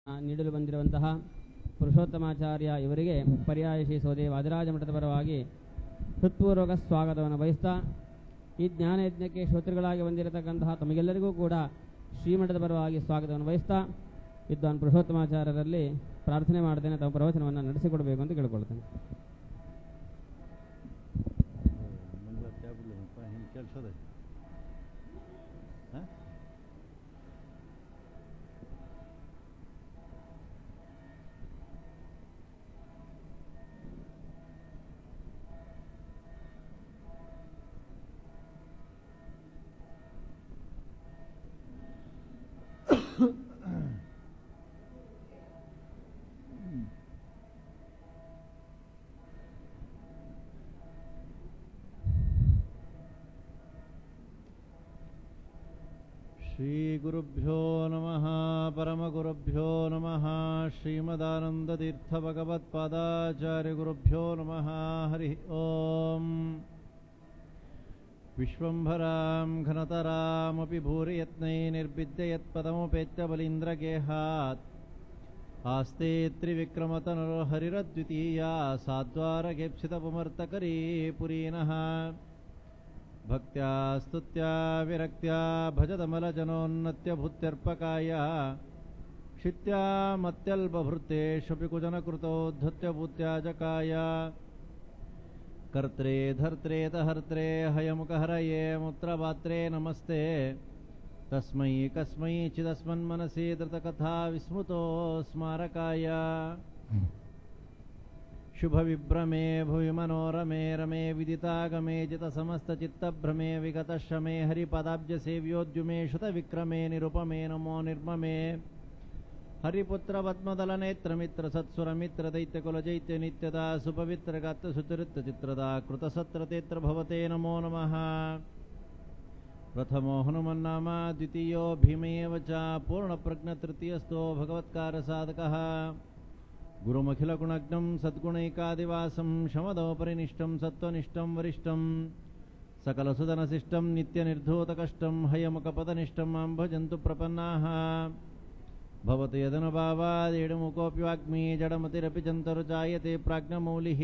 ನೀಡಲು ಬಂದಿರುವಂತಹ ಪುರುಷೋತ್ತಮಾಚಾರ್ಯ ಇವರಿಗೆ ಪರ್ಯಾಯ ಶ್ರೀ ಸೋದೆ ವಾದಿರಾಜ ಮಠದ ಪರವಾಗಿ ಹೃತ್ಪೂರ್ವಕ ಸ್ವಾಗತವನ್ನು ಬಯಸ್ತಾ ಈ ಜ್ಞಾನಯಜ್ಞಕ್ಕೆ ಶ್ರೋತೃಗಳಾಗಿ ಬಂದಿರತಕ್ಕಂತಹ ತಮಗೆಲ್ಲರಿಗೂ ಕೂಡ ಶ್ರೀಮಠದ ಪರವಾಗಿ ಸ್ವಾಗತವನ್ನು ಬಯಸ್ತಾ ವಿದ್ವಾನ್ ಪುರುಷೋತ್ತಮಾಚಾರ್ಯರಲ್ಲಿ ಪ್ರಾರ್ಥನೆ ಮಾಡ್ತೇನೆ ತಮ್ಮ ಪ್ರವಚನವನ್ನು ನಡೆಸಿಕೊಡಬೇಕು ಅಂತ ಕೇಳಿಕೊಳ್ತೇನೆ. ಶ್ರೀಗುರುಭ್ಯೋ ನಮಃ ಪರಮಗುರುಭ್ಯೋ ನಮಃ ಶ್ರೀಮದಾನಂದತೀರ್ಥಭಗವತ್ಪಾದಾಚಾರ್ಯಗುರುಭ್ಯೋ ನಮಃ ಹರಿ ಓಂ. ವಿಶ್ವಂಭರಾಂ ಘನತರಾಮಪಿ ಭೂರಿಯತ್ನೈ ನಿರ್ವಿದ್ಯ ಯತ್ಪದಮುಪೇತ್ಯ ಬಲೀಂದ್ರಗೇಹಾತ್ ಆಸ್ತೆ ತ್ರಿವಿಕ್ರಮತನುರ್ ಹರಿರದ್ವಿತೀಯಾ ಸಾದ್ವಾರಗೇಪ್ಸಿತಪುಮರ್ತಕರೀ ಪುರೀನಃ ಭಕ್ತ್ಯಾ ಸ್ತುತ್ಯಾ ವಿರಕ್ತ್ಯಾ ಭಜದಮಲಜನೋನ್ನತ್ಯ ಭೂತ್ಯರ್ಪಕಾಯ ಕ್ಷಿತ್ಯಾ ಮತ್ಯಲ್ಪಭೃತ್ತೇಷ್ವಪಿ ಕುಜನಕೃತೋದ್ಧತ್ಯ ಭೂತ್ಯಾಜಕಾಯ ಕರ್ತ್ರೇ ಧರ್ತ್ರೇ ತಹರ್ತ್ರೇ ಹಯಮುಖಹರಯೇ ಮುತ್ರಪಾತ್ರೇ ನಮಸ್ತೆ ತಸ್ಮೈ ಕಸ್ಮೈ ಚಿದಸ್ಮನ್ಮನಸಿ ಧೃತಕಥಾ ವಿಸ್ಮೃತೋ ಸ್ಮಾರಕಾಯ ಶುಭವಿಭ್ರಮೇ ಭುವಿ ಮನೋರಮೇ ರಮೇ ವಿದಿತಾಗಮೇ ಜಿತಸಮಸ್ತಚಿತ್ತಭ್ರಮೇ ವಿಗತಶ್ರಮೇ ಹರಿಪದಾಬ್ಜಸೇವ್ಯೋದ್ಯುಮೇ ಶ್ರುತವಿಕ್ರಮೇ ನಿರುಪಮೇ ನಮೋ ನಿರ್ಮಮೇ ಹರಿಪುತ್ರ ಪದ್ಮದಲನೇತ್ರಮಿತ್ರ ಸತ್ಸುರಮಿತ್ರ ದೈತ್ಯಕುಲಜೈತ್ಯ ನಿತ್ಯದ ಸುಪವಿತ್ರಗಾತ್ರ ಸುಚರಿತ್ರ ಚಿತ್ರದ ಕೃತಸತ್ರತೇತ್ರ ಭವತೆ ನಮೋ ನಮಃ. ಪ್ರಥಮೋ ಹನುಮನ್ನಾಮ ದ್ವಿತೀಯೋ ಭೀಮೇವ ಚ ಪೂರ್ಣಪ್ರಜ್ಞತೃತೀಯಸ್ಥೋ ಭಗವತ್ಕಾರಸಾಧಕಃ ಗುರುಮಖಿಲಗುಣಜ್ಞಂ ಸದ್ಗುಣೈಕಾದಿವಾಸಂ ಶಮದೋಪರಿನಿಷ್ಠಂ ಸತ್ವನಿಷ್ಠಂ ವರಿಷ್ಠಂ ಸಕಲಸುಧನಶಿಷ್ಟಂ ನಿತ್ಯನಿರ್ಧೂತಕಷ್ಟಂ ಹಯಮುಖಪದನಿಷ್ಠಂ ಮಾಂ ಭಜಂತು ಪ್ರಪನ್ನಾಃ. ಭವತು ಯದನುಭಾವಾದೇಡುಮುಖೋऽಪಿ ವಾಗ್ಮೀ ಜಡಮತಿರಪಿ ಚಂತರುಚಾಯತೆ ಪ್ರಾಜ್ಞಮೌಲಿಃ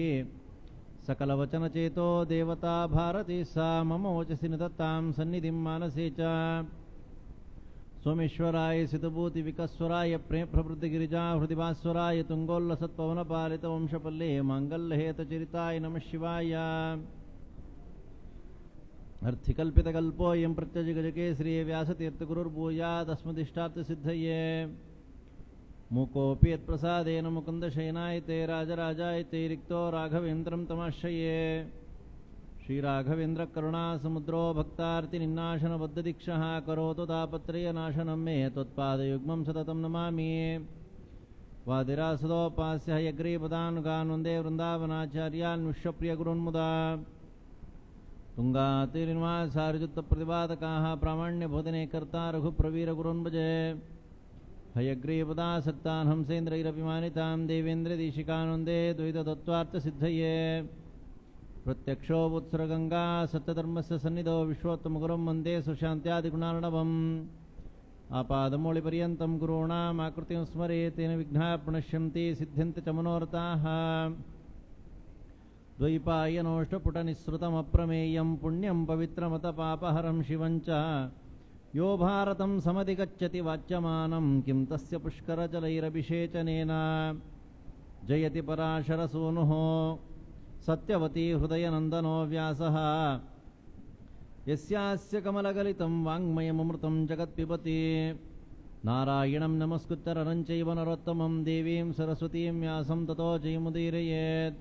ಸಕಲವಚನಚೇತೋ ದೇವತಾ ಭಾರತಿ ಸಾ ಮಮ ವಚಸಿ ನಿದತ್ತಾಂ ಸನ್ನಿಧಿಂ ಮಾನಸೇ ಚ. ಸೋಮೇಶ್ವರಾಯ ಸಿತಭೂತಿವಿಕಸ್ವರಾಯ ಪ್ರೇಮಪ್ರವೃದ್ಧಿಗಿರಿಜಾ ಹೃದಿಭಾಸ್ವರಾಯ ತುಂಗೋಲ್ಲಸತ್ಪವನಪಾಲಿತ ವಂಶಪಲ್ಲೇ ಮಾಂಗಲ್ಯಹೇತಚರಿತಾಯ ನಮಃ ಶಿವಾಯ. ಅರ್ಥಿಕಲ್ಪಿತಕಲ್ಪೋऽಯಂ ಪ್ರತ್ಯಜಿಗಜಕೇಸರಿ ವ್ಯಾಸತೀರ್ಥಗುರುರ್ಭೂಯಾದಸ್ಮದಿಷ್ಟಾರ್ಥಸಿದ್ಧಯೇ. ಮೂಕೋऽಪಿ ಯತ್ಪ್ರಸಾದೇನ ಮುಕುಂದಶಯನಾಯತೆ ರಾಜರಾಜಾಯತೆ ರಿಕ್ತೋ ರಾಘವೇಂದ್ರಂ ತಮಾಶ್ರಯೇ. ಶ್ರೀರಾಘವೇಂದ್ರ ಕರುಣಾ ಸಮುದ್ರೋ ಭಕ್ತಾರ್ತಿ ನಿನ್ನಾಶನ ಬದ್ಧದೀಕ್ಷಃ ಕರೋತು ತಾಪತ್ರಯ ನಾಶನಂ ಮೇ ತ್ವತ್ಪಾದಯುಗ್ಮಂ ಸತತಂ ನಮಾಮಿ. ವಾದಿರಾಸದೋಪಾಸ್ಯ ಹಯಗ್ರೀಪದಾನುಗಾನ್ ವಂದೇ ವೃಂದಾವನಾಚಾರ್ಯಾನ್ ವಿಶ್ವಪ್ರಿಯ ಗುರುನ್ಮುದಾ. ತುಂಗಾತಿರಿನ್ವಾಸಾರಿಜುತ್ತ ಪ್ರತಿಪಾದಕಾಃ ಪ್ರಾಮಾಣ್ಯಬೋಧನೆ ಕರ್ತಾ ರಘುಪ್ರವೀರ ಗುರುನ್ ಭಜೆ. ಹಯಗ್ರೀಪದಾಸಕ್ತಾನ್ ಹಂಸೇಂದ್ರೈರಪಿ ಮಾನಿತಾಂ ದೇವೇಂದ್ರದೀಶಿಕಾನ್ ವಂದೇ ದ್ವೈತತತ್ವಾರ್ಥಸಿದ್ಧಯೇ. ಪ್ರತ್ಯಕ್ಷೋ ಉತ್ಸರ್ಗಂಗಾ ಸತ್ಯಧರ್ಮಸ್ಯ ಸನ್ನಿಧೋ ವಿಶ್ವೋತ್ತಮಗುರುಂ ವಂದೇ ಸುಶಾಂತ್ಯಾದಿಗುಣಾರ್ಣವಂ. ಆಪಾದಮೌಳಿಪರ್ಯಂತಂ ಗುರುಣಾಂ ಆಕೃತಿಂ ಸ್ಮರೇತ್ ತೇನ ವಿಘ್ನಾಃ ಪ್ರಣಶ್ಯಂತಿ ಸಿದ್ಧ್ಯಂತಿ ಚ ಮನೋರಥಾಃ. ದ್ವೈಪಾಯನೋಷ್ಟಪುಟನಿಸ್ಸೃತಮಪ್ರಮೇಯಂ ಪುಣ್ಯಂ ಪವಿತ್ರಮತಪಾಪಹರಂ ಶಿವಂ ಚ ಯೋ ಭಾರತಂ ಸಮಧಿಗಚ್ಚತಿ ವಾಚ್ಯಮಾನಂ ಕಿಂ ತಸ್ಯ ಪುಷ್ಕರಜಲೈರಭಿಷೇಚನೇನ. ಜಯತಿ ಪರಾಶರಸೂನುಃ ಸತ್ಯವತಿ ಹೃದಯನಂದನೋ ವ್ಯಾಸಃ. ಯಸ್ಯಾಸ್ಯ ಕಮಲಗಲಿತಂ ವಾङ्ಮಯಮೃತಂ ಜಗತ್ಪಿಬತಿ. ನಾರಾಯಣಂ ನಮಸ್ಕೃತ್ಯ ನರಂ ಚೈವ ನರೋತ್ತಮಂ ದೇವೀಂ ಸರಸ್ವತೀಂ ವ್ಯಾಸಂ ತತೋ ಜಯಮುದೀರಯೇತ್.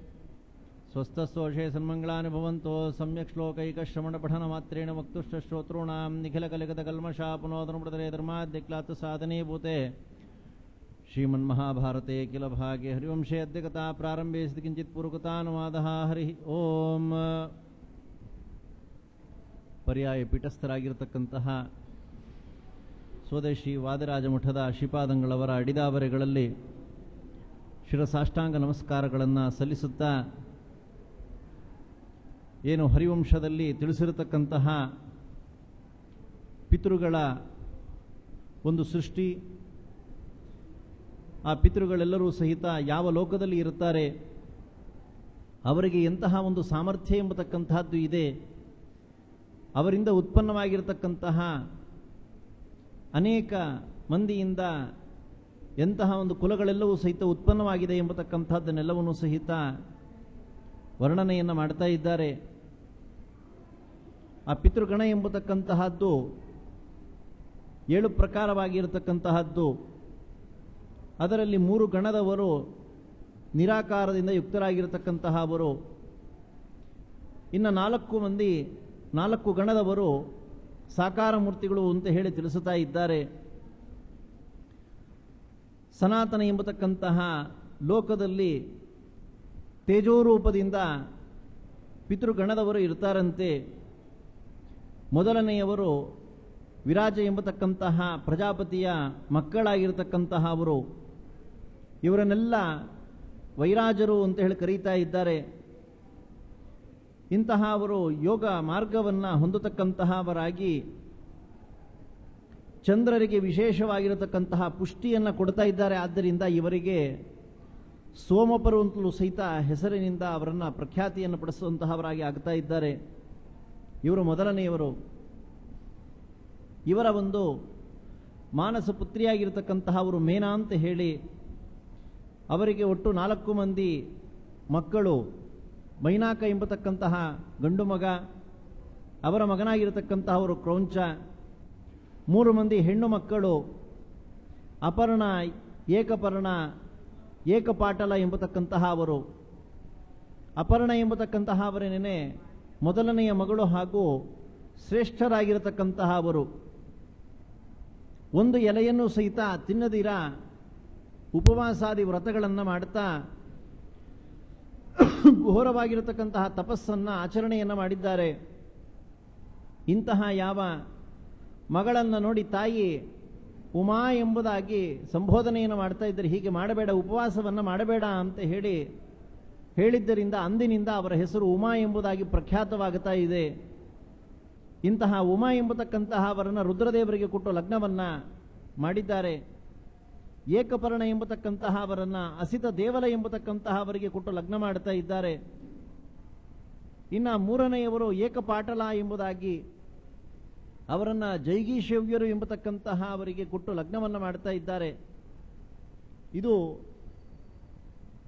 ಸ್ವಸ್ಥಸ್ತೋಷೇ ಸನ್ಮಂಗಳಾನಿ ಭವಂತೋ ಸಮ್ಯಕ್ ಶ್ಲೋಕೈಕಶ್ರವಣಪಠನಮಾತ್ರೇಣ ವಕ್ತುಶ್ಚಶ್ರೋತॄಣಾಂ ನಿಖಿಲಕಲಿಕತಕಲ್ಮಷಾಪನೋದನಮೃತರೆ ಧರ್ಮಾದ್ಯಕ್ಲಾತ್ ಸಾಧನೀಭೂತೆ. ಶ್ರೀಮನ್ಮಹಾಭಾರತೆ ಕಿಲ ಭಾಗೆ ಹರಿವಂಶೇ ಅದ್ಯಕಥಾ ಪ್ರಾರಂಭೆ ಸ್ಥಿತಿ ಕಿಂಚಿತ್ ಪೂರ್ವಕತಾನುವಾದಃ. ಹರಿ ಓಂ. ಪರ್ಯಾಯ ಪೀಠಸ್ಥರಾಗಿರತಕ್ಕಂತಹ ಸ್ವದೇಶಿ ವಾದಿರಾಜ ಮಠದ ಶ್ರೀಪಾದಂಗಳವರ ಅಡಿದಾವರೆಗಳಲ್ಲಿ ಶಿರಸಾಷ್ಟಾಂಗ ನಮಸ್ಕಾರಗಳನ್ನು ಸಲ್ಲಿಸುತ್ತಾ ಏನು ಹರಿವಂಶದಲ್ಲಿ ತಿಳಿಸಿರತಕ್ಕಂತಹ ಪಿತೃಗಳ ಒಂದು ಸೃಷ್ಟಿ, ಆ ಪಿತೃಗಳೆಲ್ಲರೂ ಸಹಿತ ಯಾವ ಲೋಕದಲ್ಲಿ ಇರುತ್ತಾರೆ, ಅವರಿಗೆ ಎಂತಹ ಒಂದು ಸಾಮರ್ಥ್ಯ ಎಂಬತಕ್ಕಂತಹದ್ದು ಇದೆ, ಅವರಿಂದ ಉತ್ಪನ್ನವಾಗಿರತಕ್ಕಂತಹ ಅನೇಕ ಮಂದಿಯಿಂದ ಎಂತಹ ಒಂದು ಕುಲಗಳೆಲ್ಲವೂ ಸಹಿತ ಉತ್ಪನ್ನವಾಗಿದೆ ಎಂಬತಕ್ಕಂಥದ್ದನ್ನೆಲ್ಲವನ್ನೂ ಸಹಿತ ವರ್ಣನೆಯನ್ನು ಮಾಡ್ತಾ ಇದ್ದಾರೆ. ಆ ಪಿತೃಗಣ ಎಂಬತಕ್ಕಂತಹದ್ದು 7 ಪ್ರಕಾರವಾಗಿರತಕ್ಕಂತಹದ್ದು. ಅದರಲ್ಲಿ 3 ಗಣದವರು ನಿರಾಕಾರದಿಂದ ಯುಕ್ತರಾಗಿರತಕ್ಕಂತಹವರು, ಇನ್ನು 4 ಗಣದವರು ಸಾಕಾರ ಮೂರ್ತಿಗಳು ಅಂತ ಹೇಳಿ ತಿಳಿಸುತ್ತಾ ಇದ್ದಾರೆ. ಸನಾತನ ಎಂಬತಕ್ಕಂತಹ ಲೋಕದಲ್ಲಿ ತೇಜೋರೂಪದಿಂದ ಪಿತೃಗಣದವರು ಇರ್ತಾರಂತೆ. ಮೊದಲನೆಯವರು ವಿರಾಜ ಎಂಬತಕ್ಕಂತಹ ಪ್ರಜಾಪತಿಯ ಮಕ್ಕಳಾಗಿರ್ತಕ್ಕಂತಹವರು. ಇವರನ್ನೆಲ್ಲ ವೈರಾಜರು ಅಂತ ಹೇಳಿ ಕರೀತಾ ಇದ್ದಾರೆ. ಇಂತಹ ಅವರು ಯೋಗ ಮಾರ್ಗವನ್ನು ಹೊಂದತಕ್ಕಂತಹವರಾಗಿ ಚಂದ್ರರಿಗೆ ವಿಶೇಷವಾಗಿರತಕ್ಕಂತಹ ಪುಷ್ಟಿಯನ್ನು ಕೊಡ್ತಾ ಇದ್ದಾರೆ. ಆದ್ದರಿಂದ ಇವರಿಗೆ ಸೋಮಪರು ಅಂತಲೂ ಸಹಿತ ಹೆಸರಿನಿಂದ ಅವರನ್ನು ಪ್ರಖ್ಯಾತಿಯನ್ನು ಪಡಿಸುವಂತಹವರಾಗಿ ಆಗ್ತಾ ಇದ್ದಾರೆ. ಇವರು ಮೊದಲನೆಯವರು. ಇವರ ಒಂದು ಮಾನಸ ಪುತ್ರಿಯಾಗಿರ್ತಕ್ಕಂತಹವರು ಮೇನಾ ಅಂತ ಹೇಳಿ, ಅವರಿಗೆ ಒಟ್ಟು 4 ಮಂದಿ ಮಕ್ಕಳು. ಮೈನಾಕ ಎಂಬತಕ್ಕಂತಹ ಗಂಡು ಮಗ, ಅವರ ಮಗನಾಗಿರತಕ್ಕಂತಹವರು ಕ್ರೌಂಚ. 3 ಮಂದಿ ಹೆಣ್ಣು ಮಕ್ಕಳು, ಅಪರ್ಣ, ಏಕಪರ್ಣ, ಏಕಪಾಟಲ ಎಂಬತಕ್ಕಂತಹ ಅವರು. ಅಪರ್ಣ ಎಂಬತಕ್ಕಂತಹ ಅವರೇನೇ ಮೊದಲನೆಯ ಮಗಳು ಹಾಗೂ ಶ್ರೇಷ್ಠರಾಗಿರತಕ್ಕಂತಹ ಅವರು. ಒಂದು ಎಲೆಯನ್ನು ಸಹಿತ ತಿನ್ನದಿರ ಉಪವಾಸಾದಿ ವ್ರತಗಳನ್ನು ಮಾಡ್ತಾ ಘೋರವಾಗಿರತಕ್ಕಂತಹ ತಪಸ್ಸನ್ನು ಆಚರಣೆಯನ್ನು ಮಾಡಿದ್ದಾರೆ. ಇಂತಹ ಯಾವ ಮಗಳನ್ನು ನೋಡಿ ತಾಯಿ ಉಮಾ ಎಂಬುದಾಗಿ ಸಂಬೋಧನೆಯನ್ನು ಮಾಡ್ತಾ ಇದ್ದಾರೆ. ಹೀಗೆ ಮಾಡಬೇಡ, ಉಪವಾಸವನ್ನು ಮಾಡಬೇಡ ಅಂತ ಹೇಳಿದ್ದರಿಂದ ಅಂದಿನಿಂದ ಅವರ ಹೆಸರು ಉಮಾ ಎಂಬುದಾಗಿ ಪ್ರಖ್ಯಾತವಾಗುತ್ತಾ ಇದೆ. ಇಂತಹ ಉಮಾ ಎಂಬತಕ್ಕಂತಹ ಅವರನ್ನು ರುದ್ರದೇವರಿಗೆ ಕೊಟ್ಟು ಲಗ್ನವನ್ನು ಮಾಡಿದ್ದಾರೆ. ಏಕಪರ್ಣ ಎಂಬತಕ್ಕಂತಹ ಅವರನ್ನು ಅಸಿತ ದೇವಲ ಎಂಬತಕ್ಕಂತಹ ಅವರಿಗೆ ಕೊಟ್ಟು ಲಗ್ನ ಮಾಡ್ತಾ ಇದ್ದಾರೆ. ಇನ್ನು 3ನೆಯವರು ಏಕಪಾಟಲ ಎಂಬುದಾಗಿ ಅವರನ್ನು ಜೈಗೀಶವ್ಯರು ಎಂಬತಕ್ಕಂತಹ ಅವರಿಗೆ ಕೊಟ್ಟು ಲಗ್ನವನ್ನು ಮಾಡ್ತಾ ಇದ್ದಾರೆ. ಇದು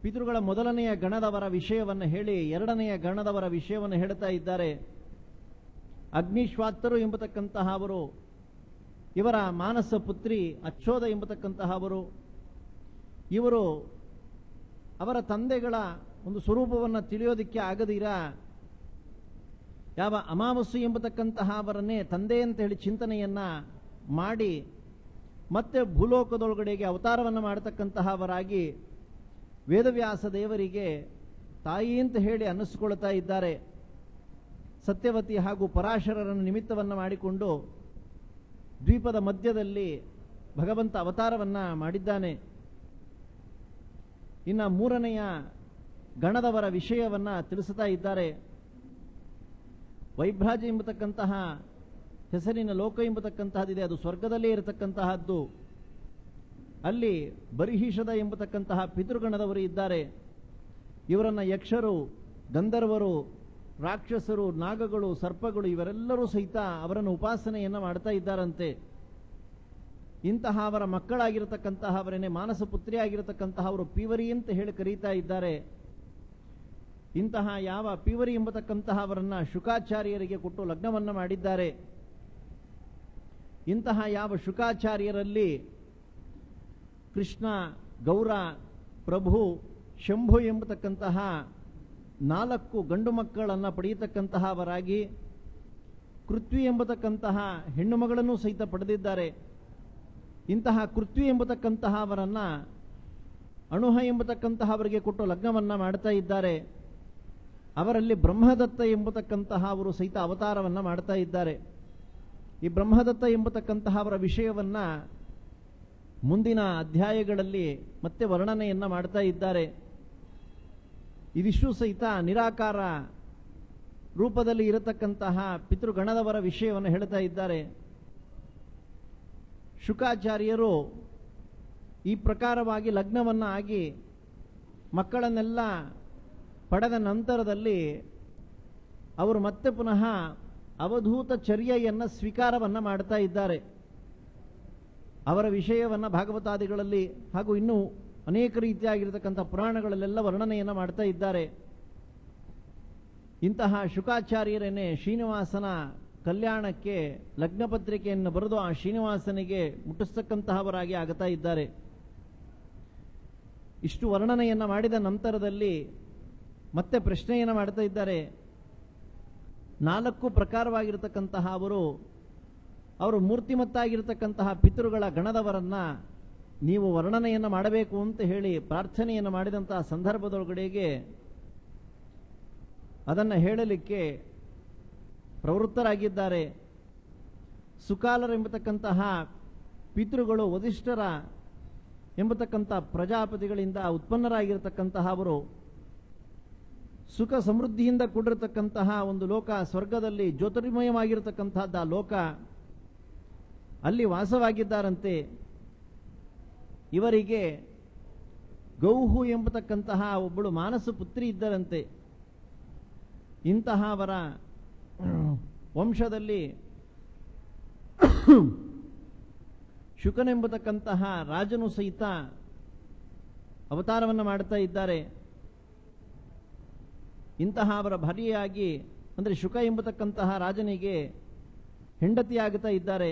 ಪಿತೃಗಳ ಮೊದಲನೆಯ ಗಣದವರ ವಿಷಯವನ್ನು ಹೇಳಿ 2ನೆಯ ಗಣದವರ ವಿಷಯವನ್ನು ಹೇಳ್ತಾ ಇದ್ದಾರೆ. ಅಗ್ನಿಶ್ವಾತ್ತರು ಎಂಬತಕ್ಕಂತಹ ಅವರು, ಇವರ ಮಾನಸ ಪುತ್ರಿ ಅಚ್ಚೋದ ಎಂಬತಕ್ಕಂತಹ ಅವರು. ಇವರು ಅವರ ತಂದೆಗಳ ಒಂದು ಸ್ವರೂಪವನ್ನು ತಿಳಿಯೋದಿಕ್ಕೆ ಆಗದಿರ ಯಾವ ಅಮಾವಾಸ್ಯೆ ಎಂಬತಕ್ಕಂತಹ ಅವರನ್ನೇ ತಂದೆ ಅಂತ ಹೇಳಿ ಚಿಂತನೆಯನ್ನ ಮಾಡಿ ಮತ್ತೆ ಭೂಲೋಕದೊಳಗಡೆಗೆ ಅವತಾರವನ್ನು ಮಾಡತಕ್ಕಂತಹವರಾಗಿ ವೇದವ್ಯಾಸ ದೇವರಿಗೆ ತಾಯಿ ಅಂತ ಹೇಳಿ ಅನ್ನಿಸ್ಕೊಳ್ತಾ ಇದ್ದಾರೆ. ಸತ್ಯವತಿ ಹಾಗೂ ಪರಾಶರರನ್ನು ನಿಮಿತ್ತವನ್ನು ಮಾಡಿಕೊಂಡು ದ್ವೀಪದ ಮಧ್ಯದಲ್ಲಿ ಭಗವಂತ ಅವತಾರವನ್ನು ಮಾಡಿದ್ದಾನೆ. ಇನ್ನು 3ನೆಯ ಗಣದವರ ವಿಷಯವನ್ನು ತಿಳಿಸುತ್ತಾ ಇದ್ದಾರೆ. ವೈಭ್ರಾಜ ಎಂಬತಕ್ಕಂತಹ ಹೆಸರಿನ ಲೋಕ ಎಂಬತಕ್ಕಂತಹದ್ದಿದೆ, ಅದು ಸ್ವರ್ಗದಲ್ಲೇ ಇರತಕ್ಕಂತಹದ್ದು. ಅಲ್ಲಿ ಬರಿಹಿಷದ ಎಂಬತಕ್ಕಂತಹ ಪಿತೃಗಣದವರು ಇದ್ದಾರೆ. ಇವರನ್ನು ಯಕ್ಷರು, ಗಂಧರ್ವರು, ರಾಕ್ಷಸರು, ನಾಗಗಳು, ಸರ್ಪಗಳು ಇವರೆಲ್ಲರೂ ಸಹಿತ ಅವರನ್ನು ಉಪಾಸನೆಯನ್ನು ಮಾಡ್ತಾ ಇದ್ದಾರಂತೆ. ಇಂತಹ ಅವರ ಮಕ್ಕಳಾಗಿರತಕ್ಕಂತಹ ಅವರನ್ನೇ ಮಾನಸ ಪುತ್ರಿಯಾಗಿರತಕ್ಕಂತಹ ಅವರು ಪೀವರಿ ಅಂತ ಹೇಳಿ ಕರೀತಾ ಇದ್ದಾರೆ. ಇಂತಹ ಯಾವ ಪೀವರಿ ಎಂಬತಕ್ಕಂತಹ ಅವರನ್ನು ಶುಕಾಚಾರ್ಯರಿಗೆ ಕೊಟ್ಟು ಲಗ್ನವನ್ನು ಮಾಡಿದ್ದಾರೆ. ಇಂತಹ ಯಾವ ಶುಕಾಚಾರ್ಯರಲ್ಲಿ ಕೃಷ್ಣ, ಗೌರ, ಪ್ರಭು, ಶಂಭು ಎಂಬತಕ್ಕಂತಹ 4 ಗಂಡು ಮಕ್ಕಳನ್ನು ಪಡೆಯತಕ್ಕಂತಹವರಾಗಿ ಕೃತ್ವಿ ಎಂಬತಕ್ಕಂತಹ ಹೆಣ್ಣು ಮಗಳನ್ನು ಸಹಿತ ಪಡೆದಿದ್ದಾರೆ. ಇಂತಹ ಕೃತ್ವಿ ಎಂಬತಕ್ಕಂತಹ ಅವರನ್ನು ಅಣುಹ ಎಂಬತಕ್ಕಂತಹ ಅವರಿಗೆ ಕೊಟ್ಟು ಲಗ್ನವನ್ನು ಮಾಡ್ತಾ ಇದ್ದಾರೆ. ಅವರಲ್ಲಿ ಬ್ರಹ್ಮದತ್ತ ಎಂಬತಕ್ಕಂತಹ ಅವರು ಸಹಿತ ಅವತಾರವನ್ನು ಮಾಡ್ತಾ ಇದ್ದಾರೆ. ಈ ಬ್ರಹ್ಮದತ್ತ ಎಂಬತಕ್ಕಂತಹ ಅವರ ವಿಷಯವನ್ನು ಮುಂದಿನ ಅಧ್ಯಾಯಗಳಲ್ಲಿ ಮತ್ತೆ ವರ್ಣನೆಯನ್ನು ಮಾಡ್ತಾ ಇದ್ದಾರೆ. ಇದಿಷ್ಟು ಸಹಿತ ನಿರಾಕಾರ ರೂಪದಲ್ಲಿ ಇರತಕ್ಕಂತಹ ಪಿತೃಗಣದವರ ವಿಷಯವನ್ನು ಹೇಳ್ತಾ ಇದ್ದಾರೆ. ಶುಕಾಚಾರ್ಯರು ಈ ಪ್ರಕಾರವಾಗಿ ಲಗ್ನವನ್ನು ಆಗಿ ಮಕ್ಕಳನ್ನೆಲ್ಲ ಪಡೆದ ನಂತರದಲ್ಲಿ ಅವರು ಮತ್ತೆ ಪುನಃ ಅವಧೂತ ಚರ್ಯೆಯನ್ನು ಸ್ವೀಕಾರವನ್ನು ಮಾಡ್ತಾ ಇದ್ದಾರೆ. ಅವರ ವಿಷಯವನ್ನು ಭಾಗವತಾದಿಗಳಲ್ಲಿ ಹಾಗೂ ಇನ್ನೂ ಅನೇಕ ರೀತಿಯಾಗಿರತಕ್ಕಂಥ ಪುರಾಣಗಳಲ್ಲೆಲ್ಲ ವರ್ಣನೆಯನ್ನು ಮಾಡ್ತಾ ಇದ್ದಾರೆ. ಇಂತಹ ಶುಕಾಚಾರ್ಯರೇನೆ ಶ್ರೀನಿವಾಸನ ಕಲ್ಯಾಣಕ್ಕೆ ಲಗ್ನ ಪತ್ರಿಕೆಯನ್ನು ಬರೆದು ಆ ಶ್ರೀನಿವಾಸನಿಗೆ ಮುಟ್ಟಿಸ್ತಕ್ಕಂತಹವರಾಗಿ ಆಗುತ್ತಾ ಇದ್ದಾರೆ. ಇಷ್ಟು ವರ್ಣನೆಯನ್ನು ಮಾಡಿದ ನಂತರದಲ್ಲಿ ಮತ್ತೆ ಪ್ರಶ್ನೆಯನ್ನು ಮಾಡ್ತಾ ಇದ್ದಾರೆ. 4 ಪ್ರಕಾರವಾಗಿರತಕ್ಕಂತಹ ಅವರು ಮೂರ್ತಿಮತ್ತಾಗಿರತಕ್ಕಂತಹ ಪಿತೃಗಳ ಗಣದವರನ್ನ ನೀವು ವರ್ಣನೆಯನ್ನು ಮಾಡಬೇಕು ಅಂತ ಹೇಳಿ ಪ್ರಾರ್ಥನೆಯನ್ನು ಮಾಡಿದಂತಹ ಸಂದರ್ಭದೊಳಗಡೆಗೆ ಅದನ್ನು ಹೇಳಲಿಕ್ಕೆ ಪ್ರವೃತ್ತರಾಗಿದ್ದಾರೆ. ಸುಕಾಲರೆಂಬತಕ್ಕಂತಹ ಪಿತೃಗಳು ವಸಿಷ್ಠರ ಎಂಬತಕ್ಕಂಥ ಪ್ರಜಾಪತಿಗಳಿಂದ ಉತ್ಪನ್ನರಾಗಿರತಕ್ಕಂತಹವರು ಸುಖ ಸಮೃದ್ಧಿಯಿಂದ ಕೂಡಿರತಕ್ಕಂತಹ ಒಂದು ಲೋಕ, ಸ್ವರ್ಗದಲ್ಲಿ ಜ್ಯೋತಿರ್ಮಯವಾಗಿರತಕ್ಕಂತಹದ್ದು ಆ ಲೋಕ, ಅಲ್ಲಿ ವಾಸವಾಗಿದ್ದಾರಂತೆ. ಇವರಿಗೆ ಗೌಹು ಎಂಬತಕ್ಕಂತಹ ಒಬ್ಬಳು ಮಾನಸ ಪುತ್ರಿ ಇದ್ದರಂತೆ. ಇಂತಹವರ ವಂಶದಲ್ಲಿ ಶುಕನೆಂಬತಕ್ಕಂತಹ ರಾಜನು ಸಹಿತ ಅವತಾರವನ್ನು ಮಾಡ್ತಾ ಇದ್ದಾರೆ. ಇಂತಹ ಅವರ ಭಾರ್ಯೆಯಾಗಿ ಅಂದರೆ ಶುಕ ಎಂಬತಕ್ಕಂತಹ ರಾಜನಿಗೆ ಹೆಂಡತಿಯಾಗುತ್ತಾ ಇದ್ದಾರೆ.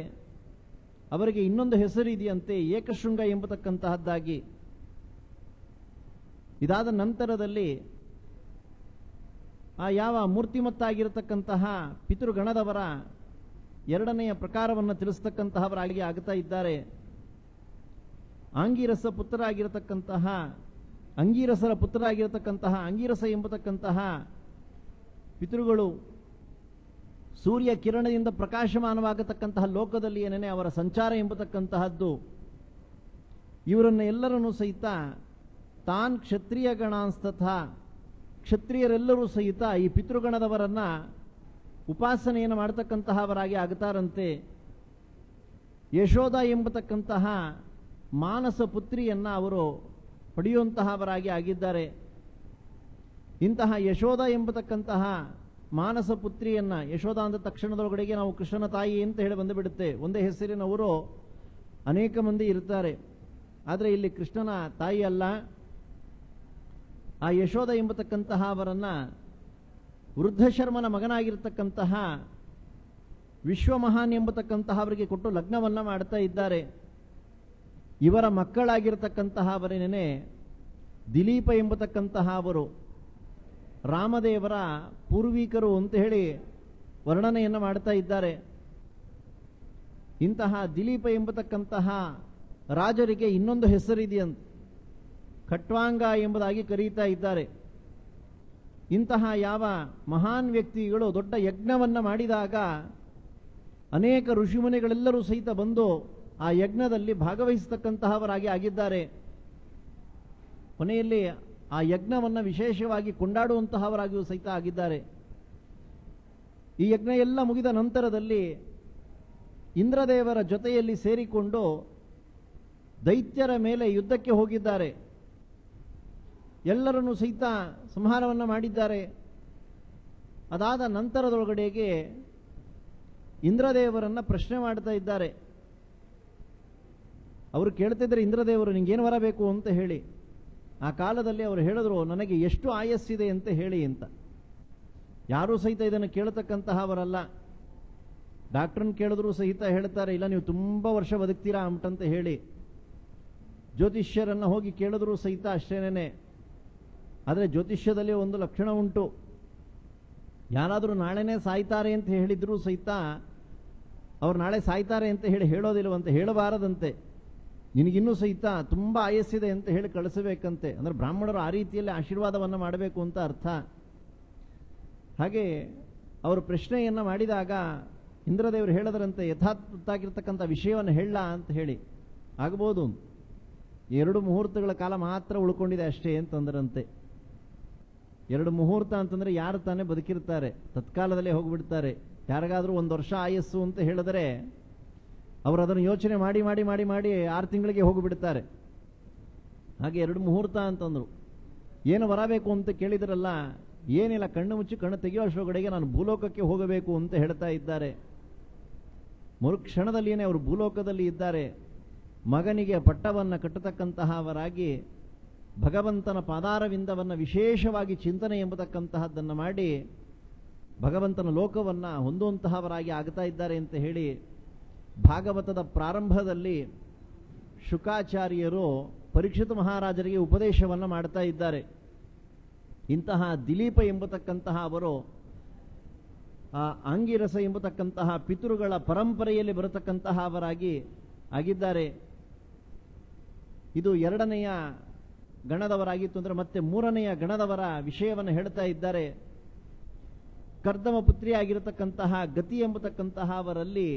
ಅವರಿಗೆ ಇನ್ನೊಂದು ಹೆಸರಿದೆಯಂತೆ, ಏಕಶೃಂಗ ಎಂಬತಕ್ಕಂತಹದ್ದಾಗಿ. ಇದಾದ ನಂತರದಲ್ಲಿ ಆ ಯಾವ ಮೂರ್ತಿಮತ್ತಾಗಿರತಕ್ಕಂತಹ ಪಿತೃಗಣದವರ 2ನೆಯ ಪ್ರಕಾರವನ್ನು ತಿಳಿಸ್ತಕ್ಕಂತಹವರಾಗಿ ಆಗುತ್ತಾ ಇದ್ದಾರೆ. ಅಂಗೀರಸರ ಪುತ್ರರಾಗಿರತಕ್ಕಂತಹ ಅಂಗೀರಸ ಎಂಬತಕ್ಕಂತಹ ಪಿತೃಗಳು ಸೂರ್ಯ ಕಿರಣದಿಂದ ಪ್ರಕಾಶಮಾನವಾಗತಕ್ಕಂತಹ ಲೋಕದಲ್ಲಿ ಏನೇನೆ ಅವರ ಸಂಚಾರ ಎಂಬತಕ್ಕಂತಹದ್ದು. ಇವರನ್ನು ಎಲ್ಲರನ್ನೂ ಸಹಿತ ತಾನ್ ಕ್ಷತ್ರಿಯ ಗಣಾಂಸ್ತಥ, ಕ್ಷತ್ರಿಯರೆಲ್ಲರೂ ಸಹಿತ ಈ ಪಿತೃಗಣದವರನ್ನ ಉಪಾಸನೆಯನ್ನು ಮಾಡತಕ್ಕಂತಹವರಾಗಿ ಆಗುತ್ತಾರಂತೆ. ಯಶೋಧ ಎಂಬತಕ್ಕಂತಹ ಮಾನಸ ಪುತ್ರಿಯನ್ನ ಅವರು ಪಡೆಯುವಂತಹವರಾಗಿ ಆಗಿದ್ದಾರೆ. ಇಂತಹ ಯಶೋಧ ಎಂಬತಕ್ಕಂತಹ ಮಾನಸ ಪುತ್ರಿಯನ್ನ, ಯಶೋಧ ಅಂದ ತಕ್ಷಣದೊಳಗಡೆಗೆ ನಾವು ಕೃಷ್ಣನ ತಾಯಿ ಅಂತ ಹೇಳಿ ಬಂದುಬಿಡುತ್ತೆ. ಒಂದೇ ಹೆಸರಿನವರು ಅನೇಕ ಮಂದಿ ಇರ್ತಾರೆ. ಆದರೆ ಇಲ್ಲಿ ಕೃಷ್ಣನ ತಾಯಿ ಅಲ್ಲ, ಆ ಯಶೋಧ ಎಂಬತಕ್ಕಂತಹ ಅವರನ್ನ ವೃದ್ಧಶರ್ಮನ ಮಗನಾಗಿರ್ತಕ್ಕಂತಹ ವಿಶ್ವಮಹಾನ್ ಎಂಬತಕ್ಕಂತಹ ಅವರಿಗೆ ಕೊಟ್ಟು ಲಗ್ನವನ್ನ ಮಾಡ್ತಾ ಇದ್ದಾರೆ. ಇವರ ಮಕ್ಕಳಾಗಿರ್ತಕ್ಕಂತಹ ಅವರೇನೇ ದಿಲೀಪ ಎಂಬತಕ್ಕಂತಹ ಅವರು ರಾಮದೇವರ ಪೂರ್ವಿಕರು ಅಂತ ಹೇಳಿ ವರ್ಣನೆಯನ್ನು ಮಾಡ್ತಾ ಇದ್ದಾರೆ. ಇಂತಹ ದಿಲೀಪ ಎಂಬತಕ್ಕಂತಹ ರಾಜರಿಗೆ ಇನ್ನೊಂದು ಹೆಸರಿದೆಯಂತೆ, ಖಟ್ವಾಂಗ ಎಂಬುದಾಗಿ ಕರೀತಾ ಇದ್ದಾರೆ. ಇಂತಹ ಯಾವ ಮಹಾನ್ ವ್ಯಕ್ತಿಗಳು ದೊಡ್ಡ ಯಜ್ಞವನ್ನ ಮಾಡಿದಾಗ ಅನೇಕ ಋಷಿಮುನಿಗಳೆಲ್ಲರೂ ಸಹಿತ ಬಂದು ಆ ಯಜ್ಞದಲ್ಲಿ ಭಾಗವಹಿಸತಕ್ಕಂತಹವರಾಗಿ ಆಗಿದ್ದಾರೆ. ಕೊನೆಯಲ್ಲಿ ಆ ಯಜ್ಞವನ್ನು ವಿಶೇಷವಾಗಿ ಕೊಂಡಾಡುವಂತಹವರಾಗಿಯೂ ಸಹಿತ ಆಗಿದ್ದಾರೆ. ಈ ಯಜ್ಞ ಎಲ್ಲ ಮುಗಿದ ನಂತರದಲ್ಲಿ ಇಂದ್ರದೇವರ ಜೊತೆಯಲ್ಲಿ ಸೇರಿಕೊಂಡು ದೈತ್ಯರ ಮೇಲೆ ಯುದ್ಧಕ್ಕೆ ಹೋಗಿದ್ದಾರೆ. ಎಲ್ಲರನ್ನೂ ಸಹಿತ ಸಂಹಾರವನ್ನು ಮಾಡಿದ್ದಾರೆ. ಅದಾದ ನಂತರದೊಳಗಡೆಗೆ ಇಂದ್ರದೇವರನ್ನ ಪ್ರಶ್ನೆ ಮಾಡ್ತಾ ಇದ್ದಾರೆ. ಅವರು ಕೇಳ್ತಿದ್ದಾರೆ ಇಂದ್ರದೇವರು ನಿಂಗೇನು ಬರಬೇಕು ಅಂತ ಹೇಳಿ. ಆ ಕಾಲದಲ್ಲಿ ಅವರು ಹೇಳಿದ್ರು ನನಗೆ ಎಷ್ಟು ಆಯಸ್ಸಿದೆ ಅಂತ ಹೇಳಿ ಅಂತ. ಯಾರೂ ಸಹಿತ ಇದನ್ನು ಕೇಳತಕ್ಕಂತಹವರಲ್ಲ. ಡಾಕ್ಟ್ರನ್ನ ಕೇಳಿದ್ರು ಸಹಿತ ಹೇಳ್ತಾರೆ ಇಲ್ಲ ನೀವು ತುಂಬ ವರ್ಷ ಬದುಕ್ತೀರಾ ಅಂತ ಹೇಳಿ. ಜ್ಯೋತಿಷ್ಯರನ್ನು ಹೋಗಿ ಕೇಳಿದ್ರು ಸಹಿತ ಅಷ್ಟೇನೆ. ಆದರೆ ಜ್ಯೋತಿಷ್ಯದಲ್ಲಿ ಒಂದು ಲಕ್ಷಣ ಉಂಟು, ಯಾರಾದರೂ ನಾಳೆನೇ ಸಾಯ್ತಾರೆ ಅಂತ ಹೇಳಿದ್ರು ಸಹಿತ ಅವ್ರು ನಾಳೆ ಸಾಯ್ತಾರೆ ಅಂತ ಹೇಳೋದಿಲ್ವಂತೆ, ಹೇಳಬಾರದಂತೆ. ನಿನಗಿನ್ನೂ ಸಹಿತ ತುಂಬ ಆಯಸ್ಸಿದೆ ಅಂತ ಹೇಳಿ ಕಳಿಸಬೇಕಂತೆ. ಅಂದರೆ ಬ್ರಾಹ್ಮಣರು ಆ ರೀತಿಯಲ್ಲಿ ಆಶೀರ್ವಾದವನ್ನು ಮಾಡಬೇಕು ಅಂತ ಅರ್ಥ. ಹಾಗೆ ಅವರು ಪ್ರಶ್ನೆಯನ್ನು ಮಾಡಿದಾಗ ಇಂದ್ರದೇವರು ಹೇಳಿದ್ರಂತೆ ಯಥಾರ್ಥವಾಗಿರ್ತಕ್ಕಂಥ ವಿಷಯವನ್ನು ಹೇಳ ಅಂತ ಹೇಳಿ. ಆಗಬಹುದು, 2 ಮುಹೂರ್ತಗಳ ಕಾಲ ಮಾತ್ರ ಉಳ್ಕೊಂಡಿದೆ ಅಷ್ಟೇ ಅಂತಂದ್ರಂತೆ. 2 ಮುಹೂರ್ತ ಅಂತಂದ್ರೆ ಯಾರು ತಾನೇ ಬದುಕಿರ್ತಾರೆ, ತತ್ಕಾಲದಲ್ಲೇ ಹೋಗ್ಬಿಡ್ತಾರೆ. ಯಾರಿಗಾದ್ರೂ 1 ವರ್ಷ ಆಯಸ್ಸು ಅಂತ ಹೇಳಿದ್ರೆ ಅವರು ಅದನ್ನು ಯೋಚನೆ ಮಾಡಿ ಮಾಡಿ ಮಾಡಿ ಮಾಡಿ 6 ತಿಂಗಳಿಗೆ ಹೋಗಿಬಿಡ್ತಾರೆ. ಹಾಗೆ 2 ಮುಹೂರ್ತ ಅಂತಂದರು. ಏನು ಬರಬೇಕು ಅಂತ ಕೇಳಿದ್ರಲ್ಲ, ಏನಿಲ್ಲ, ಕಣ್ಣು ಮುಚ್ಚಿ ಕಣ್ಣು ತೆಗೆಯೋ ಅಷ್ಟರೊಳಗಡೆಗೆ ನಾನು ಭೂಲೋಕಕ್ಕೆ ಹೋಗಬೇಕು ಅಂತ ಹೇಳ್ತಾ ಇದ್ದಾರೆ. ಮರುಕ್ಷಣದಲ್ಲಿಯೇ ಅವರು ಭೂಲೋಕದಲ್ಲಿ ಇದ್ದಾರೆ. ಮಗನಿಗೆ ಪಟ್ಟವನ್ನು ಕಟ್ಟತಕ್ಕಂತಹವರಾಗಿ ಭಗವಂತನ ಪಾದಾರವಿಂದವನ್ನು ವಿಶೇಷವಾಗಿ ಚಿಂತನೆ ಎಂಬತಕ್ಕಂತಹದ್ದನ್ನು ಮಾಡಿ ಭಗವಂತನ ಲೋಕವನ್ನು ಹೊಂದುವಂತಹವರಾಗಿ ಆಗ್ತಾ ಇದ್ದಾರೆ ಅಂತ ಹೇಳಿ ಭಾಗವತದ ಪ್ರಾರಂಭದಲ್ಲಿ ಶುಕಾಚಾರ್ಯರು ಪರೀಕ್ಷಿತ ಮಹಾರಾಜರಿಗೆ ಉಪದೇಶವನ್ನು ಮಾಡ್ತಾ ಇದ್ದಾರೆ. ಇಂತಹ ದಿಲೀಪ ಎಂಬತಕ್ಕಂತಹ ಅವರು ಆಂಗಿರಸ ಎಂಬತಕ್ಕಂತಹ ಪಿತೃಗಳ ಪರಂಪರೆಯಲ್ಲಿ ಬರತಕ್ಕಂತಹ ಅವರಾಗಿ ಆಗಿದ್ದಾರೆ. ಇದು 2ನೆಯ ಗಣದವರಾಗಿತ್ತು. ಅಂದರೆ ಮತ್ತೆ 3ನೆಯ ಗಣದವರ ವಿಷಯವನ್ನು ಹೇಳ್ತಾ ಇದ್ದಾರೆ. ಕರ್ದಮ ಪುತ್ರಿಯಾಗಿರತಕ್ಕಂತಹ ಗತಿ ಎಂಬತಕ್ಕಂತಹ ಅವರಲ್ಲಿ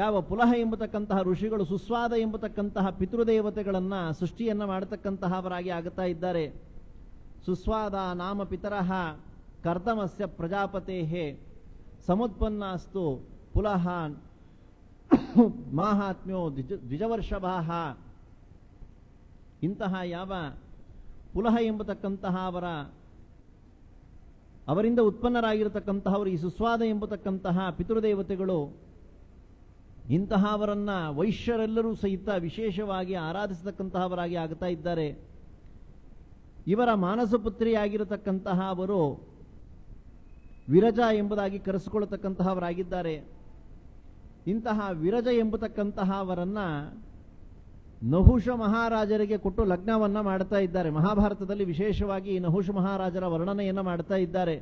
ಯಾವ ಪುಲಹ ಎಂಬತಕ್ಕಂತಹ ಋಷಿಗಳು ಸುಸ್ವಾದ ಎಂಬತಕ್ಕಂತಹ ಪಿತೃದೇವತೆಗಳನ್ನು ಸೃಷ್ಟಿಯನ್ನು ಮಾಡತಕ್ಕಂತಹವರಾಗಿ ಆಗುತ್ತಾ ಇದ್ದಾರೆ. ಸುಸ್ವಾದ ನಾಮ ಪಿತರಃ ಕರ್ದಮಸ್ಯ ಪ್ರಜಾಪತೇಹೇ ಸಮುತ್ಪನ್ನಾಸ್ತು ಪುಲಹ ಮಾಹಾತ್ಮ್ಯೋ ದ್ವಿಜವರ್ಷಭಾಹ. ಇಂತಹ ಯಾವ ಪುಲಹ ಎಂಬತಕ್ಕಂತಹ ಅವರಿಂದ ಉತ್ಪನ್ನರಾಗಿರತಕ್ಕಂತಹವರು ಈ ಸುಸ್ವಾದ ಎಂಬತಕ್ಕಂತಹ ಪಿತೃದೇವತೆಗಳು, ಇಂತಹವರನ್ನ ವೈಶ್ಯರೆಲ್ಲರೂ ಸಹಿತ ವಿಶೇಷವಾಗಿ ಆರಾಧಿಸತಕ್ಕಂತಹವರಾಗಿ ಆಗ್ತಾ ಇದ್ದಾರೆ. ಇವರ ಮಾನಸಪುತ್ರಿಯಾಗಿರತಕ್ಕಂತಹ ಅವರು ವಿರಜ ಎಂಬುದಾಗಿ ಕರೆಸಿಕೊಳ್ಳತಕ್ಕಂತಹವರಾಗಿದ್ದಾರೆ. ಇಂತಹ ವಿರಜ ಎಂಬತಕ್ಕಂತಹವರನ್ನ ನಹುಷ ಮಹಾರಾಜರಿಗೆ ಕೊಟ್ಟು ಲಗ್ನವನ್ನ ಮಾಡ್ತಾ ಇದ್ದಾರೆ. ಮಹಾಭಾರತದಲ್ಲಿ ವಿಶೇಷವಾಗಿ ನಹುಷ ಮಹಾರಾಜರ ವರ್ಣನೆಯನ್ನು ಮಾಡ್ತಾ ಇದ್ದಾರೆ.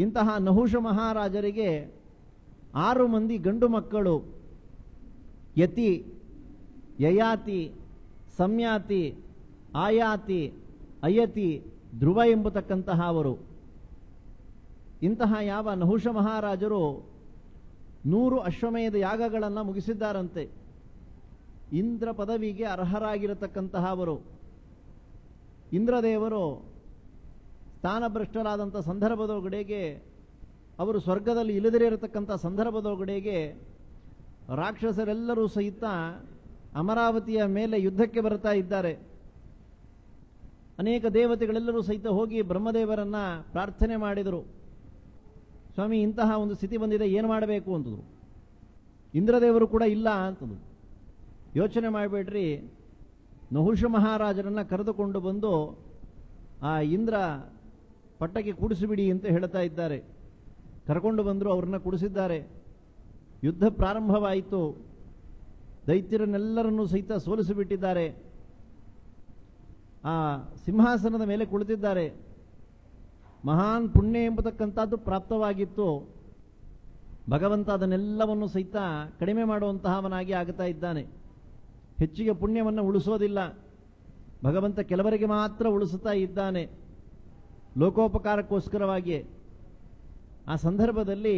ಇಂತಹ ನಹುಷ ಮಹಾರಾಜರಿಗೆ 6 ಮಂದಿ ಗಂಡು ಮಕ್ಕಳು, ಯತಿ, ಯಯಾತಿ, ಸಂಯಾತಿ, ಆಯಾತಿ, ಅಯತಿ, ಧ್ರುವ ಎಂಬತಕ್ಕಂತಹ ಅವರು. ಇಂತಹ ಯಾವ ನಹುಷ ಮಹಾರಾಜರು 100 ಅಶ್ವಮೇಧ ಯಾಗಗಳನ್ನು ಮುಗಿಸಿದ್ದಾರಂತೆ. ಇಂದ್ರ ಪದವಿಗೆ ಅರ್ಹರಾಗಿರತಕ್ಕಂತಹ ಅವರು. ಇಂದ್ರದೇವರು ಸ್ಥಾನಭ್ರಷ್ಟರಾದಂಥ ಸಂದರ್ಭದೊಳಗಡೆಗೆ, ಅವರು ಸ್ವರ್ಗದಲ್ಲಿ ಇಳಿದರೆ ಇರತಕ್ಕಂಥ ಸಂದರ್ಭದೊಳಗಡೆಗೆ ರಾಕ್ಷಸರೆಲ್ಲರೂ ಸಹಿತ ಅಮರಾವತಿಯ ಮೇಲೆ ಯುದ್ಧಕ್ಕೆ ಬರ್ತಾ ಇದ್ದಾರೆ. ಅನೇಕ ದೇವತೆಗಳೆಲ್ಲರೂ ಸಹಿತ ಹೋಗಿ ಬ್ರಹ್ಮದೇವರನ್ನ ಪ್ರಾರ್ಥನೆ ಮಾಡಿದರು. ಸ್ವಾಮಿ, ಇಂತಹ ಒಂದು ಸ್ಥಿತಿ ಬಂದಿದೆ, ಏನು ಮಾಡಬೇಕು ಅಂತಂದರು. ಇಂದ್ರದೇವರು ಕೂಡ ಇಲ್ಲ ಅಂತಂದರು. ಯೋಚನೆ ಮಾಡಬೇಡ್ರಿ, ನಹುಷ ಮಹಾರಾಜರನ್ನ ಕರೆದುಕೊಂಡು ಬಂದು ಆ ಇಂದ್ರ ಪಟ್ಟಕ್ಕೆ ಕೂಡಿಸಿಬಿಡಿ ಅಂತ ಹೇಳ್ತಾ ಇದ್ದಾರೆ. ಕರ್ಕೊಂಡು ಬಂದರು, ಅವ್ರನ್ನ ಕೂಡಿಸಿದ್ದಾರೆ. ಯುದ್ಧ ಪ್ರಾರಂಭವಾಯಿತು. ದೈತ್ಯರನ್ನೆಲ್ಲರನ್ನೂ ಸಹಿತ ಸೋಲಿಸಿಬಿಟ್ಟಿದ್ದಾರೆ. ಆ ಸಿಂಹಾಸನದ ಮೇಲೆ ಕುಳಿತಿದ್ದಾರೆ. ಮಹಾನ್ ಪುಣ್ಯ ಎಂಬತಕ್ಕಂಥದ್ದು ಪ್ರಾಪ್ತವಾಗಿತ್ತು. ಭಗವಂತ ಅದನ್ನೆಲ್ಲವನ್ನು ಸಹಿತ ಕಡಿಮೆ ಮಾಡುವಂತಹವನಾಗಿ ಆಗುತ್ತಾ ಇದ್ದಾನೆ. ಹೆಚ್ಚಿಗೆ ಪುಣ್ಯವನ್ನು ಉಳಿಸೋದಿಲ್ಲ. ಭಗವಂತ ಕೆಲವರಿಗೆ ಮಾತ್ರ ಉಳಿಸುತ್ತಾ ಇದ್ದಾನೆ, ಲೋಕೋಪಕಾರಕ್ಕೋಸ್ಕರವಾಗಿ. ಆ ಸಂದರ್ಭದಲ್ಲಿ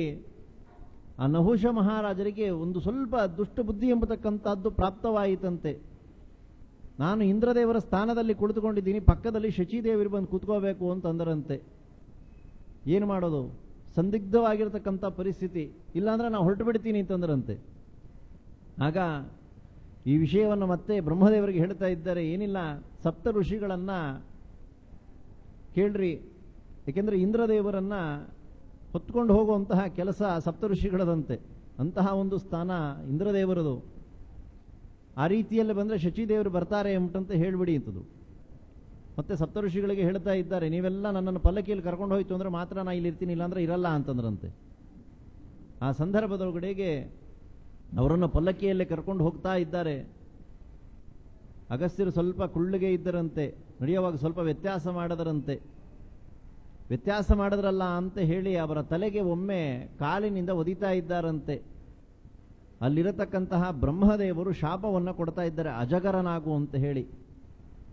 ಆ ನಹುಷ ಮಹಾರಾಜರಿಗೆ ಒಂದು ಸ್ವಲ್ಪ ದುಷ್ಟ ಬುದ್ಧಿ ಎಂಬತಕ್ಕಂಥದ್ದು ಪ್ರಾಪ್ತವಾಯಿತಂತೆ. ನಾನು ಇಂದ್ರದೇವರ ಸ್ಥಾನದಲ್ಲಿ ಕುಳಿತುಕೊಂಡಿದ್ದೀನಿ, ಪಕ್ಕದಲ್ಲಿ ಶಚಿದೇವರು ಬಂದು ಕೂತ್ಕೋಬೇಕು ಅಂತಂದರಂತೆ. ಏನು ಮಾಡೋದು? ಸಂದಿಗ್ಧವಾಗಿರತಕ್ಕಂಥ ಪರಿಸ್ಥಿತಿ. ಇಲ್ಲಾಂದ್ರೆ ನಾವು ಹೊರಟು ಬಿಡ್ತೀನಿ ಅಂತಂದ್ರಂತೆ. ಆಗ ಈ ವಿಷಯವನ್ನು ಮತ್ತೆ ಬ್ರಹ್ಮದೇವರಿಗೆ ಹೇಳ್ತಾ ಇದ್ದಾರೆ. ಏನಿಲ್ಲ, ಸಪ್ತ ಋಷಿಗಳನ್ನ ಕೇಳ್ರಿ. ಏಕೆಂದರೆ ಇಂದ್ರದೇವರನ್ನ ಹೊತ್ಕೊಂಡು ಹೋಗುವಂತಹ ಕೆಲಸ ಸಪ್ತ ಋಷಿಗಳದಂತೆ. ಅಂತಹ ಒಂದು ಸ್ಥಾನ ಇಂದ್ರದೇವರದು. ಆ ರೀತಿಯಲ್ಲಿ ಬಂದರೆ ಶಚಿದೇವರು ಬರ್ತಾರೆ ಎಂಬಂತೆ ಹೇಳಿಬಿಡಿ ಅಂತದ್ದು. ಮತ್ತೆ ಸಪ್ತ ಋಷಿಗಳಿಗೆ ಹೇಳ್ತಾ ಇದ್ದಾರೆ, ನೀವೆಲ್ಲ ನನ್ನನ್ನು ಪಲ್ಲಕ್ಕಿಯಲ್ಲಿ ಕರ್ಕೊಂಡು ಹೋಯ್ತು ಅಂದರೆ ಮಾತ್ರ ನಾನು ಇಲ್ಲಿ ಇರ್ತೀನಿ, ಇಲ್ಲಾಂದ್ರೆ ಇರಲ್ಲ ಅಂತಂದ್ರಂತೆ. ಆ ಸಂದರ್ಭದೊಳಗಡೆಗೆ ಅವರನ್ನು ಪಲ್ಲಕ್ಕಿಯಲ್ಲೇ ಕರ್ಕೊಂಡು ಹೋಗ್ತಾ ಇದ್ದಾರೆ. ಅಗಸ್ತ್ಯರು ಸ್ವಲ್ಪ ಕುಳ್ಳಿಗೆ ಇದ್ದರಂತೆ, ನಡೆಯುವಾಗ ಸ್ವಲ್ಪ ವ್ಯತ್ಯಾಸ ಮಾಡದರಂತೆ. ವ್ಯತ್ಯಾಸ ಮಾಡಿದ್ರಲ್ಲ ಅಂತ ಹೇಳಿ ಅವರ ತಲೆಗೆ ಒಮ್ಮೆ ಕಾಲಿನಿಂದ ಒದಿತಾ ಇದ್ದಾರಂತೆ. ಅಲ್ಲಿರತಕ್ಕಂತಹ ಬ್ರಹ್ಮದೇವರು ಶಾಪವನ್ನು ಕೊಡ್ತಾ ಇದ್ದಾರೆ, ಅಜಗರನಾಗು ಅಂತ ಹೇಳಿ.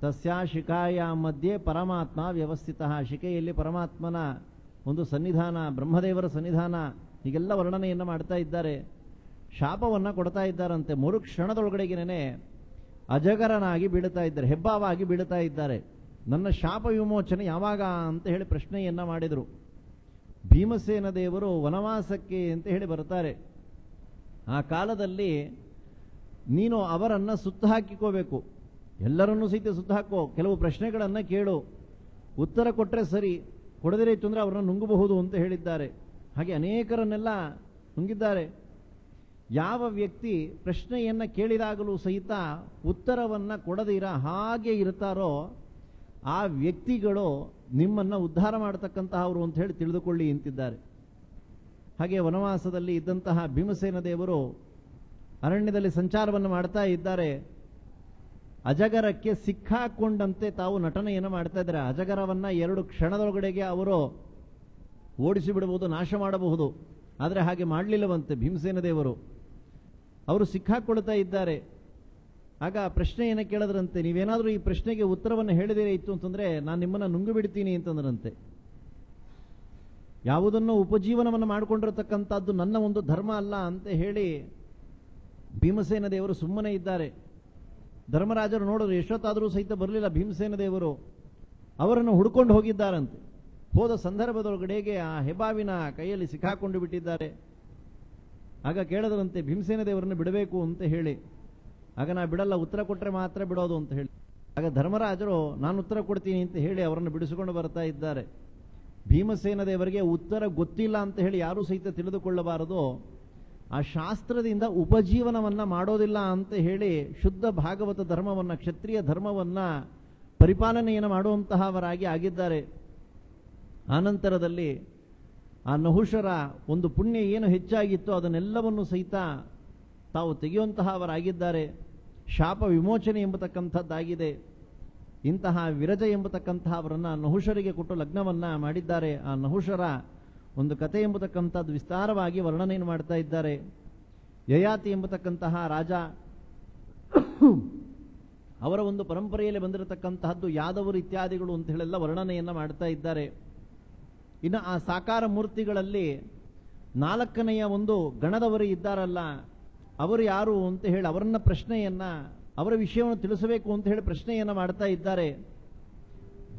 ತಸ್ಯಾ ಶಿಖಾಯ ಮಧ್ಯೆ ಪರಮಾತ್ಮ ವ್ಯವಸ್ಥಿತ. ಶಿಖೆಯಲ್ಲಿ ಪರಮಾತ್ಮನ ಒಂದು ಸನ್ನಿಧಾನ, ಬ್ರಹ್ಮದೇವರ ಸನ್ನಿಧಾನ, ಹೀಗೆಲ್ಲ ವರ್ಣನೆಯನ್ನು ಮಾಡ್ತಾ ಇದ್ದಾರೆ. ಶಾಪವನ್ನು ಕೊಡ್ತಾ ಇದ್ದಾರಂತೆ. ಮರುಕ್ಷಣದೊಳಗಡೆಗೇನೆ ಅಜಗರನಾಗಿ ಬೀಳುತ್ತಾ ಇದ್ದಾರೆ, ಹೆಬ್ಬಾವಾಗಿ ಬೀಳುತ್ತಾ ಇದ್ದಾರೆ. ನನ್ನ ಶಾಪ ವಿಮೋಚನೆ ಯಾವಾಗ ಅಂತ ಹೇಳಿ ಪ್ರಶ್ನೆಯನ್ನ ಮಾಡಿದರು. ಭೀಮಸೇನ ದೇವರು ವನವಾಸಕ್ಕೆ ಅಂತ ಹೇಳಿ ಬರ್ತಾರೆ. ಆ ಕಾಲದಲ್ಲಿ ನೀನು ಅವರನ್ನು ಸುತ್ತ ಹಾಕಿಕೋಬೇಕು. ಎಲ್ಲರನ್ನೂ ಸಹಿತ ಸುತ್ತ ಹಾಕೋ, ಕೆಲವು ಪ್ರಶ್ನೆಗಳನ್ನು ಕೇಳು, ಉತ್ತರ ಕೊಟ್ಟರೆ ಸರಿ, ಕೊಡದಿರೇ ಇತ್ತು ಅಂದರೆ ಅವರನ್ನು ನುಂಗಬಹುದು ಅಂತ ಹೇಳಿದ್ದಾರೆ. ಹಾಗೆ ಅನೇಕರನ್ನೆಲ್ಲ ನುಂಗಿದ್ದಾರೆ. ಯಾವ ವ್ಯಕ್ತಿ ಪ್ರಶ್ನೆಯನ್ನು ಕೇಳಿದಾಗಲೂ ಸಹಿತ ಉತ್ತರವನ್ನು ಕೊಡದಿರ ಹಾಗೆ ಇರ್ತಾರೋ ಆ ವ್ಯಕ್ತಿಗಳು ನಿಮ್ಮನ್ನು ಉದ್ಧಾರ ಮಾಡತಕ್ಕಂತಹವರು ಅಂತ ಹೇಳಿ ತಿಳಿದುಕೊಳ್ಳಿ ಅಂತಿದ್ದಾರೆ. ಹಾಗೆ ವನವಾಸದಲ್ಲಿ ಇದ್ದಂತಹ ಭೀಮಸೇನ ದೇವರು ಅರಣ್ಯದಲ್ಲಿ ಸಂಚಾರವನ್ನು ಮಾಡ್ತಾ ಇದ್ದಾರೆ. ಅಜಗರಕ್ಕೆ ಸಿಕ್ಕಾಕೊಂಡಂತೆ ತಾವು ನಟನೆಯನ್ನು ಮಾಡ್ತಾ ಇದ್ದಾರೆ. ಅಜಗರವನ್ನು 2 ಕ್ಷಣದೊಳಗಡೆಗೆ ಅವರು ಓಡಿಸಿ ಬಿಡಬಹುದು, ನಾಶ ಮಾಡಬಹುದು. ಆದರೆ ಹಾಗೆ ಮಾಡಲಿಲ್ಲವಂತೆ ಭೀಮಸೇನ ದೇವರು. ಅವರು ಸಿಕ್ಕಾಕೊಳ್ತಾ ಇದ್ದಾರೆ. ಆಗ ಪ್ರಶ್ನೆಯನ್ನು ಕೇಳಿದ್ರಂತೆ, ನೀವೇನಾದರೂ ಈ ಪ್ರಶ್ನೆಗೆ ಉತ್ತರವನ್ನು ಹೇಳಿದಿರೇ ಇತ್ತು ಅಂತಂದರೆ ನಾನು ನಿಮ್ಮನ್ನು ನುಂಗು ಬಿಡ್ತೀನಿ ಅಂತಂದ್ರಂತೆ. ಯಾವುದನ್ನು ಉಪಜೀವನವನ್ನು ಮಾಡಿಕೊಂಡಿರತಕ್ಕಂಥದ್ದು ನನ್ನ ಒಂದು ಧರ್ಮ ಅಲ್ಲ ಅಂತ ಹೇಳಿ ಭೀಮಸೇನ ದೇವರು ಸುಮ್ಮನೆ ಇದ್ದಾರೆ. ಧರ್ಮರಾಜರು ನೋಡಿದ್ರು, ಎಷ್ಟೊತ್ತಾದರೂ ಸಹಿತ ಬರಲಿಲ್ಲ ಭೀಮಸೇನ ದೇವರು. ಅವರನ್ನು ಹುಡ್ಕೊಂಡು ಹೋಗಿದ್ದಾರಂತೆ. ಹೋದ ಸಂದರ್ಭದೊಳಗಡೆಗೆ ಆ ಹೆಬ್ಬಾವಿನ ಕೈಯಲ್ಲಿ ಸಿಕ್ಕಾಕೊಂಡು ಬಿಟ್ಟಿದ್ದಾರೆ. ಆಗ ಕೇಳಿದ್ರಂತೆ ಭೀಮಸೇನ ದೇವರನ್ನು ಬಿಡಬೇಕು ಅಂತ ಹೇಳಿ. ಆಗ ನಾ ಬಿಡಲ್ಲ, ಉತ್ತರ ಕೊಟ್ಟರೆ ಮಾತ್ರ ಬಿಡೋದು ಅಂತ ಹೇಳಿ. ಆಗ ಧರ್ಮರಾಜರು ನಾನು ಉತ್ತರ ಕೊಡ್ತೀನಿ ಅಂತ ಹೇಳಿ ಅವರನ್ನು ಬಿಡಿಸಿಕೊಂಡು ಬರ್ತಾ ಇದ್ದಾರೆ. ಭೀಮಸೇನ ದೇವರಿಗೆ ಉತ್ತರ ಗೊತ್ತಿಲ್ಲ ಅಂತ ಹೇಳಿ ಯಾರೂ ಸಹಿತ ತಿಳಿದುಕೊಳ್ಳಬಾರದು. ಆ ಶಾಸ್ತ್ರದಿಂದ ಉಪಜೀವನವನ್ನ ಮಾಡೋದಿಲ್ಲ ಅಂತ ಹೇಳಿ ಶುದ್ಧ ಭಾಗವತ ಧರ್ಮವನ್ನ, ಕ್ಷತ್ರಿಯ ಧರ್ಮವನ್ನ ಪರಿಪಾಲನೆಯನ್ನು ಮಾಡುವಂತಹವರಾಗಿ ಆಗಿದ್ದಾರೆ. ಆನಂತರದಲ್ಲಿ ಆ ನಹುಷರ ಒಂದು ಪುಣ್ಯ ಏನು ಹೆಚ್ಚಾಗಿತ್ತು ಅದನ್ನೆಲ್ಲವನ್ನು ಸಹಿತ ತಾವು ತೆಗೆಯುವಂತಹವರಾಗಿದ್ದಾರೆ. ಶಾಪ ವಿಮೋಚನೆ ಎಂಬತಕ್ಕಂಥದ್ದಾಗಿದೆ. ಇಂತಹ ವಿರಜ ಎಂಬತಕ್ಕಂತಹವರನ್ನ ನಹುಷರಿಗೆ ಕೊಟ್ಟು ಲಗ್ನವನ್ನ ಮಾಡಿದ್ದಾರೆ. ಆ ನಹುಷರ ಒಂದು ಕಥೆ ಎಂಬತಕ್ಕಂಥದ್ದು ವಿಸ್ತಾರವಾಗಿ ವರ್ಣನೆಯನ್ನು ಮಾಡ್ತಾ ಇದ್ದಾರೆ. ಯಯಾತಿ ಎಂಬತಕ್ಕಂತಹ ರಾಜ, ಅವರ ಒಂದು ಪರಂಪರೆಯಲ್ಲಿ ಬಂದಿರತಕ್ಕಂತಹದ್ದು ಯಾದವರು ಇತ್ಯಾದಿಗಳು ಅಂತ ಹೇಳೆಲ್ಲ ವರ್ಣನೆಯನ್ನ ಮಾಡ್ತಾ ಇದ್ದಾರೆ. ಇನ್ನು ಆ ಸಾಕಾರ ಮೂರ್ತಿಗಳಲ್ಲಿ 4ನೆಯ ಒಂದು ಗಣದವರು ಇದ್ದಾರಲ್ಲ, ಅವರು ಯಾರು ಅಂತ ಹೇಳಿ ಅವರನ್ನ ಪ್ರಶ್ನೆಯನ್ನ, ಅವರ ವಿಷಯವನ್ನು ತಿಳಿಸಬೇಕು ಅಂತ ಹೇಳಿ ಪ್ರಶ್ನೆಯನ್ನ ಮಾಡ್ತಾ ಇದ್ದಾರೆ.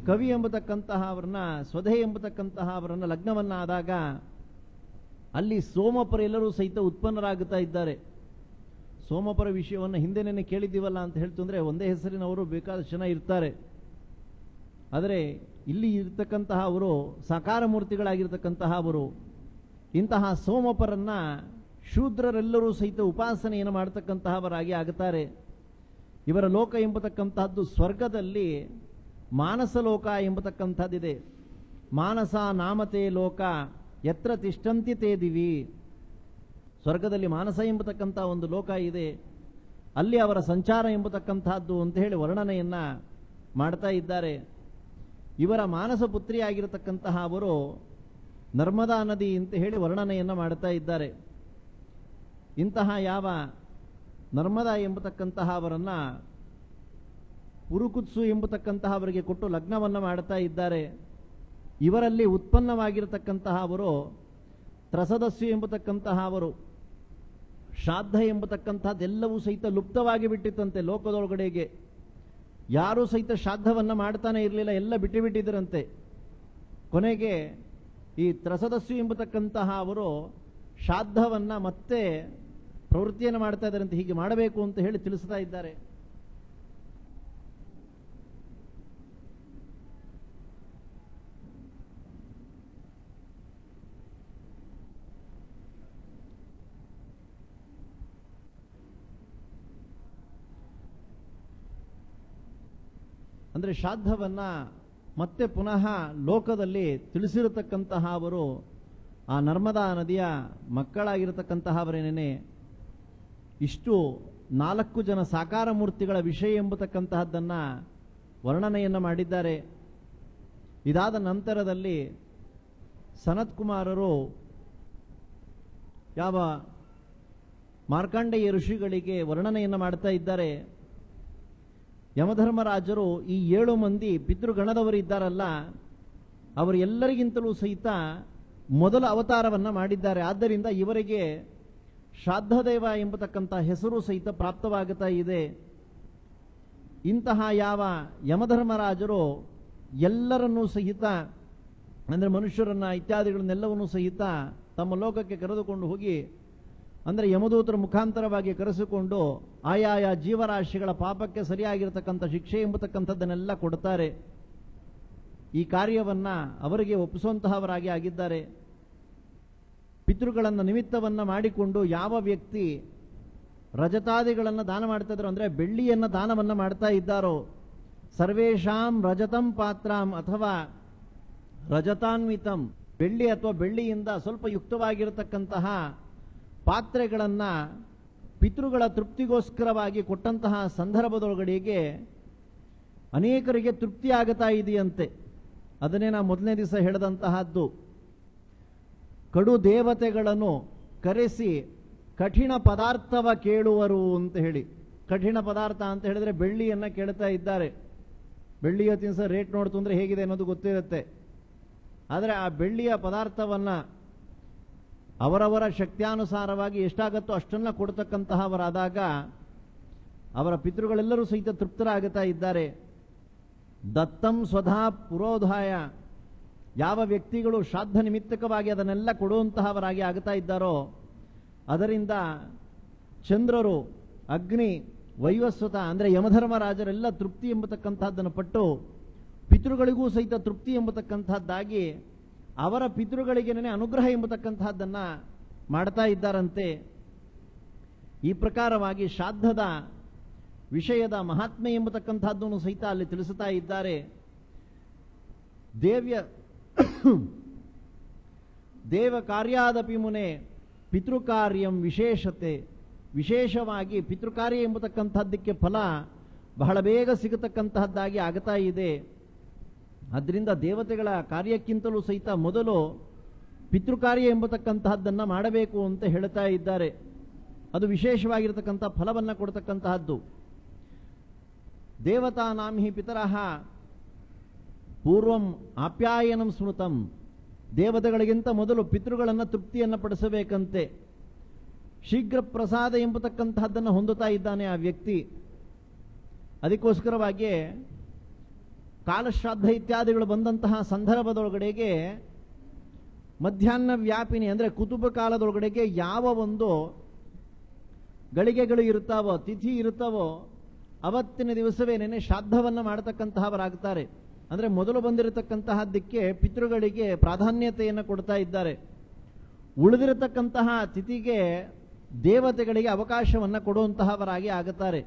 ಕವಿ ಎಂಬತಕ್ಕಂತಹ ಅವರನ್ನ, ಸ್ವಧೆ ಎಂಬತಕ್ಕಂತಹ ಅವರನ್ನ ಲಗ್ನವನ್ನ ಆದಾಗ ಅಲ್ಲಿ ಸೋಮಪರ ಎಲ್ಲರೂ ಸಹಿತ ಉತ್ಪನ್ನರಾಗುತ್ತಾ ಇದ್ದಾರೆ. ಸೋಮಪರ ವಿಷಯವನ್ನು ಹಿಂದೆನೇ ಕೇಳಿದ್ದೀವಲ್ಲ ಅಂತ ಹೇಳ್ತಂದ್ರೆ ಒಂದೇ ಹೆಸರಿನವರು ಬೇಕಾದಷ್ಟು ಜನ ಇರ್ತಾರೆ. ಆದರೆ ಇಲ್ಲಿ ಇರ್ತಕ್ಕಂತಹ ಅವರು ಸಾಕಾರ ಮೂರ್ತಿಗಳಾಗಿರ್ತಕ್ಕಂತಹ ಅವರು. ಇಂತಹ ಸೋಮಪರನ್ನ ಶೂದ್ರರೆಲ್ಲರೂ ಸಹಿತ ಉಪಾಸನೆಯನ್ನು ಮಾಡತಕ್ಕಂತಹವರಾಗಿ ಆಗುತ್ತಾರೆ. ಇವರ ಲೋಕ ಎಂಬತಕ್ಕಂತಹದ್ದು ಸ್ವರ್ಗದಲ್ಲಿ ಮಾನಸ ಲೋಕ ಎಂಬತಕ್ಕಂಥದ್ದಿದೆ. ಮಾನಸ ನಾಮತೆ ಲೋಕ ಯತ್ರ ತಿಷ್ಠಂತಿ ತೇ ದಿವಿ. ಸ್ವರ್ಗದಲ್ಲಿ ಮಾನಸ ಎಂಬತಕ್ಕಂಥ ಒಂದು ಲೋಕ ಇದೆ. ಅಲ್ಲಿ ಅವರ ಸಂಚಾರ ಎಂಬತಕ್ಕಂಥದ್ದು ಅಂತ ಹೇಳಿ ವರ್ಣನೆಯನ್ನ ಮಾಡ್ತಾ ಇದ್ದಾರೆ. ಇವರ ಮಾನಸ ಪುತ್ರಿಯಾಗಿರತಕ್ಕಂತಹ ಅವರು ನರ್ಮದಾ ನದಿ ಅಂತ ಹೇಳಿ ವರ್ಣನೆಯನ್ನ ಮಾಡ್ತಾ ಇದ್ದಾರೆ. ಇಂತಹ ಯಾವ ನರ್ಮದಾ ಎಂಬತಕ್ಕಂತಹ ಅವರನ್ನ ಉರುಕುತ್ಸು ಎಂಬತಕ್ಕಂತಹ ಅವರಿಗೆ ಕೊಟ್ಟು ಲಗ್ನವನ್ನ ಮಾಡ್ತಾ ಇದ್ದಾರೆ. ಇವರಲ್ಲಿ ಉತ್ಪನ್ನವಾಗಿರತಕ್ಕಂತಹ ಅವರು ತ್ರಸದಸ್ಸು ಎಂಬತಕ್ಕಂತಹ ಅವರು. ಶ್ರಾದ್ದ ಎಂಬತಕ್ಕಂಥದ್ದೆಲ್ಲವೂ ಸಹಿತ ಲುಪ್ತವಾಗಿ ಬಿಟ್ಟಿತ್ತಂತೆ ಲೋಕದೊಳಗಡೆಗೆ. ಯಾರೂ ಸಹಿತ ಶ್ರಾದ್ದವನ್ನ ಮಾಡ್ತಾನೆ ಇರಲಿಲ್ಲ, ಎಲ್ಲ ಬಿಟ್ಟು ಬಿಟ್ಟಿದ್ದರಂತೆ. ಕೊನೆಗೆ ಈ ತ್ರಸದಸ್ಸು ಎಂಬತಕ್ಕಂತಹ ಅವರು ಶ್ರಾದ್ದವನ್ನ ಮತ್ತೆ ಪ್ರವೃತ್ತಿಯನ್ನು ಮಾಡ್ತಾ ಇದ್ದಾರಂತೆ. ಹೀಗೆ ಮಾಡಬೇಕು ಅಂತ ಹೇಳಿ ತಿಳಿಸ್ತಾ ಇದ್ದಾರೆ. ಅಂದ್ರೆ ಶ್ರಾದ್ದವನ್ನ ಮತ್ತೆ ಪುನಃ ಲೋಕದಲ್ಲಿ ತಿಳಿಸಿರತಕ್ಕಂತಹ ಅವರು ಆ ನರ್ಮದಾ ನದಿಯ ಮಕ್ಕಳಾಗಿರತಕ್ಕಂತಹವರೇನೇ. ಇಷ್ಟು 4 ಜನ ಸಾಕಾರ ಮೂರ್ತಿಗಳ ವಿಷಯ ಎಂಬತಕ್ಕಂತಹದ್ದನ್ನ ವರ್ಣನೆಯನ್ನ ಮಾಡಿದ್ದಾರೆ. ಇದಾದ ನಂತರದಲ್ಲಿ ಸನತ್ ಕುಮಾರರು ಯಾವ ಮಾರ್ಕಾಂಡೇಯ ಋಷಿಗಳಿಗೆ ವರ್ಣನೆಯನ್ನ ಮಾಡ್ತಾ ಇದ್ದಾರೆ. ಯಮಧರ್ಮರಾಜರು ಈ 7 ಮಂದಿ ಪಿತೃಗಣದವರು ಇದ್ದಾರಲ್ಲ, ಅವರು ಎಲ್ಲರಿಗಿಂತಲೂ ಸಹಿತ ಮೊದಲ ಅವತಾರವನ್ನ ಮಾಡಿದ್ದಾರೆ. ಆದ್ದರಿಂದ ಇವರಿಗೆ ಶ್ರಾದ್ದದೇವ ಎಂಬತಕ್ಕಂಥ ಹೆಸರು ಸಹಿತ ಪ್ರಾಪ್ತವಾಗುತ್ತಾ ಇದೆ. ಇಂತಹ ಯಾವ ಯಮಧರ್ಮರಾಜರು ಎಲ್ಲರನ್ನೂ ಸಹಿತ, ಅಂದರೆ ಮನುಷ್ಯರನ್ನ ಇತ್ಯಾದಿಗಳನ್ನೆಲ್ಲವನ್ನೂ ಸಹಿತ ತಮ್ಮ ಲೋಕಕ್ಕೆ ಕರೆದುಕೊಂಡು ಹೋಗಿ ಅಂದರೆ ಯಮದೂತರ ಮುಖಾಂತರವಾಗಿ ಕರೆಸಿಕೊಂಡು ಆಯಾಯ ಜೀವರಾಶಿಗಳ ಪಾಪಕ್ಕೆ ಸರಿಯಾಗಿರತಕ್ಕಂಥ ಶಿಕ್ಷೆ ಎಂಬತಕ್ಕಂಥದ್ದನ್ನೆಲ್ಲ ಕೊಡ್ತಾರೆ. ಈ ಕಾರ್ಯವನ್ನ ಅವರಿಗೆ ಒಪ್ಪಿಸುವಂತಹವರಾಗಿ ಆಗಿದ್ದಾರೆ. ಪಿತೃಗಳನ್ನು ನಿಮಿತ್ತವನ್ನ ಮಾಡಿಕೊಂಡು ಯಾವ ವ್ಯಕ್ತಿ ರಜತಾದಿಗಳನ್ನು ದಾನ ಮಾಡ್ತಾ ಇದ್ದಾರೋ, ಅಂದರೆ ಬೆಳ್ಳಿಯನ್ನು ದಾನವನ್ನ ಮಾಡ್ತಾ ಇದ್ದಾರೋ, ಸರ್ವೇಷಾಂ ರಜತಂ ಪಾತ್ರಾಂ ಅಥವಾ ರಜತಾನ್ವಿತಂ, ಬೆಳ್ಳಿ ಅಥವಾ ಬೆಳ್ಳಿಯಿಂದ ಸ್ವಲ್ಪ ಯುಕ್ತವಾಗಿರತಕ್ಕಂತಹ ಪಾತ್ರೆಗಳನ್ನು ಪಿತೃಗಳ ತೃಪ್ತಿಗೋಸ್ಕರವಾಗಿ ಕೊಟ್ಟಂತಹ ಸಂದರ್ಭದೊಳಗಡೆಗೆ ಅನೇಕರಿಗೆ ತೃಪ್ತಿ ಆಗುತ್ತಾ ಇದೆಯಂತೆ. ಅದನ್ನೇ ನಾವು ಮೊದಲನೇ ದಿವಸ ಹೇಳಿದಂತಹದ್ದು. ಕಡು ದೇವತೆಗಳನ್ನು ಕರೆಸಿ ಕಠಿಣ ಪದಾರ್ಥವ ಕೇಳುವರು ಅಂತ ಹೇಳಿ. ಕಠಿಣ ಪದಾರ್ಥ ಅಂತ ಹೇಳಿದ್ರೆ ಬೆಳ್ಳಿಯನ್ನ ಕೇಳ್ತಾ ಇದ್ದಾರೆ. ಬೆಳ್ಳಿಯ ತಿನಿಸ ರೇಟ್ ನೋಡ್ತು ಅಂದ್ರೆ ಹೇಗಿದೆ ಅನ್ನೋದು ಗೊತ್ತಿರುತ್ತೆ. ಆದರೆ ಆ ಬೆಳ್ಳಿಯ ಪದಾರ್ಥವನ್ನ ಅವರವರ ಶಕ್ತ್ಯಾನುಸಾರವಾಗಿ ಎಷ್ಟಾಗತ್ತೋ ಅಷ್ಟನ್ನ ಕೊಡ್ತಕ್ಕಂತಹವರಾದಾಗ ಅವರ ಪಿತೃಗಳೆಲ್ಲರೂ ಸಹಿತ ತೃಪ್ತರಾಗುತ್ತಾ ಇದ್ದಾರೆ. ದತ್ತಂ ಸ್ವಧಾ ಪುರೋಧಾಯ, ಯಾವ ವ್ಯಕ್ತಿಗಳು ಶ್ರಾದ್ದ ನಿಮಿತ್ತಕವಾಗಿ ಅದನ್ನೆಲ್ಲ ಕೊಡುವಂತಹವರಾಗಿ ಆಗುತ್ತಾ ಇದ್ದಾರೋ ಅದರಿಂದ ಚಂದ್ರರು, ಅಗ್ನಿ, ವೈವಸ್ವತ ಅಂದರೆ ಯಮಧರ್ಮರಾಜರೆಲ್ಲ ತೃಪ್ತಿ ಎಂಬತಕ್ಕಂತಹದ್ದನ್ನು ಪಟ್ಟು ಪಿತೃಗಳಿಗೂ ಸಹಿತ ತೃಪ್ತಿ ಎಂಬತಕ್ಕಂತಹದ್ದಾಗಿ ಅವರ ಪಿತೃಗಳಿಗೇನೆ ಅನುಗ್ರಹ ಎಂಬತಕ್ಕಂತಹದ್ದನ್ನ ಮಾಡ್ತಾ ಇದ್ದಾರಂತೆ. ಈ ಪ್ರಕಾರವಾಗಿ ಶ್ರಾದ್ದದ ವಿಷಯದ ಮಹಾತ್ಮೆ ಎಂಬತಕ್ಕಂತಹದ್ದನ್ನು ಸಹಿತ ಅಲ್ಲಿ ತಿಳಿಸುತ್ತಾ ಇದ್ದಾರೆ. ದೇವ ಕಾರ್ಯಾದಪಿ ಮುನೆ ಪಿತೃಕಾರ್ಯಂ ವಿಶೇಷತೆ, ವಿಶೇಷವಾಗಿ ಪಿತೃಕಾರ್ಯ ಎಂಬತಕ್ಕಂಥದ್ದಕ್ಕೆ ಫಲ ಬಹಳ ಬೇಗ ಸಿಗತಕ್ಕಂತಹದ್ದಾಗಿ ಆಗ್ತಾ ಇದೆ. ಅದರಿಂದ ದೇವತೆಗಳ ಕಾರ್ಯಕ್ಕಿಂತಲೂ ಸಹಿತ ಮೊದಲು ಪಿತೃಕಾರ್ಯ ಎಂಬತಕ್ಕಂತಹದ್ದನ್ನ ಮಾಡಬೇಕು ಅಂತ ಹೇಳ್ತಾ ಇದ್ದಾರೆ. ಅದು ವಿಶೇಷವಾಗಿರತಕ್ಕಂಥ ಫಲವನ್ನ ಕೊಡ್ತಕ್ಕಂತಹದ್ದು. ದೇವತಾನಾಂ ಹಿ ಪಿತರಃ ಪೂರ್ವಂ ಆಪ್ಯಾಯನಂ ಸ್ಮೃತಂ, ದೇವತೆಗಳಿಗಿಂತ ಮೊದಲು ಪಿತೃಗಳನ್ನು ತೃಪ್ತಿಯನ್ನು ಪಡಿಸಬೇಕಂತೆ. ಶೀಘ್ರ ಪ್ರಸಾದ ಎಂಬತಕ್ಕಂತಹದ್ದನ್ನು ಹೊಂದುತ್ತಾ ಇದ್ದಾನೆ ಆ ವ್ಯಕ್ತಿ. ಅದಕ್ಕೋಸ್ಕರವಾಗಿ ಕಾಲಶ್ರಾದ್ದ ಇತ್ಯಾದಿಗಳು ಬಂದಂತಹ ಸಂದರ್ಭದೊಳಗಡೆಗೆ ಮಧ್ಯಾಹ್ನ ವ್ಯಾಪಿನಿ ಅಂದರೆ ಕುತುಬ ಕಾಲದೊಳಗಡೆಗೆ ಯಾವ ಒಂದು ಗಳಿಗೆಗಳು ಇರ್ತಾವೋ, ತಿಥಿ ಇರ್ತಾವೋ, ಅವತ್ತಿನ ದಿವಸವೇನೇನೆ ಶ್ರಾದ್ದವನ್ನು ಮಾಡತಕ್ಕಂತಹವರಾಗ್ತಾರೆ. ಅಂದರೆ ಮೊದಲು ಬಂದಿರತಕ್ಕಂತಹದ್ದಕ್ಕೆ ಪಿತೃಗಳಿಗೆ ಪ್ರಾಧಾನ್ಯತೆಯನ್ನು ಕೊಡ್ತಾ ಇದ್ದಾರೆ. ಉಳಿದಿರತಕ್ಕಂತಹ ತಿಥಿಗೆ ದೇವತೆಗಳಿಗೆ ಅವಕಾಶವನ್ನು ಕೊಡುವಂತಹವರಾಗಿ ಆಗುತ್ತಾರೆ.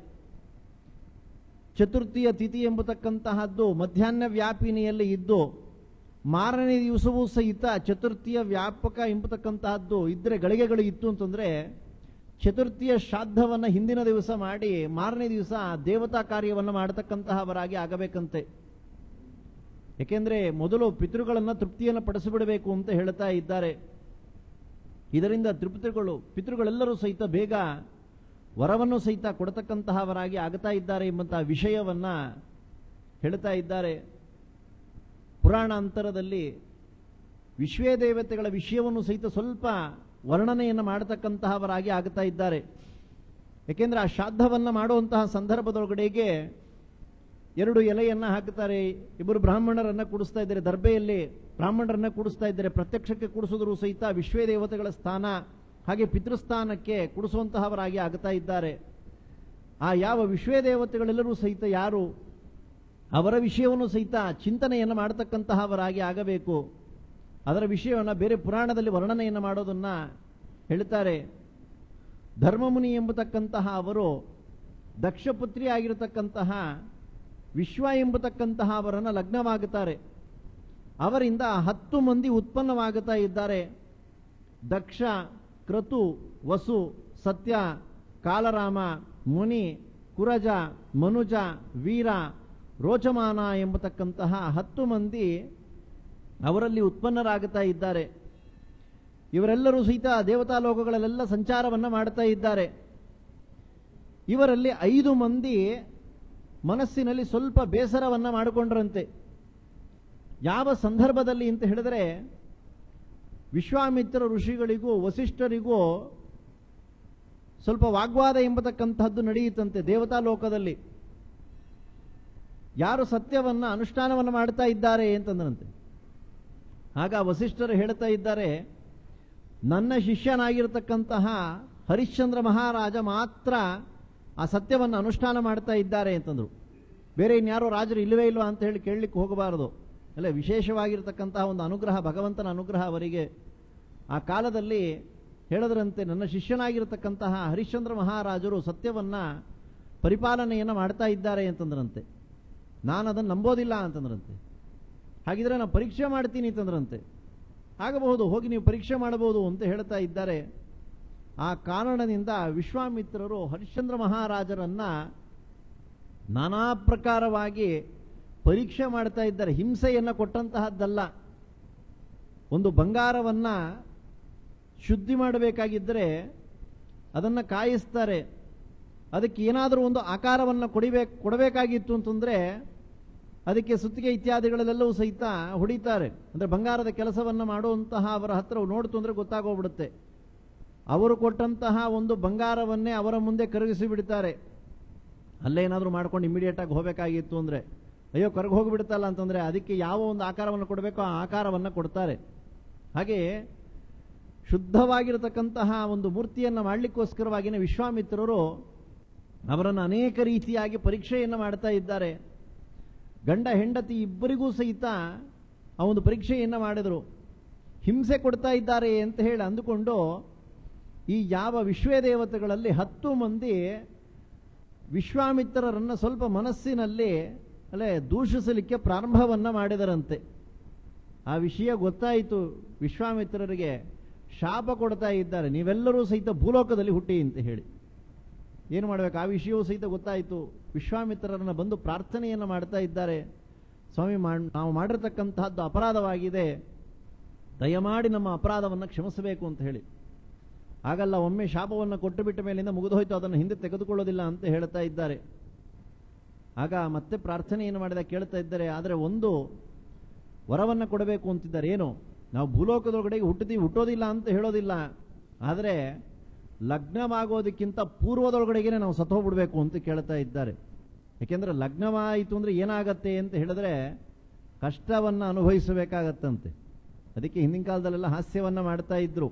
ಚತುರ್ಥಿಯ ತಿಥಿ ಎಂಬತಕ್ಕಂತಹದ್ದು ಮಧ್ಯಾಹ್ನ ವ್ಯಾಪಿನಿಯಲ್ಲಿ ಇದ್ದು ಮಾರನೇ ದಿವಸವೂ ಸಹಿತ ಚತುರ್ಥಿಯ ವ್ಯಾಪಕ ಎಂಬತಕ್ಕಂತಹದ್ದು ಇದ್ರೆ ಗಳಿಗೆಗಳು ಇತ್ತು ಅಂತಂದ್ರೆ ಚತುರ್ಥಿಯ ಶ್ರಾದ್ದವನ್ನು ಹಿಂದಿನ ದಿವಸ ಮಾಡಿ ಮಾರನೇ ದಿವಸ ದೇವತಾ ಕಾರ್ಯವನ್ನು ಮಾಡತಕ್ಕಂತಹವರಾಗಿ ಆಗಬೇಕಂತೆ. ಏಕೆಂದ್ರೆ ಮೊದಲು ಪಿತೃಗಳನ್ನು ತೃಪ್ತಿಯನ್ನು ಪಡಿಸಿಬಿಡಬೇಕು ಅಂತ ಹೇಳ್ತಾ ಇದ್ದಾರೆ. ಇದರಿಂದ ಪಿತೃಗಳೆಲ್ಲರೂ ಸಹಿತ ಬೇಗ ವರವನ್ನು ಸಹಿತ ಕೊಡತಕ್ಕಂತಹವರಾಗಿ ಆಗ್ತಾ ಇದ್ದಾರೆ ಎಂಬಂತಹ ವಿಷಯವನ್ನ ಹೇಳ್ತಾ ಇದ್ದಾರೆ. ಪುರಾಣ ಅಂತರದಲ್ಲಿ ವಿಶ್ವೇ ದೇವತೆಗಳ ವಿಷಯವನ್ನು ಸಹಿತ ಸ್ವಲ್ಪ ವರ್ಣನೆಯನ್ನು ಮಾಡತಕ್ಕಂತಹವರಾಗಿ ಆಗ್ತಾ ಇದ್ದಾರೆ. ಏಕೆಂದ್ರೆ ಆ ಶ್ರಾದ್ದವನ್ನು ಮಾಡುವಂತಹ ಸಂದರ್ಭದೊಳಗಡೆಗೆ 2 ಎಲೆಯನ್ನ ಹಾಕುತ್ತಾರೆ. ಇಬ್ಬರು ಬ್ರಾಹ್ಮಣರನ್ನ ಕೂಡಿಸ್ತಾ ಇದ್ದಾರೆ, ದರ್ಬೆಯಲ್ಲಿ ಬ್ರಾಹ್ಮಣರನ್ನ ಕೂಡಿಸ್ತಾ ಇದ್ದಾರೆ. ಪ್ರತ್ಯಕ್ಷಕ್ಕೆ ಕೂಡಿಸಿದ್ರು ಸಹಿತ ವಿಶ್ವೇ ದೇವತೆಗಳ ಸ್ಥಾನ ಹಾಗೆ ಪಿತೃಸ್ಥಾನಕ್ಕೆ ಕೂಡಿಸುವಂತಹವರಾಗಿ ಆಗ್ತಾ ಇದ್ದಾರೆ. ಆ ಯಾವ ವಿಶ್ವೇ ದೇವತೆಗಳೆಲ್ಲರೂ ಸಹಿತ ಯಾರು ಅವರ ವಿಷಯವನ್ನು ಸಹಿತ ಚಿಂತನೆಯನ್ನು ಮಾಡತಕ್ಕಂತಹವರಾಗಿ ಆಗಬೇಕು. ಅದರ ವಿಷಯವನ್ನು ಬೇರೆ ಪುರಾಣದಲ್ಲಿ ವರ್ಣನೆಯನ್ನು ಮಾಡೋದನ್ನ ಹೇಳ್ತಾರೆ. ಧರ್ಮಮುನಿ ಎಂಬತಕ್ಕಂತಹ ಅವರು ದಕ್ಷಪುತ್ರಿ ಆಗಿರತಕ್ಕಂತಹ ವಿಶ್ವ ಎಂಬತಕ್ಕಂತಹ ಅವರನ್ನು ಲಗ್ನವಾಗುತ್ತಾರೆ. ಅವರಿಂದ 10 ಮಂದಿ ಉತ್ಪನ್ನವಾಗುತ್ತಾ ಇದ್ದಾರೆ. ದಕ್ಷ, ಕ್ರತು, ವಸು, ಸತ್ಯ, ಕಾಲರಾಮ, ಮುನಿ, ಕುರಜ, ಮನುಜ, ವೀರ, ರೋಚಮಾನ ಎಂಬತಕ್ಕಂತಹ 10 ಮಂದಿ ಅವರಲ್ಲಿ ಉತ್ಪನ್ನರಾಗುತ್ತಾ ಇದ್ದಾರೆ. ಇವರೆಲ್ಲರೂ ಸಹಿತ ದೇವತಾ ಲೋಕಗಳಲ್ಲೆಲ್ಲ ಸಂಚಾರವನ್ನು ಮಾಡ್ತಾ ಇದ್ದಾರೆ. ಇವರಲ್ಲಿ 5 ಮಂದಿ ಮನಸ್ಸಿನಲ್ಲಿ ಸ್ವಲ್ಪ ಬೇಸರವನ್ನ ಮಾಡಿಕೊಂಡ್ರಂತೆ. ಯಾವ ಸಂದರ್ಭದಲ್ಲಿ ಅಂತ ಹೇಳಿದ್ರೆ ವಿಶ್ವಾಮಿತ್ರ ಋಷಿಗಳಿಗೂ ವಸಿಷ್ಠರಿಗೂ ಸ್ವಲ್ಪ ವಾಗ್ವಾದ ಎಂಬತಕ್ಕಂತಹದ್ದು ನಡೆಯುತ್ತಂತೆ ದೇವತಾ ಲೋಕದಲ್ಲಿ. ಯಾರು ಸತ್ಯವನ್ನ ಅನುಷ್ಠಾನವನ್ನು ಮಾಡ್ತಾ ಇದ್ದಾರೆ ಅಂತಂದ್ರಂತೆ. ಆಗ ವಸಿಷ್ಠರು ಹೇಳ್ತಾ ಇದ್ದಾರೆ, ನನ್ನ ಶಿಷ್ಯನಾಗಿರತಕ್ಕಂತಹ ಹರಿಶ್ಚಂದ್ರ ಮಹಾರಾಜ ಮಾತ್ರ ಆ ಸತ್ಯವನ್ನು ಅನುಷ್ಠಾನ ಮಾಡ್ತಾ ಇದ್ದಾರೆ ಅಂತಂದರು. ಬೇರೆ ಇನ್ಯಾರೋ ರಾಜರು ಇಲ್ಲವೇ ಇಲ್ವಾ ಅಂತ ಹೇಳಿ ಕೇಳಲಿಕ್ಕೆ ಹೋಗಬಾರದು. ಅಲ್ಲೇ ವಿಶೇಷವಾಗಿರ್ತಕ್ಕಂತಹ ಒಂದು ಅನುಗ್ರಹ, ಭಗವಂತನ ಅನುಗ್ರಹ ಅವರಿಗೆ. ಆ ಕಾಲದಲ್ಲಿ ಹೇಳದ್ರಂತೆ, ನನ್ನ ಶಿಷ್ಯನಾಗಿರತಕ್ಕಂತಹ ಹರಿಶ್ಚಂದ್ರ ಮಹಾರಾಜರು ಸತ್ಯವನ್ನು ಪರಿಪಾಲನೆಯನ್ನು ಮಾಡ್ತಾ ಇದ್ದಾರೆ ಅಂತಂದ್ರಂತೆ. ನಾನು ಅದನ್ನು ನಂಬೋದಿಲ್ಲ ಅಂತಂದ್ರಂತೆ. ಹಾಗಿದ್ರೆ ನಾನು ಪರೀಕ್ಷೆ ಮಾಡ್ತೀನಿ ಅಂತಂದ್ರಂತೆ. ಆಗಬಹುದು, ಹೋಗಿ ನೀವು ಪರೀಕ್ಷೆ ಮಾಡಬಹುದು ಅಂತ ಹೇಳ್ತಾ ಇದ್ದಾರೆ. ಆ ಕಾರಣದಿಂದ ವಿಶ್ವಾಮಿತ್ರರು ಹರಿಶ್ಚಂದ್ರ ಮಹಾರಾಜರನ್ನ ನಾನಾ ಪ್ರಕಾರವಾಗಿ ಪರೀಕ್ಷೆ ಮಾಡ್ತಾ ಇದ್ದಾರೆ. ಹಿಂಸೆಯನ್ನು ಕೊಟ್ಟಂತಹದ್ದಲ್ಲ. ಒಂದು ಬಂಗಾರವನ್ನು ಶುದ್ಧಿ ಮಾಡಬೇಕಾಗಿದ್ದರೆ ಅದನ್ನು ಕಾಯಿಸ್ತಾರೆ. ಅದಕ್ಕೆ ಏನಾದರೂ ಒಂದು ಆಕಾರವನ್ನು ಕೊಡಬೇಕಾಗಿತ್ತು ಅಂತಂದರೆ ಅದಕ್ಕೆ ಸುತ್ತಿಗೆ ಇತ್ಯಾದಿಗಳಲ್ಲೆಲ್ಲವೂ ಸಹಿತ ಹೊಡಿತಾರೆ. ಅಂದರೆ ಬಂಗಾರದ ಕೆಲಸವನ್ನು ಮಾಡುವಂತಹ ಅವರ ಹತ್ರ ನೋಡ್ತು ಅಂದರೆ ಗೊತ್ತಾಗೋಗ್ಬಿಡುತ್ತೆ. ಅವರು ಕೊಟ್ಟಂತಹ ಒಂದು ಬಂಗಾರವನ್ನೇ ಅವರ ಮುಂದೆ ಕರಗಿಸಿ ಬಿಡ್ತಾರೆ. ಅಲ್ಲೇನಾದರೂ ಮಾಡ್ಕೊಂಡು ಇಮಿಡಿಯೇಟಾಗಿ ಹೋಗಬೇಕಾಗಿತ್ತು ಅಂದರೆ, ಅಯ್ಯೋ ಕರಗಿ ಹೋಗಿಬಿಡುತ್ತಲ್ಲ ಅಂತಂದರೆ ಅದಕ್ಕೆ ಯಾವ ಒಂದು ಆಕಾರವನ್ನು ಕೊಡಬೇಕೋ ಆ ಆಕಾರವನ್ನು ಕೊಡ್ತಾರೆ. ಹಾಗೆ ಶುದ್ಧವಾಗಿರತಕ್ಕಂತಹ ಒಂದು ಮೂರ್ತಿಯನ್ನು ಮಾಡಲಿಕ್ಕೋಸ್ಕರವಾಗಿಯೇ ವಿಶ್ವಾಮಿತ್ರರು ಅವರನ್ನು ಅನೇಕ ರೀತಿಯಾಗಿ ಪರೀಕ್ಷೆಯನ್ನು ಮಾಡ್ತಾ ಇದ್ದಾರೆ. ಗಂಡ ಹೆಂಡತಿ ಇಬ್ಬರಿಗೂ ಸಹಿತ ಆ ಒಂದು ಪರೀಕ್ಷೆಯನ್ನು ಮಾಡಿದರು. ಹಿಂಸೆ ಕೊಡ್ತಾ ಇದ್ದಾರೆ ಅಂತ ಹೇಳಿ ಅಂದುಕೊಂಡು ಈ ಯಾವ ವಿಶ್ವದೇವತೆಗಳಲ್ಲಿ 10 ಮಂದಿ ವಿಶ್ವಾಮಿತ್ರರನ್ನು ಸ್ವಲ್ಪ ಮನಸ್ಸಿನಲ್ಲಿ ದೂಷಿಸಲಿಕ್ಕೆ ಪ್ರಾರಂಭವನ್ನು ಮಾಡಿದರಂತೆ. ಆ ವಿಷಯ ಗೊತ್ತಾಯಿತು ವಿಶ್ವಾಮಿತ್ರರಿಗೆ. ಶಾಪ ಕೊಡ್ತಾ ಇದ್ದಾರೆ, ನೀವೆಲ್ಲರೂ ಸಹಿತ ಭೂಲೋಕದಲ್ಲಿ ಹುಟ್ಟಿ ಅಂತ ಹೇಳಿ. ಏನು ಮಾಡಬೇಕು, ಆ ವಿಷಯವೂ ಸಹಿತ ಗೊತ್ತಾಯಿತು. ವಿಶ್ವಾಮಿತ್ರರನ್ನು ಬಂದು ಪ್ರಾರ್ಥನೆಯನ್ನು ಮಾಡ್ತಾ ಇದ್ದಾರೆ. ಸ್ವಾಮಿ, ನಾವು ಮಾಡಿರ್ತಕ್ಕಂತಹದ್ದು ಅಪರಾಧವಾಗಿದೆ, ದಯಮಾಡಿ ನಮ್ಮ ಅಪರಾಧವನ್ನು ಕ್ಷಮಿಸಬೇಕು ಅಂತ ಹೇಳಿ. ಆಗಲ್ಲ, ಒಮ್ಮೆ ಶಾಪವನ್ನು ಕೊಟ್ಟು ಬಿಟ್ಟ ಮೇಲಿಂದ ಮುಗಿದೋಯ್ತು, ಅದನ್ನು ಹಿಂದೆ ತೆಗೆದುಕೊಳ್ಳೋದಿಲ್ಲ ಅಂತ ಹೇಳ್ತಾ ಇದ್ದಾರೆ. ಆಗ ಮತ್ತೆ ಪ್ರಾರ್ಥನೆಯನ್ನು ಮಾಡಿದ ಕೇಳ್ತಾ ಇದ್ದಾರೆ. ಆದರೆ ಒಂದು ವರವನ್ನು ಕೊಡಬೇಕು ಅಂತಿದ್ದಾರೆ. ಏನು, ನಾವು ಭೂಲೋಕದೊಳಗಡೆಗೆ ಹುಟ್ಟೋದಿಲ್ಲ ಅಂತ ಹೇಳೋದಿಲ್ಲ, ಆದರೆ ಲಗ್ನವಾಗೋದಕ್ಕಿಂತ ಪೂರ್ವದೊಳಗಡೆಗೆ ನಾವು ಸತ್ತೋಗ್ಬಿಡ್ಬೇಕು ಅಂತ ಕೇಳ್ತಾ ಇದ್ದಾರೆ. ಯಾಕೆಂದ್ರೆ ಲಗ್ನವಾಯಿತು ಅಂದರೆ ಏನಾಗತ್ತೆ ಅಂತ ಹೇಳಿದ್ರೆ ಕಷ್ಟವನ್ನು ಅನುಭವಿಸಬೇಕಾಗತ್ತಂತೆ. ಅದಕ್ಕೆ ಹಿಂದಿನ ಕಾಲದಲ್ಲೆಲ್ಲ ಹಾಸ್ಯವನ್ನು ಮಾಡ್ತಾ ಇದ್ರು.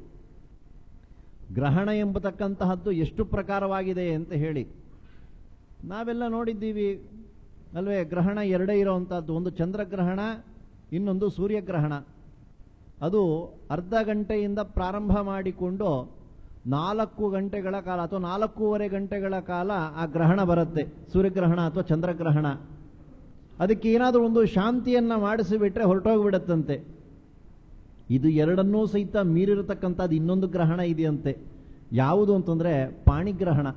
ಗ್ರಹಣ ಎಂಬತಕ್ಕಂತಹದ್ದು ಎಷ್ಟು ಪ್ರಕಾರವಾಗಿದೆ ಅಂತ ಹೇಳಿ ನಾವೆಲ್ಲ ನೋಡಿದ್ದೀವಿ ಅಲ್ವೇ. ಗ್ರಹಣ ಎರಡೇ ಇರೋವಂಥದ್ದು, ಒಂದು ಚಂದ್ರಗ್ರಹಣ, ಇನ್ನೊಂದು ಸೂರ್ಯಗ್ರಹಣ. ಅದು ಅರ್ಧ ಗಂಟೆಯಿಂದ ಪ್ರಾರಂಭ ಮಾಡಿಕೊಂಡು 4 ಗಂಟೆಗಳ ಕಾಲ ಅಥವಾ 4.5 ಗಂಟೆಗಳ ಕಾಲ ಆ ಗ್ರಹಣ ಬರುತ್ತೆ, ಸೂರ್ಯಗ್ರಹಣ ಅಥವಾ ಚಂದ್ರಗ್ರಹಣ. ಅದಕ್ಕೆ ಏನಾದರೂ ಒಂದು ಶಾಂತಿಯನ್ನು ಮಾಡಿಸಿಬಿಟ್ರೆ ಹೊರಟೋಗ್ಬಿಡತ್ತಂತೆ. ಇದು ಎರಡನ್ನೂ ಸಹಿತ ಮೀರಿರತಕ್ಕಂಥದ್ದು ಇನ್ನೊಂದು ಗ್ರಹಣ ಇದೆಯಂತೆ. ಯಾವುದು ಅಂತಂದರೆ ಪಾಣಿಗ್ರಹಣ.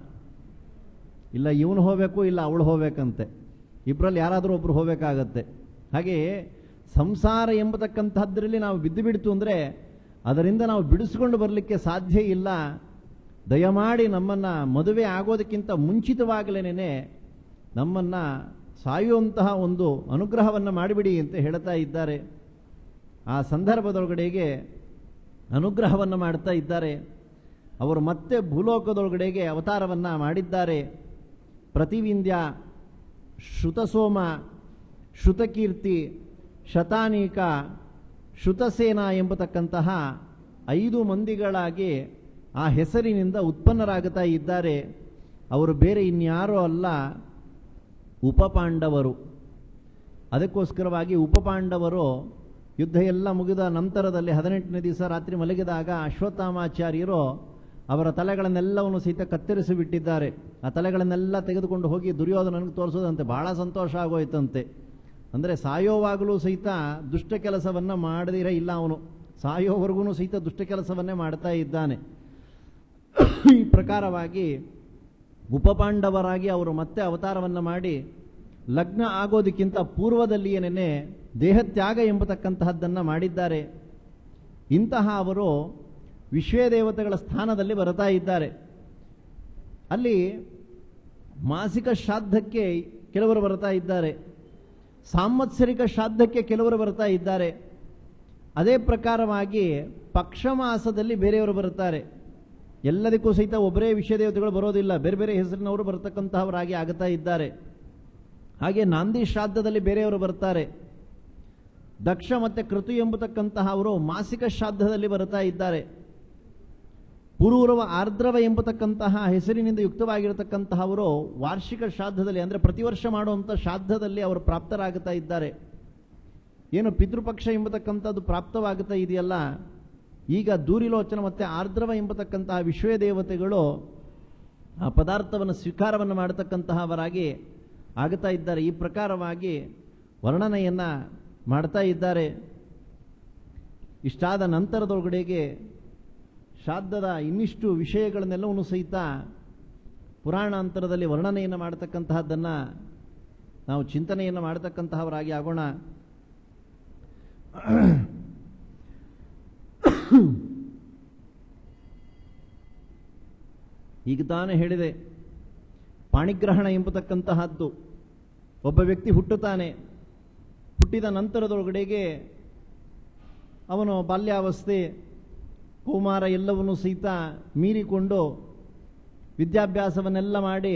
ಇಲ್ಲ ಇವನು ಹೋಗಬೇಕು, ಇಲ್ಲ ಅವಳು ಹೋಗ್ಬೇಕಂತೆ. ಇಬ್ಬರಲ್ಲಿ ಯಾರಾದರೂ ಒಬ್ರು ಹೋಗಬೇಕಾಗತ್ತೆ. ಹಾಗೆ ಸಂಸಾರ ಎಂಬತಕ್ಕಂಥದ್ರಲ್ಲಿ ನಾವು ಬಿದ್ದು ಬಿಡ್ತು ಅಂದರೆ ಅದರಿಂದ ನಾವು ಬಿಡಿಸ್ಕೊಂಡು ಬರಲಿಕ್ಕೆ ಸಾಧ್ಯ ಇಲ್ಲ. ದಯಮಾಡಿ ನಮ್ಮನ್ನು ಮದುವೆ ಆಗೋದಕ್ಕಿಂತ ಮುಂಚಿತವಾಗಲೇನೆ ನಮ್ಮನ್ನು ಸಾಯುವಂತಹ ಒಂದು ಅನುಗ್ರಹವನ್ನು ಮಾಡಿಬಿಡಿ ಅಂತ ಹೇಳ್ತಾ ಇದ್ದಾರೆ. ಆ ಸಂದರ್ಭದೊಳಗಡೆಗೆ ಅನುಗ್ರಹವನ್ನು ಮಾಡ್ತಾ ಇದ್ದಾರೆ. ಅವರು ಮತ್ತೆ ಭೂಲೋಕದೊಳಗಡೆಗೆ ಅವತಾರವನ್ನು ಮಾಡಿದ್ದಾರೆ. ಪ್ರತಿವಿಂಧ್ಯ, ಶ್ರುತಸೋಮ, ಶ್ರುತಕೀರ್ತಿ, ಶತಾನೀಕ, ಶ್ರುತಸೇನ ಎಂಬತಕ್ಕಂತಹ 5 ಮಂದಿಗಳಾಗಿ ಆ ಹೆಸರಿನಿಂದ ಉತ್ಪನ್ನರಾಗುತ್ತಾ ಇದ್ದಾರೆ. ಅವರು ಬೇರೆ ಇನ್ಯಾರೂ ಅಲ್ಲ, ಉಪಪಾಂಡವರು. ಅದಕ್ಕೋಸ್ಕರವಾಗಿ ಉಪಪಾಂಡವರು ಯುದ್ಧ ಎಲ್ಲ ಮುಗಿದ ನಂತರದಲ್ಲಿ 18ನೇ ದಿವಸ ರಾತ್ರಿ ಮಲಗಿದಾಗ ಅಶ್ವತ್ಥಾಮಾಚಾರ್ಯರು ಅವರ ತಲೆಗಳನ್ನೆಲ್ಲವನ್ನು ಸಹಿತ ಕತ್ತರಿಸಿ ಬಿಟ್ಟಿದ್ದಾರೆ. ಆ ತಲೆಗಳನ್ನೆಲ್ಲ ತೆಗೆದುಕೊಂಡು ಹೋಗಿ ದುರ್ಯೋಧನನಿಗೆ ತೋರಿಸೋದಂತೆ. ಬಹಳ ಸಂತೋಷ ಆಗೋಯ್ತಂತೆ. ಅಂದರೆ ಸಾಯೋವಾಗಲೂ ಸಹಿತ ದುಷ್ಟ ಕೆಲಸವನ್ನು ಮಾಡದಿರೇ ಇಲ್ಲ, ಅವನು ಸಾಯೋವರೆಗೂ ಸಹಿತ ದುಷ್ಟ ಕೆಲಸವನ್ನೇ ಮಾಡ್ತಾ ಇದ್ದಾನೆ. ಈ ಪ್ರಕಾರವಾಗಿ ಉಪಪಾಂಡವರಾಗಿ ಅವರು ಮತ್ತೆ ಅವತಾರವನ್ನು ಮಾಡಿ ಲಗ್ನ ಆಗೋದಕ್ಕಿಂತ ಪೂರ್ವದಲ್ಲಿಯೇನೆ ದೇಹತ್ಯಾಗ ಎಂಬತಕ್ಕಂತಹದ್ದನ್ನು ಮಾಡಿದ್ದಾರೆ. ಇಂತಹ ಅವರು ವಿಶ್ವದೇವತೆಗಳ ಸ್ಥಾನದಲ್ಲಿ ಬರ್ತಾ ಇದ್ದಾರೆ. ಅಲ್ಲಿ ಮಾಸಿಕ ಶ್ರಾದ್ದಕ್ಕೆ ಕೆಲವರು ಬರ್ತಾ ಇದ್ದಾರೆ, ಸಾಂವತ್ಸರಿಕ ಶ್ರಾದ್ದಕ್ಕೆ ಕೆಲವರು ಬರ್ತಾ ಇದ್ದಾರೆ. ಅದೇ ಪ್ರಕಾರವಾಗಿ ಪಕ್ಷ ಮಾಸದಲ್ಲಿ ಬೇರೆಯವರು ಬರುತ್ತಾರೆ. ಎಲ್ಲದಕ್ಕೂ ಸಹಿತ ಒಬ್ಬರೇ ವಿಶ್ವದೇವತೆಗಳು ಬರೋದಿಲ್ಲ, ಬೇರೆ ಬೇರೆ ಹೆಸರಿನವರು ಬರತಕ್ಕಂತಹವರಾಗಿ ಆಗುತ್ತಾ ಇದ್ದಾರೆ. ಹಾಗೆ ನಾಂದಿ ಶ್ರಾದ್ದದಲ್ಲಿ ಬೇರೆಯವರು ಬರ್ತಾರೆ. ದಕ್ಷ ಮತ್ತು ಕೃತು ಎಂಬತಕ್ಕಂತಹ ಅವರು ಮಾಸಿಕ ಶ್ರಾದ್ದದಲ್ಲಿ ಬರ್ತಾ ಇದ್ದಾರೆ. ಪುರೂರವ ಆರ್ದ್ರವ ಎಂಬತಕ್ಕಂತಹ ಹೆಸರಿನಿಂದ ಯುಕ್ತವಾಗಿರತಕ್ಕಂತಹವರು ವಾರ್ಷಿಕ ಶ್ರಾದ್ದದಲ್ಲಿ, ಅಂದರೆ ಪ್ರತಿ ವರ್ಷ ಮಾಡುವಂಥ ಶ್ರಾದ್ದದಲ್ಲಿ ಅವರು ಪ್ರಾಪ್ತರಾಗುತ್ತಾ ಇದ್ದಾರೆ. ಏನು ಪಿತೃಪಕ್ಷ ಎಂಬತಕ್ಕಂಥದ್ದು ಪ್ರಾಪ್ತವಾಗುತ್ತಾ ಇದೆಯಲ್ಲ, ಈಗ ದೂರಿಲೋಚನ ಮತ್ತು ಆರ್ದ್ರವ ಎಂಬತಕ್ಕಂತಹ ವಿಶ್ವ ದೇವತೆಗಳು ಆ ಪದಾರ್ಥವನ್ನು ಸ್ವೀಕಾರವನ್ನು ಮಾಡತಕ್ಕಂತಹವರಾಗಿ ಆಗುತ್ತಾ ಇದ್ದಾರೆ. ಈ ಪ್ರಕಾರವಾಗಿ ವರ್ಣನೆಯನ್ನು ಮಾಡ್ತಾ ಇದ್ದಾರೆ. ಇಷ್ಟಾದ ನಂತರದೊಳಗಡೆಗೆ ಶ್ರಾದ್ದದ ಇನ್ನಿಷ್ಟು ವಿಷಯಗಳನ್ನೆಲ್ಲವನ್ನೂ ಸಹಿತ ಪುರಾಣಾಂತರದಲ್ಲಿ ವರ್ಣನೆಯನ್ನು ಮಾಡತಕ್ಕಂತಹದ್ದನ್ನು ನಾವು ಚಿಂತನೆಯನ್ನು ಮಾಡತಕ್ಕಂತಹವರಾಗಿ ಆಗೋಣ. ಈಗ ತಾನೇ ಹೇಳಿದೆ, ಪಾಣಿಗ್ರಹಣ ಎಂಬತಕ್ಕಂತಹದ್ದು ಒಬ್ಬ ವ್ಯಕ್ತಿ ಹುಟ್ಟುತ್ತಾನೆ. ಹುಟ್ಟಿದ ನಂತರದೊಳಗಡೆಗೆ ಅವನು ಬಾಲ್ಯಾವಸ್ಥೆ, ಕೌಮಾರ ಎಲ್ಲವನ್ನೂ ಸಹಿತ ಮೀರಿಕೊಂಡು ವಿದ್ಯಾಭ್ಯಾಸವನ್ನೆಲ್ಲ ಮಾಡಿ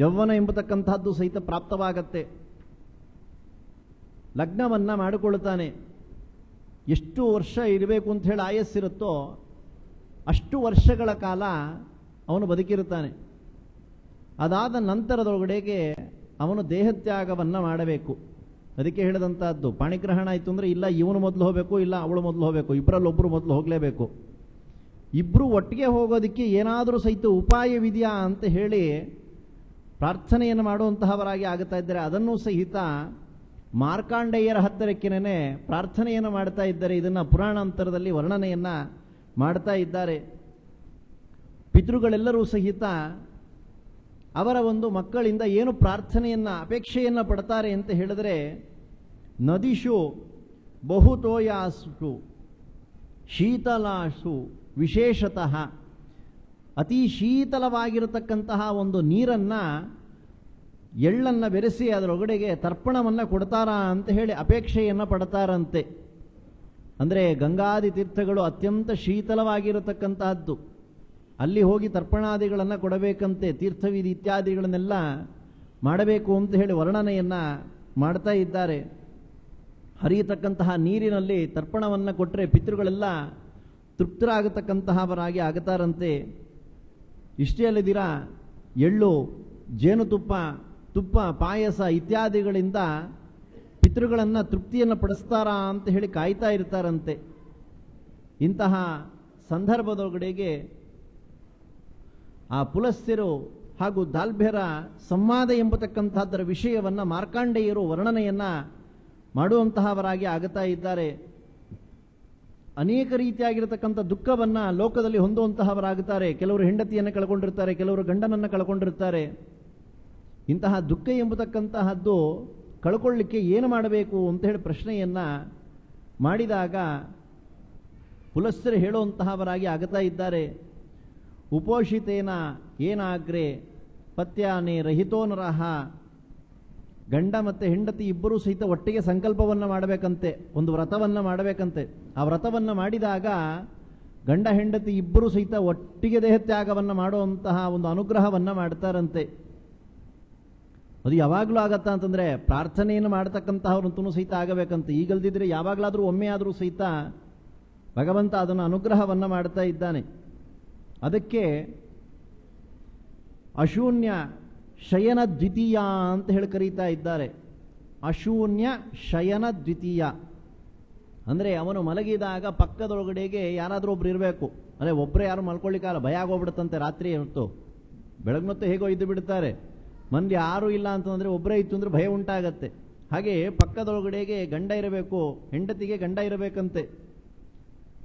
ಯೌವನ ಎಂಬತಕ್ಕಂಥದ್ದು ಸಹಿತ ಪ್ರಾಪ್ತವಾಗತ್ತೆ. ಲಗ್ನವನ್ನು ಮಾಡಿಕೊಳ್ಳುತ್ತಾನೆ. ಎಷ್ಟು ವರ್ಷ ಇರಬೇಕು ಅಂತ ಹೇಳಿ ಆಯಸ್ಸಿರುತ್ತೋ ಅಷ್ಟು ವರ್ಷಗಳ ಕಾಲ ಅವನು ಬದುಕಿರುತ್ತಾನೆ. ಅದಾದ ನಂತರದೊಳಗಡೆಗೆ ಅವನು ದೇಹತ್ಯಾಗವನ್ನು ಮಾಡಬೇಕು. ಅದಕ್ಕೆ ಹೇಳಿದಂಥದ್ದು ಪಾಣಿಗ್ರಹಣ ಆಯಿತು ಅಂದರೆ ಇಲ್ಲ ಇವನು ಮೊದಲು ಹೋಗಬೇಕು, ಇಲ್ಲ ಅವಳು ಮೊದಲು ಹೋಗಬೇಕು, ಇಬ್ಬರಲ್ಲೊಬ್ಬರು ಮೊದಲು ಹೋಗಲೇಬೇಕು. ಇಬ್ಬರು ಒಟ್ಟಿಗೆ ಹೋಗೋದಕ್ಕೆ ಏನಾದರೂ ಸಹಿತ ಉಪಾಯವಿದೆಯಾ ಅಂತ ಹೇಳಿ ಪ್ರಾರ್ಥನೆಯನ್ನು ಮಾಡುವಂತಹವರಾಗಿ ಆಗುತ್ತಾ ಇದ್ದಾರೆ. ಅದನ್ನೂ ಸಹಿತ ಮಾರ್ಕಾಂಡೇಯರ ಹತ್ತಿರಕ್ಕೇನೆ ಪ್ರಾರ್ಥನೆಯನ್ನು ಮಾಡ್ತಾ ಇದ್ದಾರೆ. ಇದನ್ನು ಪುರಾಣಾಂತರದಲ್ಲಿ ವರ್ಣನೆಯನ್ನು ಮಾಡ್ತಾ ಇದ್ದಾರೆ. ಪಿತೃಗಳೆಲ್ಲರೂ ಸಹಿತ ಅವರ ಒಂದು ಮಕ್ಕಳಿಂದ ಏನು ಪ್ರಾರ್ಥನೆಯನ್ನು ಅಪೇಕ್ಷೆಯನ್ನು ಪಡ್ತಾರೆ ಅಂತ ಹೇಳಿದ್ರೆ, ನದಿಷು ಬಹುತೋಯಾಸು ಶೀತಲಾಸು ವಿಶೇಷತಃ ಅತಿ ಶೀತಲವಾಗಿರತಕ್ಕಂತಹ ಒಂದು ನೀರನ್ನು ಎಳ್ಳನ್ನು ಬೆರೆಸಿ ಅದರೊಳಗಡೆಗೆ ತರ್ಪಣವನ್ನು ಕೊಡ್ತಾರಾ ಅಂತ ಹೇಳಿ ಅಪೇಕ್ಷೆಯನ್ನು ಪಡ್ತಾರಂತೆ. ಅಂದರೆ ಗಂಗಾದಿ ತೀರ್ಥಗಳು ಅತ್ಯಂತ ಶೀತಲವಾಗಿರತಕ್ಕಂತಹದ್ದು. ಅಲ್ಲಿ ಹೋಗಿ ತರ್ಪಣಾದಿಗಳನ್ನು ಕೊಡಬೇಕಂತೆ, ತೀರ್ಥವಿಧಿ ಇತ್ಯಾದಿಗಳನ್ನೆಲ್ಲ ಮಾಡಬೇಕು ಅಂತ ಹೇಳಿ ವರ್ಣನೆಯನ್ನು ಮಾಡ್ತಾ ಇದ್ದಾರೆ. ಹರಿಯತಕ್ಕಂತಹ ನೀರಿನಲ್ಲಿ ತರ್ಪಣವನ್ನು ಕೊಟ್ಟರೆ ಪಿತೃಗಳೆಲ್ಲ ತೃಪ್ತರಾಗತಕ್ಕಂತಹವರಾಗಿ ಆಗುತ್ತಾರಂತೆ. ಇಷ್ಟೇ ಅಲ್ಲದಿರ ಎಳ್ಳು, ಜೇನುತುಪ್ಪ, ತುಪ್ಪ, ಪಾಯಸ ಇತ್ಯಾದಿಗಳಿಂದ ಪಿತೃಗಳನ್ನು ತೃಪ್ತಿಯನ್ನು ಪಡಿಸ್ತಾರಾ ಅಂತ ಹೇಳಿ ಕಾಯ್ತಾ ಇರ್ತಾರಂತೆ. ಇಂತಹ ಸಂದರ್ಭದೊಳಗಡೆಗೆ ಆ ಪುಲಸ್ತ್ಯರು ಹಾಗೂ ದಾಲ್ಭ್ಯರ ಸಂವಾದ ಎಂಬತಕ್ಕಂಥದ್ದರ ವಿಷಯವನ್ನು ಮಾರ್ಕಾಂಡೇಯರು ವರ್ಣನೆಯನ್ನು ಮಾಡುವಂತಹವರಾಗಿ ಆಗುತ್ತಾ ಇದ್ದಾರೆ. ಅನೇಕ ರೀತಿಯಾಗಿರತಕ್ಕಂಥ ದುಃಖವನ್ನು ಲೋಕದಲ್ಲಿ ಹೊಂದುವಂತಹವರಾಗುತ್ತಾರೆ. ಕೆಲವರು ಹೆಂಡತಿಯನ್ನು ಕಳ್ಕೊಂಡಿರ್ತಾರೆ, ಕೆಲವರು ಗಂಡನನ್ನು ಕಳ್ಕೊಂಡಿರ್ತಾರೆ. ಇಂತಹ ದುಃಖ ಎಂಬತಕ್ಕಂತಹದ್ದು ಕಳ್ಕೊಳ್ಳಿಕ್ಕೆ ಏನು ಮಾಡಬೇಕು ಅಂತ ಹೇಳಿ ಪ್ರಶ್ನೆಯನ್ನು ಮಾಡಿದಾಗ ಪುಲಸ್ತ್ಯರು ಹೇಳುವಂತಹವರಾಗಿ ಆಗುತ್ತಾ ಇದ್ದಾರೆ. ಉಪೋಷಿತೇನ ಏನಾಗ್ರೆ ಪತ್ಯಾನೆ ರಹಿತೋ ನರಹ. ಗಂಡ ಮತ್ತು ಹೆಂಡತಿ ಇಬ್ಬರೂ ಸಹಿತ ಒಟ್ಟಿಗೆ ಸಂಕಲ್ಪವನ್ನು ಮಾಡಬೇಕಂತೆ, ಒಂದು ವ್ರತವನ್ನು ಮಾಡಬೇಕಂತೆ. ಆ ವ್ರತವನ್ನು ಮಾಡಿದಾಗ ಗಂಡ ಹೆಂಡತಿ ಇಬ್ಬರೂ ಸಹಿತ ಒಟ್ಟಿಗೆ ದೇಹತ್ಯಾಗವನ್ನು ಮಾಡುವಂತಹ ಒಂದು ಅನುಗ್ರಹವನ್ನು ಮಾಡ್ತಾರಂತೆ. ಅದು ಯಾವಾಗಲೂ ಆಗತ್ತಾ ಅಂತಂದರೆ ಪ್ರಾರ್ಥನೆಯನ್ನು ಮಾಡತಕ್ಕಂತಹವ್ರಂತೂ ಸಹಿತ ಆಗಬೇಕಂತೆ. ಈಗಲ್ದಿದ್ರೆ ಯಾವಾಗಲಾದರೂ ಒಮ್ಮೆ ಆದರೂ ಸಹಿತ ಭಗವಂತ ಅದನ್ನು ಅನುಗ್ರಹವನ್ನು ಮಾಡ್ತಾ ಇದ್ದಾನೆ. ಅದಕ್ಕೆ ಅಶೂನ್ಯ ಶಯನ ದ್ವಿತೀಯ ಅಂತ ಹೇಳಿ ಕರೀತಾ ಇದ್ದಾರೆ. ಅಶೂನ್ಯ ಶಯನ ದ್ವಿತೀಯ ಅಂದರೆ ಅವನು ಮಲಗಿದಾಗ ಪಕ್ಕದೊಳಗಡೆಗೆ ಯಾರಾದರೂ ಒಬ್ರು ಇರಬೇಕು. ಅಂದರೆ ಒಬ್ಬರೇ ಯಾರು ಮಲ್ಕೊಳ್ಳಿಕ್ಕಾಗಲ್ಲ, ಭಯ ಆಗೋಗ್ಬಿಡುತ್ತಂತೆ. ರಾತ್ರಿ ಹೊತ್ತು ಬೆಳಗ್ನೊತ್ತು ಹೇಗೋ ಇದ್ದು ಬಿಡ್ತಾರೆ. ಮಂದಿ ಯಾರೂ ಇಲ್ಲ ಅಂತಂದರೆ ಒಬ್ಬರೇ ಇತ್ತು ಅಂದರೆ ಭಯ ಉಂಟಾಗತ್ತೆ. ಹಾಗೆ ಪಕ್ಕದೊಳಗಡೆಗೆ ಗಂಡ ಇರಬೇಕು, ಹೆಂಡತಿಗೆ ಗಂಡ ಇರಬೇಕಂತೆ.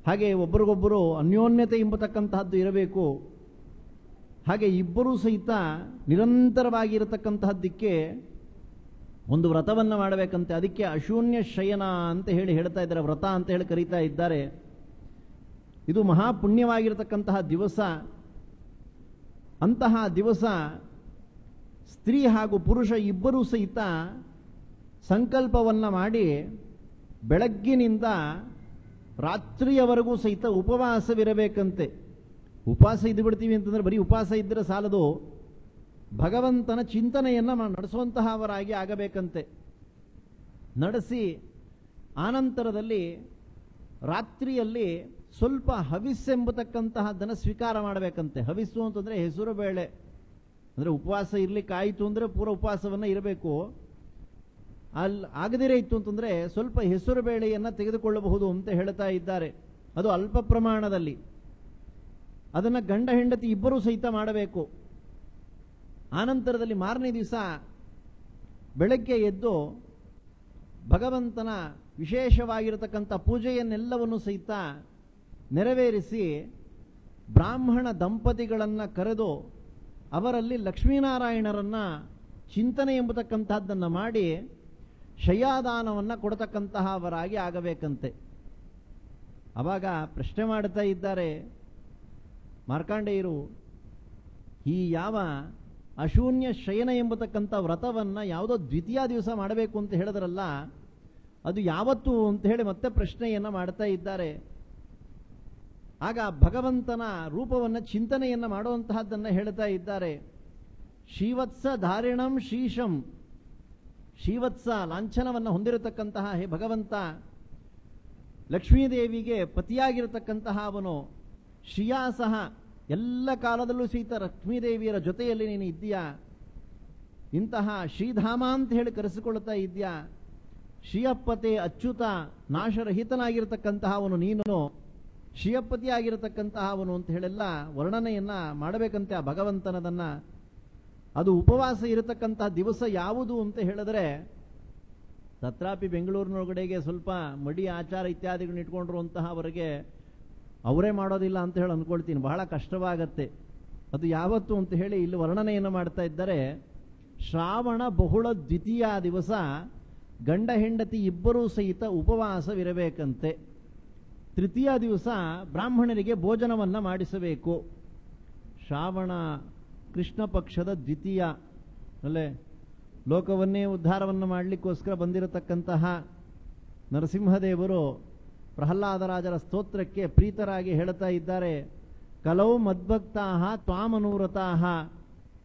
ಹಾಗೆ ಒಬ್ಬರಿಗೊಬ್ಬರು ಅನ್ಯೋನ್ಯತೆ ಎಂಬತಕ್ಕಂತಹದ್ದು ಇರಬೇಕು. ಹಾಗೆ ಇಬ್ಬರೂ ಸಹಿತ ನಿರಂತರವಾಗಿರತಕ್ಕಂತಹದ್ದಕ್ಕೆ ಒಂದು ವ್ರತವನ್ನು ಮಾಡಬೇಕಂತೆ. ಅದಕ್ಕೆ ಅಶೂನ್ಯ ಶಯನ ಅಂತ ಹೇಳಿ ಹೇಳ್ತಾ ಇದ್ದಾರೆ, ವ್ರತ ಅಂತ ಹೇಳಿ ಕರೀತಾ ಇದ್ದಾರೆ. ಇದು ಮಹಾಪುಣ್ಯವಾಗಿರತಕ್ಕಂತಹ ದಿವಸ. ಅಂತಹ ದಿವಸ ಸ್ತ್ರೀ ಹಾಗೂ ಪುರುಷ ಇಬ್ಬರೂ ಸಹಿತ ಸಂಕಲ್ಪವನ್ನು ಮಾಡಿ ಬೆಳಗ್ಗಿನಿಂದ ರಾತ್ರಿಯವರೆಗೂ ಸಹಿತ ಉಪವಾಸವಿರಬೇಕಂತೆ. ಉಪವಾಸ ಇದ್ದು ಬಿಡ್ತೀವಿ ಅಂತಂದರೆ ಬರೀ ಉಪವಾಸ ಇದ್ದರೆ ಸಾಲದು, ಭಗವಂತನ ಚಿಂತನೆಯನ್ನು ನಡೆಸುವಂತಹವರಾಗಿ ಆಗಬೇಕಂತೆ. ನಡೆಸಿ ಆನಂತರದಲ್ಲಿ ರಾತ್ರಿಯಲ್ಲಿ ಸ್ವಲ್ಪ ಹವಿಸ್ಸೆಂಬತಕ್ಕಂತಹದ್ದನ್ನು ಸ್ವೀಕಾರ ಮಾಡಬೇಕಂತೆ. ಹವಿಸ್ಸು ಅಂತಂದರೆ ಹೆಸರು ಬೇಳೆ. ಅಂದರೆ ಉಪವಾಸ ಇರಲಿಕ್ಕಾಯಿತು ಅಂದರೆ ಪೂರ ಉಪವಾಸವನ್ನು ಇರಬೇಕು. ಆಗದಿರೇ ಇತ್ತು ಅಂತಂದರೆ ಸ್ವಲ್ಪ ಹೆಸರು ಬೇಳೆಯನ್ನು ತೆಗೆದುಕೊಳ್ಳಬಹುದು ಅಂತ ಹೇಳ್ತಾ ಇದ್ದಾರೆ. ಅದು ಅಲ್ಪ ಪ್ರಮಾಣದಲ್ಲಿ. ಅದನ್ನು ಗಂಡ ಹೆಂಡತಿ ಇಬ್ಬರೂ ಸಹಿತ ಮಾಡಬೇಕು. ಆನಂತರದಲ್ಲಿ ಮಾರನೇ ದಿವಸ ಬೆಳಗ್ಗೆ ಎದ್ದು ಭಗವಂತನ ವಿಶೇಷವಾಗಿರತಕ್ಕಂಥ ಪೂಜೆಯನ್ನೆಲ್ಲವನ್ನು ಸಹಿತ ನೆರವೇರಿಸಿ ಬ್ರಾಹ್ಮಣ ದಂಪತಿಗಳನ್ನು ಕರೆದು ಅವರಲ್ಲಿ ಲಕ್ಷ್ಮೀನಾರಾಯಣರನ್ನ ಚಿಂತನೆ ಎಂಬತಕ್ಕಂಥದ್ದನ್ನು ಮಾಡಿ ಶಯ್ಯಾದಾನವನ್ನು ಕೊಡತಕ್ಕಂತಹವರಾಗಿ ಆಗಬೇಕಂತೆ. ಆವಾಗ ಪ್ರಶ್ನೆ ಮಾಡ್ತಾ ಇದ್ದಾರೆ ಮಾರ್ಕಾಂಡೇಯರು, ಈ ಯಾವ ಅಶೂನ್ಯ ಶಯನ ಎಂಬತಕ್ಕಂಥ ವ್ರತವನ್ನು ಯಾವುದೋ ದ್ವಿತೀಯ ದಿವಸ ಮಾಡಬೇಕು ಅಂತ ಹೇಳಿದ್ರಲ್ಲ, ಅದು ಯಾವತ್ತು ಅಂತ ಹೇಳಿ ಮತ್ತೆ ಪ್ರಶ್ನೆಯನ್ನು ಮಾಡ್ತಾ ಇದ್ದಾರೆ. ಆಗ ಭಗವಂತನ ರೂಪವನ್ನು ಚಿಂತನೆಯನ್ನು ಮಾಡುವಂತಹದ್ದನ್ನು ಹೇಳ್ತಾ ಇದ್ದಾರೆ. ಶ್ರೀವತ್ಸ ಧಾರಿಣಂ ಶೀಶಂ, ಶ್ರೀವತ್ಸ ಲಾಂಛನವನ್ನು ಹೊಂದಿರತಕ್ಕಂತಹ ಹೇ ಭಗವಂತ, ಲಕ್ಷ್ಮೀದೇವಿಗೆ ಪತಿಯಾಗಿರತಕ್ಕಂತಹ ಅವನು, ಶ್ರೀಯಾಸಹ ಎಲ್ಲ ಕಾಲದಲ್ಲೂ ಸಹಿತ ಲಕ್ಷ್ಮೀದೇವಿಯರ ಜೊತೆಯಲ್ಲಿ ನೀನು ಇದ್ದೀಯಾ, ಇಂತಹ ಶ್ರೀಧಾಮ ಅಂತ ಹೇಳಿ ಕರೆಸಿಕೊಳ್ತಾ ಇದ್ದೀಯಾ, ಶ್ರೀಯಪ್ಪತೆ ಅಚ್ಯುತ ನಾಶರಹಿತನಾಗಿರತಕ್ಕಂತಹ ಅವನು ನೀನು, ಶ್ರೀಯಪ್ಪತಿ ಆಗಿರತಕ್ಕಂತಹ ಅವನು ಅಂತ ಹೇಳೆಲ್ಲ ವರ್ಣನೆಯನ್ನ ಮಾಡಬೇಕಂತೆ ಆ ಭಗವಂತನದನ್ನ. ಅದು ಉಪವಾಸ ಇರತಕ್ಕಂತಹ ದಿವಸ ಯಾವುದು ಅಂತ ಹೇಳಿದ್ರೆ, ತತ್ರಾಪಿ ಬೆಂಗಳೂರಿನೊಳಗಡೆಗೆ ಸ್ವಲ್ಪ ಮಡಿ ಆಚಾರ ಇತ್ಯಾದಿಗಳನ್ನ ಇಟ್ಕೊಂಡಿರುವಂತಹ ಅವರಿಗೆ ಅವರೇ ಮಾಡೋದಿಲ್ಲ ಅಂತ ಹೇಳಿ ಅಂದ್ಕೊಳ್ತೀನಿ, ಬಹಳ ಕಷ್ಟವಾಗತ್ತೆ. ಅದು ಯಾವತ್ತು ಅಂತ ಹೇಳಿ ಇಲ್ಲಿ ವರ್ಣನೆಯನ್ನು ಮಾಡ್ತಾ ಇದ್ದಾರೆ. ಶ್ರಾವಣ ಬಹುಳ ದ್ವಿತೀಯ ದಿವಸ ಗಂಡ ಹೆಂಡತಿ ಇಬ್ಬರೂ ಸಹಿತ ಉಪವಾಸವಿರಬೇಕಂತೆ. ತೃತೀಯ ದಿವಸ ಬ್ರಾಹ್ಮಣರಿಗೆ ಭೋಜನವನ್ನು ಮಾಡಿಸಬೇಕು. ಶ್ರಾವಣ ಕೃಷ್ಣ ಪಕ್ಷದ ದ್ವಿತೀಯ ಅಲ್ಲೇ ಲೋಕವನ್ನೇ ಉದ್ಧಾರವನ್ನು ಮಾಡಲಿಕ್ಕೋಸ್ಕರ ಬಂದಿರತಕ್ಕಂತಹ ನರಸಿಂಹದೇವರು ಪ್ರಹ್ಲಾದರಾಜರ ಸ್ತೋತ್ರಕ್ಕೆ ಪ್ರೀತರಾಗಿ ಹೇಳ್ತಾ ಇದ್ದಾರೆ. ಕಲೌ ಮದ್ಭಕ್ತಾಹ ತ್ವಾಮನೂರತಾಹ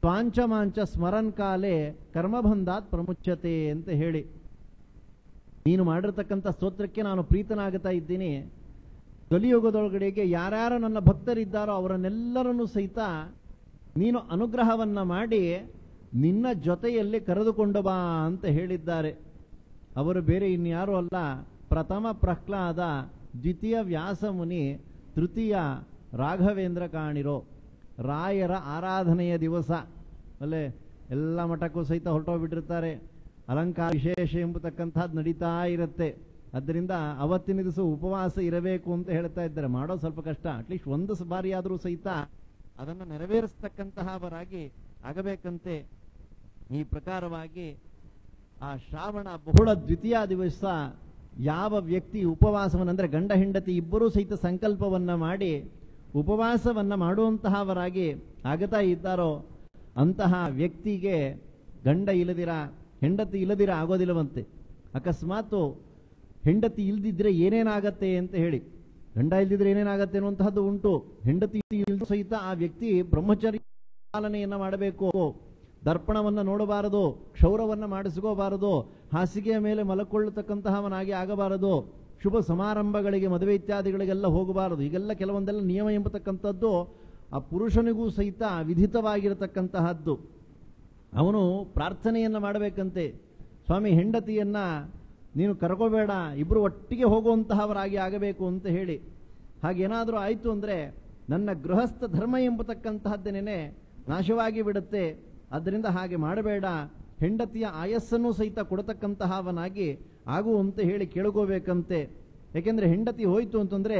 ತ್ವಾಂಚಮಾಂಚ ಸ್ಮರನ್ ಕಾಲೇ ಕರ್ಮಬಂಧಾತ್ ಪ್ರಮುಚ್ಯತೆ ಅಂತ ಹೇಳಿ, ನೀನು ಮಾಡಿರತಕ್ಕಂಥ ಸ್ತೋತ್ರಕ್ಕೆ ನಾನು ಪ್ರೀತನಾಗುತ್ತಾ ಇದ್ದೀನಿ. ಕಲಿಯುಗದೊಳಗಡೆಗೆ ಯಾರ್ಯಾರು ನನ್ನ ಭಕ್ತರಿದ್ದಾರೋ ಅವರನ್ನೆಲ್ಲರನ್ನೂ ಸಹಿತ ನೀನು ಅನುಗ್ರಹವನ್ನ ಮಾಡಿ ನಿನ್ನ ಜೊತೆಯಲ್ಲಿ ಕರೆದುಕೊಂಡು ಬಾ ಅಂತ ಹೇಳಿದ್ದಾರೆ. ಅವರು ಬೇರೆ ಇನ್ಯಾರೂ ಅಲ್ಲ, ಪ್ರಥಮ ಪ್ರಹ್ಲಾದ, ದ್ವಿತೀಯ ವ್ಯಾಸಮುನಿ, ತೃತೀಯ ರಾಘವೇಂದ್ರ ಕಾಣಿರೋ. ರಾಯರ ಆರಾಧನೆಯ ದಿವಸ ಅಲ್ಲೇ ಎಲ್ಲ ಮಠಕ್ಕೂ ಸಹಿತ ಹೊರಟೋಗ್ಬಿಟ್ಟಿರ್ತಾರೆ. ಅಲಂಕಾರ ವಿಶೇಷ ಎಂಬತಕ್ಕಂಥದ್ದು ನಡೀತಾ ಇರುತ್ತೆ. ಅದರಿಂದ ಅವತ್ತಿನ ದಿವಸ ಉಪವಾಸ ಇರಬೇಕು ಅಂತ ಹೇಳ್ತಾ ಇದ್ದಾರೆ. ಮಾಡೋದು ಸ್ವಲ್ಪ ಕಷ್ಟ, ಅಟ್ಲೀಸ್ಟ್ ಒಂದು ಬಾರಿ ಆದರೂ ಸಹಿತ ಅದನ್ನು ನೆರವೇರಿಸ್ತಕ್ಕಂತಹವರಾಗಿ ಆಗಬೇಕಂತೆ. ಈ ಪ್ರಕಾರವಾಗಿ ಆ ಶ್ರಾವಣ ಬಹುಳ ದ್ವಿತೀಯ ದಿವಸ ಯಾವ ವ್ಯಕ್ತಿ ಉಪವಾಸವನ್ನು ಅಂದರೆ ಗಂಡ ಹೆಂಡತಿ ಇಬ್ಬರೂ ಸಹಿತ ಸಂಕಲ್ಪವನ್ನ ಮಾಡಿ ಉಪವಾಸವನ್ನ ಮಾಡುವಂತಹವರಾಗಿ ಆಗತಾ ಇದ್ದಾರೋ ಅಂತಹ ವ್ಯಕ್ತಿಗೆ ಗಂಡ ಇಲ್ಲದಿರ ಹೆಂಡತಿ ಇಲ್ಲದಿರ ಆಗೋದಿಲ್ಲವಂತೆ. ಅಕಸ್ಮಾತ್ ಹೆಂಡತಿ ಇಲ್ದಿದ್ರೆ ಏನೇನಾಗತ್ತೆ ಅಂತ ಹೇಳಿ, ಗಂಡ ಇಲ್ದಿದ್ರೆ ಏನೇನಾಗತ್ತೆ ಅನ್ನುವಂತಹದ್ದು ಉಂಟು. ಹೆಂಡತಿ ಇಲ್ದ ಸಹಿತ ಆ ವ್ಯಕ್ತಿ ಬ್ರಹ್ಮಚರ್ಯ ಪಾಲನೆಯನ್ನ ಮಾಡಬೇಕು. ದರ್ಪಣವನ್ನ ನೋಡಬಾರದು, ಕ್ಷೌರವನ್ನ ಮಾಡಿಸ್ಕೋಬಾರದು, ಹಾಸಿಗೆಯ ಮೇಲೆ ಮಲಕೊಳ್ಳತಕ್ಕಂತಹವನಾಗಿ ಆಗಬಾರದು, ಶುಭ ಸಮಾರಂಭಗಳಿಗೆ ಮದುವೆ ಇತ್ಯಾದಿಗಳಿಗೆಲ್ಲ ಹೋಗಬಾರದು. ಈಗೆಲ್ಲ ಕೆಲವೊಂದೆಲ್ಲ ನಿಯಮ ಎಂಬತಕ್ಕಂಥದ್ದು ಆ ಪುರುಷನಿಗೂ ಸಹಿತ ವಿಧಿತವಾಗಿರತಕ್ಕಂತಹದ್ದು. ಅವನು ಪ್ರಾರ್ಥನೆಯನ್ನ ಮಾಡಬೇಕಂತೆ, ಸ್ವಾಮಿ ಹೆಂಡತಿಯನ್ನ ನೀನು ಕರ್ಕೋಬೇಡ, ಇಬ್ರು ಒಟ್ಟಿಗೆ ಹೋಗುವಂತಹವರಾಗಿ ಆಗಬೇಕು ಅಂತ ಹೇಳಿ. ಹಾಗೇನಾದರೂ ಆಯಿತು ಅಂದರೆ ನನ್ನ ಗೃಹಸ್ಥ ಧರ್ಮ ಎಂಬತಕ್ಕಂತಹದ್ದೇನೆ ನಾಶವಾಗಿ ಬಿಡುತ್ತೆ. ಆದ್ದರಿಂದ ಹಾಗೆ ಮಾಡಬೇಡ, ಹೆಂಡತಿಯ ಆಯಸ್ಸನ್ನು ಸಹಿತ ಕೊಡತಕ್ಕಂತಹವನಾಗಿ ಆಗು ಅಂತ ಹೇಳಿ ಕೇಳ್ಕೋಬೇಕಂತೆ. ಯಾಕೆಂದ್ರೆ ಹೆಂಡತಿ ಹೋಯ್ತು ಅಂತಂದ್ರೆ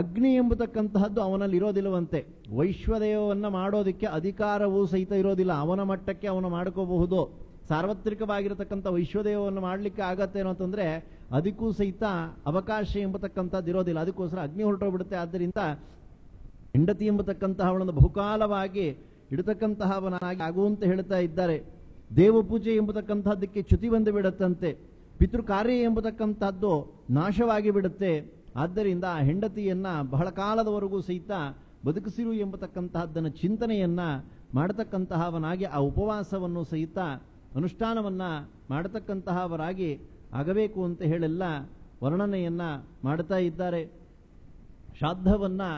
ಅಗ್ನಿ ಎಂಬತಕ್ಕಂತಹದ್ದು ಅವನಲ್ಲಿ ಇರೋದಿಲ್ಲವಂತೆ. ವೈಶ್ವದೇವವನ್ನು ಮಾಡೋದಕ್ಕೆ ಅಧಿಕಾರವೂ ಸಹಿತ ಇರೋದಿಲ್ಲ. ಅವನ ಮಟ್ಟಕ್ಕೆ ಅವನು ಮಾಡ್ಕೋಬಹುದು. ಸಾರ್ವತ್ರಿಕವಾಗಿರತಕ್ಕಂಥ ವೈಶ್ವದೇವವನ್ನು ಮಾಡಲಿಕ್ಕೆ ಆಗತ್ತೆ ಏನೋ ಅಂತಂದ್ರೆ ಅದಕ್ಕೂ ಸಹಿತ ಅವಕಾಶ ಎಂಬತಕ್ಕಂಥದ್ದು ಇರೋದಿಲ್ಲ. ಅದಕ್ಕೋಸ್ಕರ ಅಗ್ನಿ ಹೊರಟೋಗ್ಬಿಡುತ್ತೆ. ಆದ್ದರಿಂದ ಹೆಂಡತಿ ಎಂಬತಕ್ಕಂತಹವಳನ್ನು ಬಹುಕಾಲವಾಗಿ ಇಡತಕ್ಕಂತಹವನಾಗಿ ಆಗುವಂತ ಹೇಳ್ತಾ ಇದ್ದಾರೆ. ದೇವಪೂಜೆ ಎಂಬತಕ್ಕಂಥದ್ದಕ್ಕೆ ಚ್ಯುತಿ ಬಂದು ಬಿಡುತ್ತಂತೆ. ಪಿತೃ ಕಾರ್ಯ ಎಂಬತಕ್ಕಂಥದ್ದು ನಾಶವಾಗಿ ಬಿಡುತ್ತೆ. ಆದ್ದರಿಂದ ಹೆಂಡತಿಯನ್ನ ಬಹಳ ಕಾಲದವರೆಗೂ ಸಹಿತ ಬದುಕಿಸಿರು ಎಂಬತಕ್ಕಂತಹದ್ದನ್ನು ಚಿಂತನೆಯನ್ನ ಮಾಡತಕ್ಕಂತಹವನಾಗಿ ಆ ಉಪವಾಸವನ್ನು ಸಹಿತ ಅನುಷ್ಠಾನವನ್ನ ಮಾಡತಕ್ಕಂತಹವರಾಗಿ ಆಗಬೇಕು ಅಂತ ಹೇಳೆಲ್ಲ ವರ್ಣನೆಯನ್ನ ಮಾಡ್ತಾ ಇದ್ದಾರೆ. ಶ್ರಾದ್ದವನ್ನು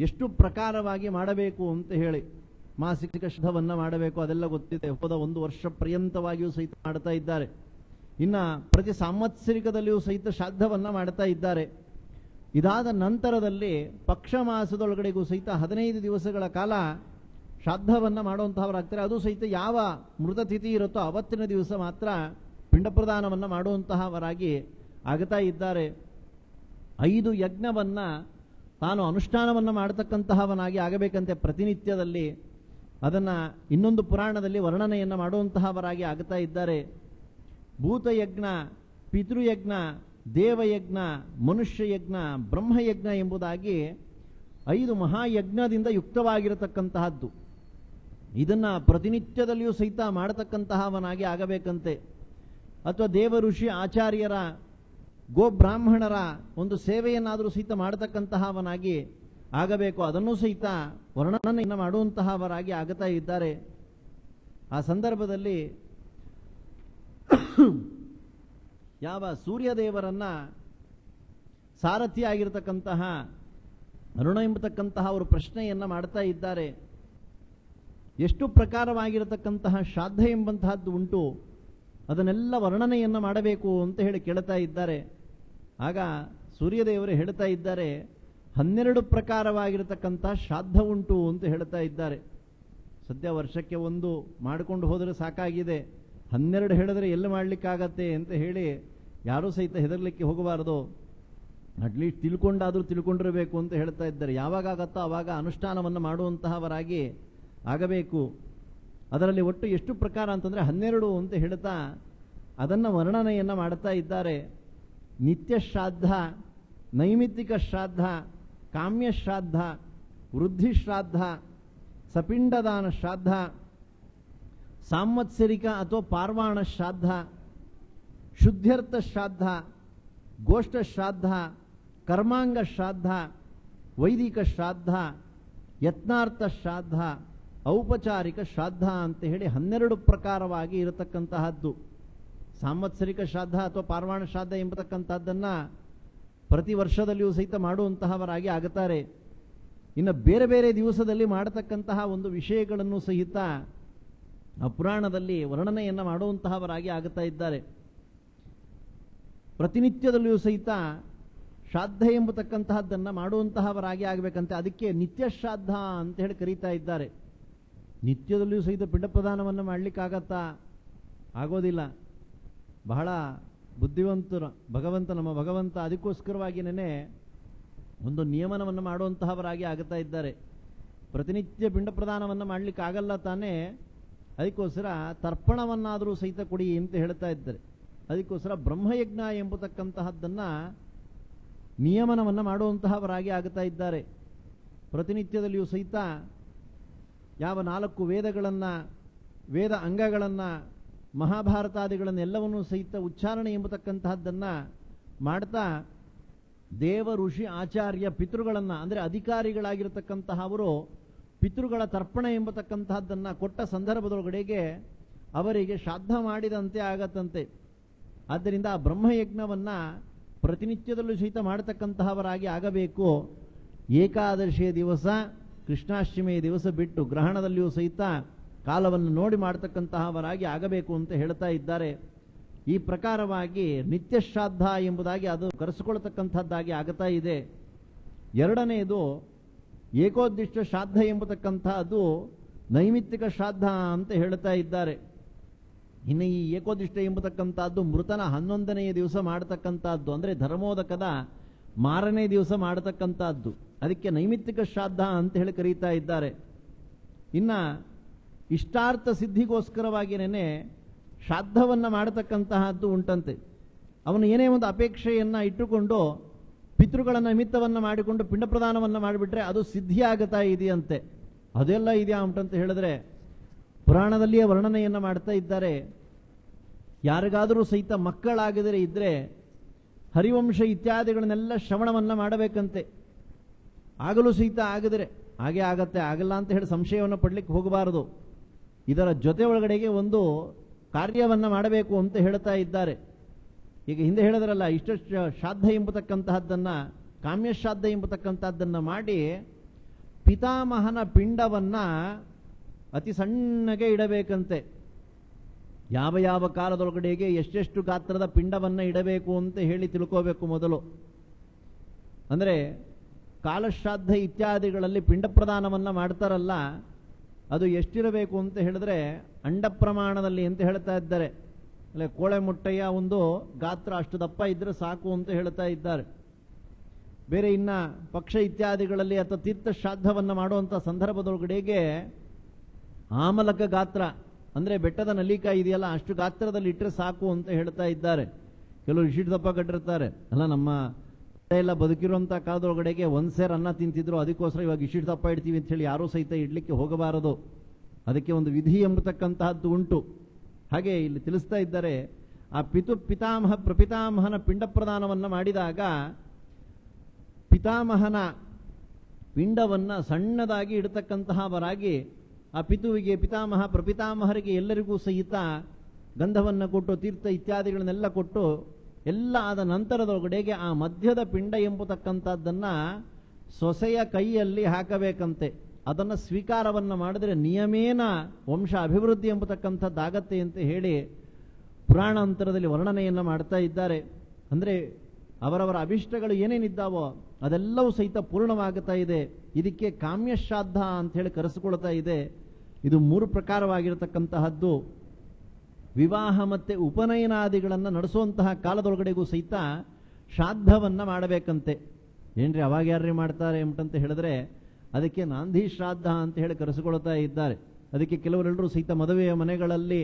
ಎಷ್ಟು ಪ್ರಕಾರವಾಗಿ ಮಾಡಬೇಕು ಅಂತ ಹೇಳಿ. ಮಾಸಿಕ ಶ್ರಾದ್ದವನ್ನು ಮಾಡಬೇಕು, ಅದೆಲ್ಲ ಗೊತ್ತಿದೆ. ಹೋದ 1 ವರ್ಷ ಪರ್ಯಂತವಾಗಿಯೂ ಸಹಿತ ಮಾಡ್ತಾ ಇದ್ದಾರೆ. ಇನ್ನು ಪ್ರತಿ ಸಾಂವತ್ಸರಿಕದಲ್ಲಿಯೂ ಸಹಿತ ಶ್ರಾದ್ದವನ್ನು ಮಾಡ್ತಾ ಇದ್ದಾರೆ. ಇದಾದ ನಂತರದಲ್ಲಿ ಪಕ್ಷ ಮಾಸದೊಳಗಡೆಗೂ ಸಹಿತ 15 ದಿವಸಗಳ ಕಾಲ ಶ್ರಾದ್ದವನ್ನು ಮಾಡುವಂತಹವರಾಗ್ತಾರೆ. ಅದು ಸಹಿತ ಯಾವ ಮೃತತಿಥಿ ಇರುತ್ತೋ ಅವತ್ತಿನ ದಿವಸ ಮಾತ್ರ ಪಿಂಡ ಪ್ರದಾನವನ್ನು ಮಾಡುವಂತಹವರಾಗಿ ಆಗ್ತಾ ಇದ್ದಾರೆ. 5 ಯಜ್ಞವನ್ನು ತಾನು ಅನುಷ್ಠಾನವನ್ನು ಮಾಡತಕ್ಕಂತಹವನಾಗಿ ಆಗಬೇಕಂತೆ ಪ್ರತಿನಿತ್ಯದಲ್ಲಿ. ಅದನ್ನು ಇನ್ನೊಂದು ಪುರಾಣದಲ್ಲಿ ವರ್ಣನೆಯನ್ನು ಮಾಡುವಂತಹವರಾಗಿ ಆಗ್ತಾ ಇದ್ದಾರೆ. ಭೂತಯಜ್ಞ, ಪಿತೃಯಜ್ಞ, ದೇವಯಜ್ಞ, ಮನುಷ್ಯಯಜ್ಞ, ಬ್ರಹ್ಮಯಜ್ಞ ಎಂಬುದಾಗಿ 5 ಮಹಾಯಜ್ಞದಿಂದ ಯುಕ್ತವಾಗಿರತಕ್ಕಂತಹದ್ದು. ಇದನ್ನು ಪ್ರತಿನಿತ್ಯದಲ್ಲಿಯೂ ಸಹಿತ ಮಾಡತಕ್ಕಂತಹವನಾಗಿ ಆಗಬೇಕಂತೆ. ಅಥವಾ ದೇವ ಋಷಿ ಆಚಾರ್ಯರ ಗೋಬ್ರಾಹ್ಮಣರ ಒಂದು ಸೇವೆಯನ್ನಾದರೂ ಸಹಿತ ಮಾಡತಕ್ಕಂತಹವನಾಗಿ ಆಗಬೇಕು. ಅದನ್ನು ಸಹಿತ ವರ್ಣನೆಯನ್ನು ಮಾಡುವಂತಹವರಾಗಿ ಆಗ್ತಾ ಇದ್ದಾರೆ. ಆ ಸಂದರ್ಭದಲ್ಲಿ ಯಾವ ಸೂರ್ಯದೇವರನ್ನ ಸಾರಥಿಯಾಗಿರ್ತಕ್ಕಂತಹ ಅರುಣ ಎಂಬತಕ್ಕಂತಹ ಅವರು ಪ್ರಶ್ನೆಯನ್ನು ಮಾಡ್ತಾ ಇದ್ದಾರೆ. ಎಷ್ಟು ಪ್ರಕಾರವಾಗಿರತಕ್ಕಂತಹ ಶ್ರಾದ್ದ ಎಂಬಂತಹದ್ದು ಉಂಟು, ಅದನ್ನೆಲ್ಲ ವರ್ಣನೆಯನ್ನು ಮಾಡಬೇಕು ಅಂತ ಹೇಳಿ ಕೇಳ್ತಾ ಇದ್ದಾರೆ. ಆಗ ಸೂರ್ಯದೇವರು ಹೇಳ್ತಾ ಇದ್ದಾರೆ, 12 ಪ್ರಕಾರವಾಗಿರತಕ್ಕಂಥ ಶ್ರಾದ್ದ ಉಂಟು ಅಂತ ಹೇಳ್ತಾ ಇದ್ದಾರೆ. ಸದ್ಯ ವರ್ಷಕ್ಕೆ 1 ಮಾಡಿಕೊಂಡು ಹೋದರೆ ಸಾಕಾಗಿದೆ, 12 ಹೇಳಿದ್ರೆ ಎಲ್ಲಿ ಮಾಡಲಿಕ್ಕಾಗತ್ತೆ ಅಂತ ಹೇಳಿ ಯಾರೂ ಸಹಿತ ಹೆದರ್ಲಿಕ್ಕೆ ಹೋಗಬಾರದು. ಅಟ್ಲೀಸ್ಟ್ ತಿಳ್ಕೊಂಡಿರಬೇಕು ಅಂತ ಹೇಳ್ತಾ ಇದ್ದಾರೆ. ಯಾವಾಗ ಆಗತ್ತೋ ಆವಾಗ ಅನುಷ್ಠಾನವನ್ನು ಮಾಡುವಂತಹವರಾಗಿ ಆಗಬೇಕು. ಅದರಲ್ಲಿ ಒಟ್ಟು ಎಷ್ಟು ಪ್ರಕಾರ ಅಂತಂದರೆ 12 ಅಂತ ಹೇಳ್ತಾ ಅದನ್ನು ವರ್ಣನೆಯನ್ನು ಮಾಡ್ತಾ ಇದ್ದಾರೆ. ನಿತ್ಯ ಶ್ರಾದ್ದ, ನೈಮಿತ್ತಿಕ ಶ್ರಾದ್ದ, ಕಾಮ್ಯ ಶ್ರಾದ್ದ, ವೃದ್ಧಿ ಶ್ರಾದ್ದ, ಸಪಿಂಡದಾನ ಶ್ರಾದ್ದ, ಸಾಂವತ್ಸರಿಕ ಅಥವಾ ಪಾರ್ವಾಣ ಶ್ರಾದ್ದ, ಶುದ್ಧ್ಯರ್ಥ ಶ್ರಾದ್ದ, ಗೋಷ್ಠ ಶ್ರಾದ್ದ, ಕರ್ಮಾಂಗ ಶ್ರಾದ್ದ, ವೈದಿಕ ಶ್ರಾದ್ದ, ಯತ್ನಾರ್ಥ ಶ್ರಾದ್ದ, ಔಪಚಾರಿಕ ಶ್ರಾದ್ದ ಅಂತ ಹೇಳಿ 12 ಪ್ರಕಾರವಾಗಿ ಇರತಕ್ಕಂತಹದ್ದು. ಸಾಂವತ್ಸರಿಕ ಶ್ರಾದ್ದ ಅಥವಾ ಪಾರ್ವಾಣ ಶ್ರಾದ್ದ ಎಂಬತಕ್ಕಂಥದ್ದನ್ನು ಪ್ರತಿ ವರ್ಷದಲ್ಲಿಯೂ ಸಹಿತ ಮಾಡುವಂತಹವರಾಗಿ ಆಗುತ್ತಾರೆ. ಇನ್ನು ಬೇರೆ ಬೇರೆ ದಿವಸದಲ್ಲಿ ಮಾಡತಕ್ಕಂತಹ ಒಂದು ವಿಷಯಗಳನ್ನು ಸಹಿತ ಆ ಪುರಾಣದಲ್ಲಿ ವರ್ಣನೆಯನ್ನು ಮಾಡುವಂತಹವರಾಗಿ ಆಗುತ್ತಾ ಇದ್ದಾರೆ. ಪ್ರತಿನಿತ್ಯದಲ್ಲಿಯೂ ಸಹಿತ ಶ್ರಾದ್ದ ಎಂಬತಕ್ಕಂತಹದ್ದನ್ನು ಮಾಡುವಂತಹವರಾಗಿ ಆಗಬೇಕಂತೆ. ಅದಕ್ಕೆ ನಿತ್ಯ ಶ್ರಾದ್ದ ಅಂತ ಹೇಳಿ ಕರೀತಾ ಇದ್ದಾರೆ. ನಿತ್ಯದಲ್ಲಿಯೂ ಸಹಿತ ಪಿಂಡ ಪ್ರದಾನವನ್ನು ಮಾಡಲಿಕ್ಕಾಗತ್ತಾ? ಆಗೋದಿಲ್ಲ. ಬಹಳ ಬುದ್ಧಿವಂತರು ನಮ್ಮ ಭಗವಂತ ಅದಕ್ಕೋಸ್ಕರವಾಗಿನೇ ಒಂದು ನಿಯಮನವನ್ನು ಮಾಡುವಂತಹವರಾಗಿ ಆಗುತ್ತಾ ಇದ್ದಾರೆ. ಪ್ರತಿನಿತ್ಯ ಪಿಂಡ ಪ್ರದಾನವನ್ನು ಮಾಡಲಿಕ್ಕಾಗಲ್ಲ ತಾನೇ, ಅದಕ್ಕೋಸ್ಕರ ತರ್ಪಣವನ್ನಾದರೂ ಸಹಿತ ಕೊಡಿ ಅಂತ ಹೇಳ್ತಾ ಇದ್ದಾರೆ. ಅದಕ್ಕೋಸ್ಕರ ಬ್ರಹ್ಮಯಜ್ಞ ಎಂಬತಕ್ಕಂತಹದ್ದನ್ನು ನಿಯಮನವನ್ನು ಮಾಡುವಂತಹವರಾಗಿ ಆಗುತ್ತಾ ಇದ್ದಾರೆ. ಪ್ರತಿನಿತ್ಯದಲ್ಲಿಯೂ ಸಹಿತ ಯಾವ 4 ವೇದಗಳನ್ನು, ವೇದ ಅಂಗಗಳನ್ನು, ಮಹಾಭಾರತಾದಿಗಳನ್ನೆಲ್ಲವನ್ನೂ ಸಹಿತ ಉಚ್ಚಾರಣೆ ಎಂಬತಕ್ಕಂತಹದ್ದನ್ನು ಮಾಡ್ತಾ ದೇವ ಋಷಿ ಆಚಾರ್ಯ ಪಿತೃಗಳನ್ನು ಅಂದರೆ ಅಧಿಕಾರಿಗಳಾಗಿರತಕ್ಕಂತಹ ಅವರು ಪಿತೃಗಳ ತರ್ಪಣ ಎಂಬತಕ್ಕಂತಹದ್ದನ್ನು ಕೊಟ್ಟ ಸಂದರ್ಭದೊಳಗಡೆಗೆ ಅವರಿಗೆ ಶ್ರಾದ್ದ ಮಾಡಿದಂತೆ ಆಗತ್ತಂತೆ. ಆದ್ದರಿಂದ ಆ ಬ್ರಹ್ಮಯಜ್ಞವನ್ನು ಪ್ರತಿನಿತ್ಯದಲ್ಲೂ ಸಹಿತ ಮಾಡತಕ್ಕಂತಹವರಾಗಿ ಆಗಬೇಕು. ಏಕಾದಶಿಯ ದಿವಸ, ಕೃಷ್ಣಾಷ್ಟಮಿಯ ದಿವಸ ಬಿಟ್ಟು ಗ್ರಹಣದಲ್ಲಿಯೂ ಸಹಿತ ಕಾಲವನ್ನು ನೋಡಿ ಮಾಡತಕ್ಕಂತಹವರಾಗಿ ಆಗಬೇಕು ಅಂತ ಹೇಳ್ತಾ ಇದ್ದಾರೆ. ಈ ಪ್ರಕಾರವಾಗಿ ನಿತ್ಯ ಶ್ರಾದ್ದ ಎಂಬುದಾಗಿ ಅದು ಕರೆಸಿಕೊಳ್ಳತಕ್ಕಂಥದ್ದಾಗಿ ಆಗ್ತಾ ಇದೆ. ಎರಡನೆಯದು ಏಕೋದ್ದಿಷ್ಟ ಶ್ರಾದ್ದ ಎಂಬತಕ್ಕಂಥದ್ದು ನೈಮಿತ್ತಿಕ ಶ್ರಾದ್ದ ಅಂತ ಹೇಳ್ತಾ ಇದ್ದಾರೆ. ಇನ್ನು ಈ ಏಕೋದಿಷ್ಟ ಎಂಬತಕ್ಕಂಥದ್ದು ಮೃತನ 11ನೆಯ ದಿವಸ ಮಾಡತಕ್ಕಂಥದ್ದು, ಅಂದರೆ ಧರ್ಮೋದಕದ ಮಾರನೇ ದಿವಸ ಮಾಡತಕ್ಕಂಥದ್ದು. ಅದಕ್ಕೆ ನೈಮಿತ್ತಿಕ ಶ್ರಾದ್ದ ಅಂತ ಹೇಳಿ ಕರೀತಾ ಇದ್ದಾರೆ. ಇನ್ನು ಇಷ್ಟಾರ್ಥ ಸಿದ್ಧಿಗೋಸ್ಕರವಾಗಿನೇ ಶ್ರಾದ್ದವನ್ನು ಮಾಡತಕ್ಕಂತಹದ್ದು ಉಂಟಂತೆ. ಅವನು ಏನೇ ಒಂದು ಅಪೇಕ್ಷೆಯನ್ನು ಇಟ್ಟುಕೊಂಡು ಪಿತೃಗಳ ನಿಮಿತ್ತವನ್ನು ಮಾಡಿಕೊಂಡು ಪಿಂಡ ಪ್ರದಾನವನ್ನು ಮಾಡಿಬಿಟ್ರೆ ಅದು ಸಿದ್ಧಿಯಾಗುತ್ತಾ ಇದೆಯಂತೆ. ಅದೆಲ್ಲ ಇದೆಯಾ ಉಂಟಂತ ಹೇಳಿದ್ರೆ ಪುರಾಣದಲ್ಲಿಯೇ ವರ್ಣನೆಯನ್ನು ಮಾಡ್ತಾ ಇದ್ದಾರೆ. ಯಾರಿಗಾದರೂ ಸಹಿತ ಮಕ್ಕಳಾಗದರೆ ಇದ್ರೆ ಹರಿವಂಶ ಇತ್ಯಾದಿಗಳನ್ನೆಲ್ಲ ಶ್ರವಣವನ್ನು ಮಾಡಬೇಕಂತೆ. ಆಗಲೂ ಸಹಿತ ಆಗಿದ್ರೆ ಹಾಗೆ ಆಗತ್ತೆ, ಆಗಲ್ಲ ಅಂತ ಹೇಳಿ ಸಂಶಯವನ್ನು ಪಡಲಿಕ್ಕೆ ಹೋಗಬಾರದು. ಇದರ ಜೊತೆ ಒಳಗಡೆಗೆ ಒಂದು ಕಾರ್ಯವನ್ನು ಮಾಡಬೇಕು ಅಂತ ಹೇಳ್ತಾ ಇದ್ದಾರೆ. ಈಗ ಹಿಂದೆ ಹೇಳಿದ್ರಲ್ಲ, ಇಷ್ಟ ಶ್ರಾದ್ದ ಎಂಬತಕ್ಕಂತಹದ್ದನ್ನು ಕಾಮ್ಯಶ್ರಾದ್ದ ಎಂಬತಕ್ಕಂಥದ್ದನ್ನು ಮಾಡಿ ಪಿತಾಮಹನ ಪಿಂಡವನ್ನ ಅತಿ ಸಣ್ಣಗೆ ಇಡಬೇಕಂತೆ. ಯಾವ ಯಾವ ಕಾಲದೊಳಗಡೆಗೆ ಎಷ್ಟೆಷ್ಟು ಗಾತ್ರದ ಪಿಂಡವನ್ನ ಇಡಬೇಕು ಅಂತ ಹೇಳಿ ತಿಳ್ಕೋಬೇಕು ಮೊದಲು. ಅಂದರೆ ಕಾಲಶ್ರಾದ್ದ ಇತ್ಯಾದಿಗಳಲ್ಲಿ ಪಿಂಡ ಪ್ರದಾನವನ್ನ ಮಾಡ್ತಾರಲ್ಲ, ಅದು ಎಷ್ಟಿರಬೇಕು ಅಂತ ಹೇಳಿದ್ರೆ ಅಂಡ ಪ್ರಮಾಣದಲ್ಲಿ ಅಂತ ಹೇಳ್ತಾ ಇದ್ದಾರೆ. ಅಲ್ಲೇ ಕೋಳೆ ಮೊಟ್ಟೆಯ ಒಂದು ಗಾತ್ರ ಅಷ್ಟು ದಪ್ಪ ಇದ್ರೆ ಸಾಕು ಅಂತ ಹೇಳ್ತಾ ಇದ್ದಾರೆ. ಬೇರೆ ಇನ್ನ ಪಕ್ಷ ಇತ್ಯಾದಿಗಳಲ್ಲಿ ಅಥವಾ ತೀರ್ಥ ಶ್ರಾದ್ದವನ್ನ ಮಾಡುವಂತ ಸಂದರ್ಭದೊಳಗಡೆಗೆ ಆಮಲಕ ಗಾತ್ರ ಅಂದ್ರೆ ಬೆಟ್ಟದ ನಲ್ಲಿಕಾಯಿ ಇದೆಯಲ್ಲ, ಅಷ್ಟು ಗಾತ್ರದಲ್ಲಿ ಇಟ್ಟರೆ ಸಾಕು ಅಂತ ಹೇಳ್ತಾ ಇದ್ದಾರೆ. ಕೆಲವರು ಇಷ್ಟು ದಪ್ಪ ಕಟ್ಟಿರ್ತಾರೆ. ಅಲ್ಲ, ನಮ್ಮ ಎಲ್ಲ ಬದುಕಿರುವಂತ ಕಾಲದೊಳಗಡೆಗೆ ಒಂದ್ ಸೇರ್ ಅನ್ನ ತಿಂತಿದ್ರು, ಅದಕ್ಕೋಸ್ಕರ ಇವಾಗ ಇಷ್ಟು ದಪ್ಪ ಇಡ್ತೀವಿ ಅಂತ ಹೇಳಿ ಯಾರೂ ಸಹಿತ ಇಡ್ಲಿಕ್ಕೆ ಹೋಗಬಾರದು. ಅದಕ್ಕೆ ಒಂದು ವಿಧಿ ಎಂಬತಕ್ಕಂತಹದ್ದು ಉಂಟು. ಹಾಗೆ ಇಲ್ಲಿ ತಿಳಿಸ್ತಾ ಇದ್ದಾರೆ, ಆ ಪಿತಾಮಹ ಪ್ರಪಿತಾಮಹನ ಪಿಂಡ ಪ್ರದಾನವನ್ನ ಮಾಡಿದಾಗ ಪಿತಾಮಹನ ಪಿಂಡವನ್ನ ಸಣ್ಣದಾಗಿ ಇಡತಕ್ಕಂತಹವರಾಗಿ ಆ ಪಿತುವಿಗೆ ಪಿತಾಮಹ ಪ್ರಪಿತಾಮಹರಿಗೆ ಎಲ್ಲರಿಗೂ ಸಹಿತ ಗಂಧವನ್ನ ಕೊಟ್ಟು ತೀರ್ಥ ಇತ್ಯಾದಿಗಳನ್ನೆಲ್ಲ ಕೊಟ್ಟು ಎಲ್ಲ ಆದ ನಂತರದೊಳಗಡೆಗೆ ಆ ಮಧ್ಯದ ಪಿಂಡ ಎಂಬತಕ್ಕಂಥದ್ದನ್ನ ಸೊಸೆಯ ಕೈಯಲ್ಲಿ ಹಾಕಬೇಕಂತೆ. ಅದನ್ನು ಸ್ವೀಕಾರವನ್ನ ಮಾಡಿದ್ರೆ ನಿಯಮೇನ ವಂಶ ಅಭಿವೃದ್ಧಿ ಎಂಬತಕ್ಕಂಥದ್ದಾಗತ್ತೆ ಅಂತ ಹೇಳಿ ಪುರಾಣಾಂತರದಲ್ಲಿ ವರ್ಣನೆಯನ್ನ ಮಾಡ್ತಾ ಇದ್ದಾರೆ. ಅಂದ್ರೆ ಅವರವರ ಅಭಿಷ್ಟಗಳು ಏನೇನಿದ್ದಾವೋ ಅದೆಲ್ಲವೂ ಸಹಿತ ಪೂರ್ಣವಾಗುತ್ತಾ ಇದೆ. ಇದಕ್ಕೆ ಕಾಮ್ಯಶ್ರಾದ್ದ ಅಂತ ಹೇಳಿ ಕರೆಸಿಕೊಳ್ತಾ ಇದೆ. ಇದು 3 ಪ್ರಕಾರವಾಗಿರತಕ್ಕಂತಹದ್ದು. ವಿವಾಹ ಮತ್ತೆ ಉಪನಯನಾದಿಗಳನ್ನು ನಡೆಸುವಂತಹ ಕಾಲದೊಳಗಡೆಗೂ ಸಹಿತ ಶ್ರಾದ್ದವನ್ನ ಮಾಡಬೇಕಂತೆ. ಏನ್ರಿ ಅವಾಗ ಯಾರ್ರಿ ಮಾಡ್ತಾರೆ ಎಂಬಂತ ಹೇಳಿದ್ರೆ ಅದಕ್ಕೆ ನಾಂದಿ ಶ್ರಾದ್ದ ಅಂತ ಹೇಳಿ ಕರೆಸಿಕೊಳ್ತಾ ಇದ್ದಾರೆ. ಅದಕ್ಕೆ ಕೆಲವರೆಲ್ಲರೂ ಸಹಿತ ಮದುವೆಯ ಮನೆಗಳಲ್ಲಿ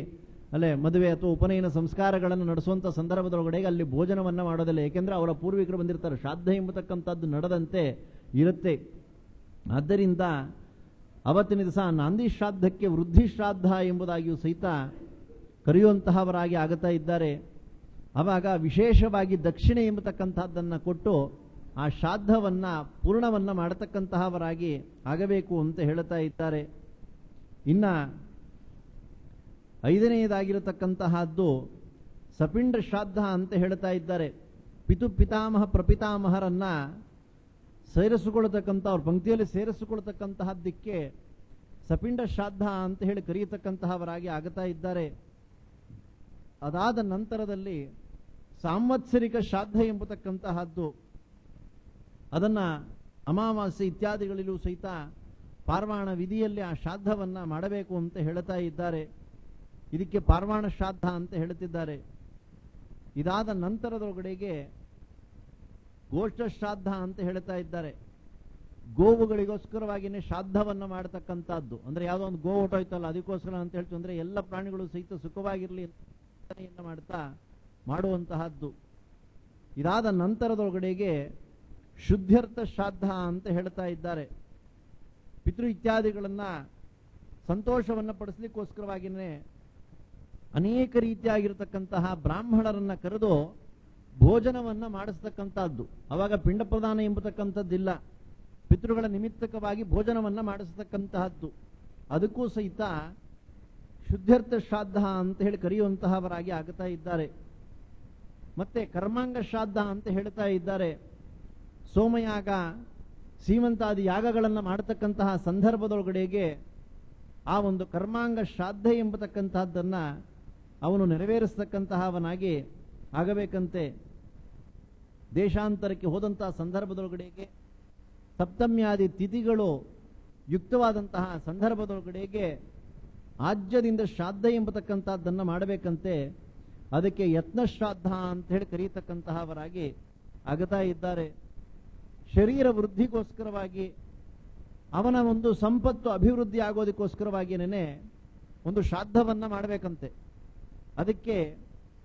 ಮದುವೆ ಅಥವಾ ಉಪನಯನ ಸಂಸ್ಕಾರಗಳನ್ನು ನಡೆಸುವಂತ ಸಂದರ್ಭದೊಳಗಡೆಗೆ ಅಲ್ಲಿ ಭೋಜನವನ್ನ ಮಾಡೋದಿಲ್ಲ. ಏಕೆಂದ್ರೆ ಅವರ ಪೂರ್ವಿಕರು ಬಂದಿರ್ತಾರೆ, ಶ್ರಾದ್ದ ಎಂಬತಕ್ಕಂಥದ್ದು ನಡೆದಂತೆ ಇರುತ್ತೆ. ಆದ್ದರಿಂದ ಅವತ್ತಿನ ದಿವಸ ನಾಂದಿ ಶ್ರಾದ್ದಕ್ಕೆ ವೃದ್ಧಿ ಶ್ರಾದ್ದ ಎಂಬುದಾಗಿಯೂ ಸಹಿತ ಕರೆಯುವಂತಹವರಾಗಿ ಆಗುತ್ತಾ ಇದ್ದಾರೆ. ಅವಾಗ ವಿಶೇಷವಾಗಿ ದಕ್ಷಿಣೆ ಎಂಬತಕ್ಕಂಥದ್ದನ್ನ ಕೊಟ್ಟು ಆ ಶ್ರಾದ್ದವನ್ನ ಪೂರ್ಣವನ್ನ ಮಾಡತಕ್ಕಂತಹವರಾಗಿ ಆಗಬೇಕು ಅಂತ ಹೇಳ್ತಾ ಇದ್ದಾರೆ. ಇನ್ನ 5ನೇದಾಗಿರತಕ್ಕಂತಹದ್ದು ಸಪಿಂಡ ಶ್ರಾದ್ದ ಅಂತ ಹೇಳ್ತಾ ಇದ್ದಾರೆ. ಪಿತಾಮಹ ಪ್ರಪಿತಾಮಹರನ್ನ ಸೇರಿಸಿಕೊಳ್ಳತಕ್ಕಂಥ ಅವ್ರ ಪಂಕ್ತಿಯಲ್ಲಿ ಸೇರಿಸಿಕೊಳ್ತಕ್ಕಂತಹದ್ದಕ್ಕೆ ಸಪಿಂಡ ಶ್ರಾದ್ದ ಅಂತ ಹೇಳಿ ಕರೆಯತಕ್ಕಂತಹವರಾಗಿ ಆಗುತ್ತಾ ಇದ್ದಾರೆ. ಅದಾದ ನಂತರದಲ್ಲಿ ಸಾಂವತ್ಸರಿಕ ಶ್ರಾದ್ದ ಎಂಬತಕ್ಕಂತಹದ್ದು, ಅದನ್ನ ಅಮಾವಾಸ್ಯೆ ಇತ್ಯಾದಿಗಳಲ್ಲೂ ಸಹಿತ ಪಾರ್ವಾಣ ವಿಧಿಯಲ್ಲಿ ಆ ಶ್ರಾದ್ದವನ್ನ ಮಾಡಬೇಕು ಅಂತ ಹೇಳ್ತಾ ಇದ್ದಾರೆ. ಇದಕ್ಕೆ ಪಾರ್ವಾಣ ಶ್ರಾದ್ದ ಅಂತ ಹೇಳುತ್ತಿದ್ದಾರೆ. ಇದಾದ ನಂತರದೊಳಗಡೆಗೆ ಗೋಷ್ಠ ಶ್ರಾದ್ದ ಅಂತ ಹೇಳ್ತಾ ಇದ್ದಾರೆ. ಗೋವುಗಳಿಗೋಸ್ಕರವಾಗಿನೇ ಶ್ರಾದ್ದವನ್ನ ಮಾಡತಕ್ಕಂಥದ್ದು. ಅಂದ್ರೆ ಯಾವುದೋ ಒಂದು ಗೋ ಹೊಟ್ಟೋಯ್ತಲ್ಲ ಅದಕ್ಕೋಸ್ಕರ ಅಂತ ಹೇಳ್ತು ಅಂದ್ರೆ ಎಲ್ಲ ಪ್ರಾಣಿಗಳು ಸಹಿತ ಸುಖವಾಗಿರ್ಲಿ ಮಾಡ್ತಾ ಮಾಡುವಂತಹದ್ದು. ಇದಾದ ನಂತರದೊಳಗಡೆಗೆ ಶುದ್ಧ್ಯರ್ಥ ಶ್ರಾದ್ದ ಅಂತ ಹೇಳ್ತಾ ಇದ್ದಾರೆ. ಪಿತೃ ಇತ್ಯಾದಿಗಳನ್ನ ಸಂತೋಷವನ್ನ ಪಡಿಸ್ಲಿಕ್ಕೋಸ್ಕರವಾಗಿನೇ ಅನೇಕ ರೀತಿಯಾಗಿರತಕ್ಕಂತಹ ಬ್ರಾಹ್ಮಣರನ್ನ ಕರೆದು ಭೋಜನವನ್ನ ಮಾಡಿಸ್ತಕ್ಕಂಥದ್ದು. ಅವಾಗ ಪಿಂಡ ಪ್ರದಾನ ಎಂಬತಕ್ಕಂಥದ್ದಿಲ್ಲ, ಪಿತೃಗಳ ನಿಮಿತ್ತಕವಾಗಿ ಭೋಜನವನ್ನ ಮಾಡಿಸ್ತಕ್ಕಂತಹದ್ದು. ಅದಕ್ಕೂ ಸಹಿತ ಶುದ್ಧರ್ಥ ಶ್ರಾದ್ದ ಅಂತ ಹೇಳಿ ಕರೆಯುವಂತಹವರಾಗಿ ಆಗುತ್ತಾ ಇದ್ದಾರೆ. ಮತ್ತೆ ಕರ್ಮಾಂಗ ಶ್ರಾದ್ದ ಅಂತ ಹೇಳ್ತಾ ಇದ್ದಾರೆ. ಸೋಮಯಾಗ ಸೀಮಂತಾದಿ ಯಾಗಗಳನ್ನ ಮಾಡತಕ್ಕಂತಹ ಸಂದರ್ಭದೊಳಗಡೆಗೆ ಆ ಒಂದು ಕರ್ಮಾಂಗ ಶ್ರಾದ್ದ ಎಂಬತಕ್ಕಂತಹದ್ದನ್ನ ಅವನು ನೆರವೇರಿಸತಕ್ಕಂತಹವನಾಗಿ ಆಗಬೇಕಂತೆ. ದೇಶಾಂತರಕ್ಕೆ ಹೋದಂತಹ ಸಂದರ್ಭದೊಳಗಡೆಗೆ ಸಪ್ತಮ್ಯಾದಿ ತಿಥಿಗಳು ಯುಕ್ತವಾದಂತಹ ಸಂದರ್ಭದೊಳಗಡೆಗೆ ಆಜ್ಯದಿಂದ ಶ್ರಾದ್ದ ಎಂಬತಕ್ಕಂತಹದ್ದನ್ನ ಮಾಡಬೇಕಂತೆ. ಅದಕ್ಕೆ ಯತ್ನ ಶ್ರಾದ್ದ ಅಂತ ಹೇಳಿ ಕರೆಯತಕ್ಕಂತಹವರಾಗಿ ಆಗುತ್ತಾ ಇದ್ದಾರೆ. ಶರೀರ ವೃದ್ಧಿಗೋಸ್ಕರವಾಗಿ ಅವನ ಒಂದು ಸಂಪತ್ತು ಅಭಿವೃದ್ಧಿ ಆಗೋದಕ್ಕೋಸ್ಕರವಾಗಿನೇ ಒಂದು ಶ್ರಾದ್ದವನ್ನ ಮಾಡಬೇಕಂತೆ. ಅದಕ್ಕೆ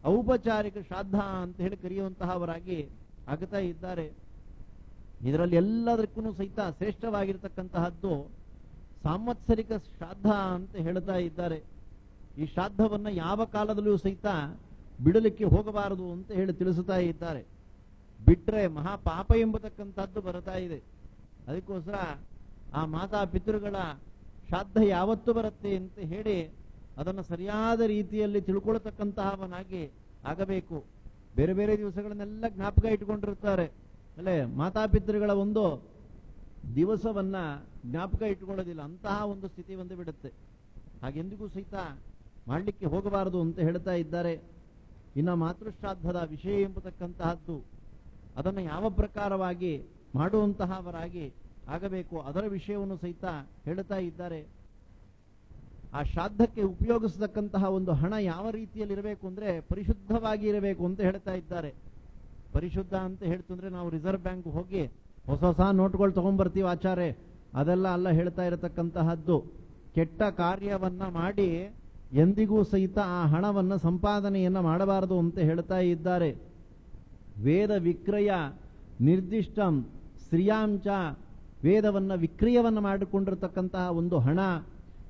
ಔಪಚಾರಿಕ ಶ್ರಾದ್ದ ಅಂತ ಹೇಳಿ ಕರೆಯುವಂತಹವರಾಗಿ ಆಗುತ್ತಾ ಇದ್ದಾರೆ. ಇದರಲ್ಲಿ ಎಲ್ಲದಕ್ಕೂ ಸಹಿತ ಶ್ರೇಷ್ಠವಾಗಿರತಕ್ಕಂತಹದ್ದು ಸಾಂವತ್ಸರಿಕ ಶ್ರಾದ್ದ ಅಂತ ಹೇಳ್ತಾ ಇದ್ದಾರೆ. ಈ ಶ್ರಾದ್ದವನ್ನ ಯಾವ ಕಾಲದಲ್ಲೂ ಸಹಿತ ಬಿಡಲಿಕ್ಕೆ ಹೋಗಬಾರದು ಅಂತ ಹೇಳಿ ತಿಳಿಸುತ್ತಾ ಇದ್ದಾರೆ. ಬಿಟ್ರೆ ಮಹಾಪಾಪ ಎಂಬತಕ್ಕಂಥದ್ದು ಬರ್ತಾ ಇದೆ. ಅದಕ್ಕೋಸ್ಕರ ಆ ಮಾತಾ ಪಿತೃಗಳ ಶ್ರಾದ್ದ ಯಾವತ್ತು ಬರುತ್ತೆ ಅಂತ ಹೇಳಿ ಅದನ್ನು ಸರಿಯಾದ ರೀತಿಯಲ್ಲಿ ತಿಳ್ಕೊಳ್ತಕ್ಕಂತಹವನಾಗಿ ಆಗಬೇಕು. ಬೇರೆ ಬೇರೆ ದಿವಸಗಳನ್ನೆಲ್ಲ ಜ್ಞಾಪಕ ಇಟ್ಕೊಂಡಿರ್ತಾರೆ. ಅಲ್ಲೇ ಮಾತಾಪಿತೃಗಳ ಒಂದು ದಿವಸವನ್ನ ಜ್ಞಾಪಕ ಇಟ್ಟುಕೊಳ್ಳೋದಿಲ್ಲ, ಅಂತಹ ಒಂದು ಸ್ಥಿತಿ ಬಂದು ಬಿಡುತ್ತೆ. ಹಾಗೆಂದಿಗೂ ಸಹಿತ ಮಾಡಲಿಕ್ಕೆ ಹೋಗಬಾರದು ಅಂತ ಹೇಳ್ತಾ ಇದ್ದಾರೆ. ಇನ್ನು ಮಾತೃಶ್ರಾದ್ದದ ವಿಷಯ ಎಂಬತಕ್ಕಂತಹದ್ದು, ಅದನ್ನು ಯಾವ ಪ್ರಕಾರವಾಗಿ ಮಾಡುವಂತಹವರಾಗಿ ಆಗಬೇಕು ಅದರ ವಿಷಯವನ್ನು ಸಹಿತ ಹೇಳ್ತಾ ಇದ್ದಾರೆ. ಆ ಶ್ರಾದ್ದಕ್ಕೆ ಉಪಯೋಗಿಸತಕ್ಕಂತಹ ಒಂದು ಹಣ ಯಾವ ರೀತಿಯಲ್ಲಿ ಇರಬೇಕು ಅಂದ್ರೆ ಪರಿಶುದ್ಧವಾಗಿ ಇರಬೇಕು ಅಂತ ಹೇಳ್ತಾ ಇದ್ದಾರೆ. ಪರಿಶುದ್ಧ ಅಂತ ಹೇಳ್ತಂದ್ರೆ ನಾವು ರಿಸರ್ವ್ ಬ್ಯಾಂಕ್ ಹೋಗಿ ಹೊಸ ಹೊಸ ನೋಟ್ಗಳು ತಗೊಂಡ್ಬರ್ತೀವಿ ಆಚಾರ್ಯ, ಅದೆಲ್ಲ ಅಲ್ಲ ಹೇಳ್ತಾ ಇರತಕ್ಕಂತಹದ್ದು. ಕೆಟ್ಟ ಕಾರ್ಯವನ್ನ ಮಾಡಿ ಎಂದಿಗೂ ಸಹಿತ ಆ ಹಣವನ್ನ ಸಂಪಾದನೆಯನ್ನ ಮಾಡಬಾರದು ಅಂತ ಹೇಳ್ತಾ ಇದ್ದಾರೆ. ವೇದ ವಿಕ್ರಯ ನಿರ್ದಿಷ್ಟಂ ಸ್ತ್ರೀಯಾಂಚ, ವೇದವನ್ನ ವಿಕ್ರಯವನ್ನ ಮಾಡಿಕೊಂಡಿರತಕ್ಕಂತಹ ಒಂದು ಹಣ,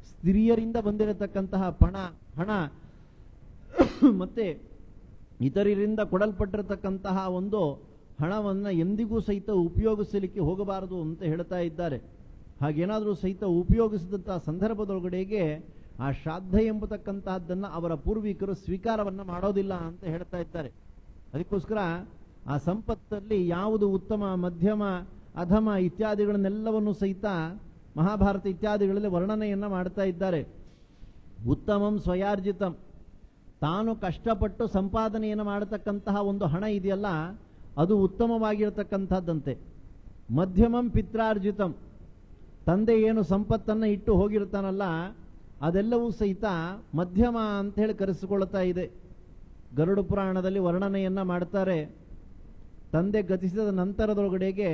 ಸ್ತ್ರೀಯರಿಂದ ಬಂದಿರತಕ್ಕಂತಹ ಹಣ ಮತ್ತೆ ಇತರರಿಂದ ಕೊಡಲ್ಪಟ್ಟಿರತಕ್ಕಂತಹ ಒಂದು ಹಣವನ್ನ ಎಂದಿಗೂ ಸಹಿತ ಉಪಯೋಗಿಸಲಿಕ್ಕೆ ಹೋಗಬಾರದು ಅಂತ ಹೇಳ್ತಾ ಇದ್ದಾರೆ. ಹಾಗೇನಾದರೂ ಸಹಿತ ಉಪಯೋಗಿಸಿದಂತಹ ಸಂದರ್ಭದೊಳಗಡೆಗೆ ಆ ಶ್ರಾದ್ದ ಎಂಬತಕ್ಕಂತಹದ್ದನ್ನ ಅವರ ಪೂರ್ವಿಕರು ಸ್ವೀಕಾರವನ್ನ ಮಾಡೋದಿಲ್ಲ ಅಂತ ಹೇಳ್ತಾ ಇದ್ದಾರೆ. ಅದಕ್ಕೋಸ್ಕರ ಆ ಸಂಪತ್ತಲ್ಲಿ ಯಾವುದು ಉತ್ತಮ, ಮಧ್ಯಮ, ಅಧಮ ಇತ್ಯಾದಿಗಳನ್ನೆಲ್ಲವನ್ನು ಸಹಿತ ಮಹಾಭಾರತ ಇತ್ಯಾದಿಗಳಲ್ಲಿ ವರ್ಣನೆಯನ್ನ ಮಾಡ್ತಾ ಇದ್ದಾರೆ. ಉತ್ತಮಂ ಸ್ವಯಾರ್ಜಿತಂ, ತಾನು ಕಷ್ಟಪಟ್ಟು ಸಂಪಾದನೆಯನ್ನು ಮಾಡತಕ್ಕಂತಹ ಒಂದು ಹಣ ಇದೆಯಲ್ಲ ಅದು ಉತ್ತಮವಾಗಿರತಕ್ಕಂಥದ್ದಂತೆ. ಮಧ್ಯಮಂ ಪಿತ್ರಾರ್ಜಿತಂ, ತಂದೆ ಏನು ಸಂಪತ್ತನ್ನ ಇಟ್ಟು ಹೋಗಿರ್ತಾನಲ್ಲ ಅದೆಲ್ಲವೂ ಸಹಿತ ಮಧ್ಯಮ ಅಂತ ಹೇಳಿ ಕರೆಸಿಕೊಳ್ತಾ ಇದೆ. ಗರುಡ ಪುರಾಣದಲ್ಲಿ ವರ್ಣನೆಯನ್ನ ಮಾಡ್ತಾರೆ. ತಂದೆ ಗತಿಸಿದ ನಂತರದೊಳಗಡೆಗೆ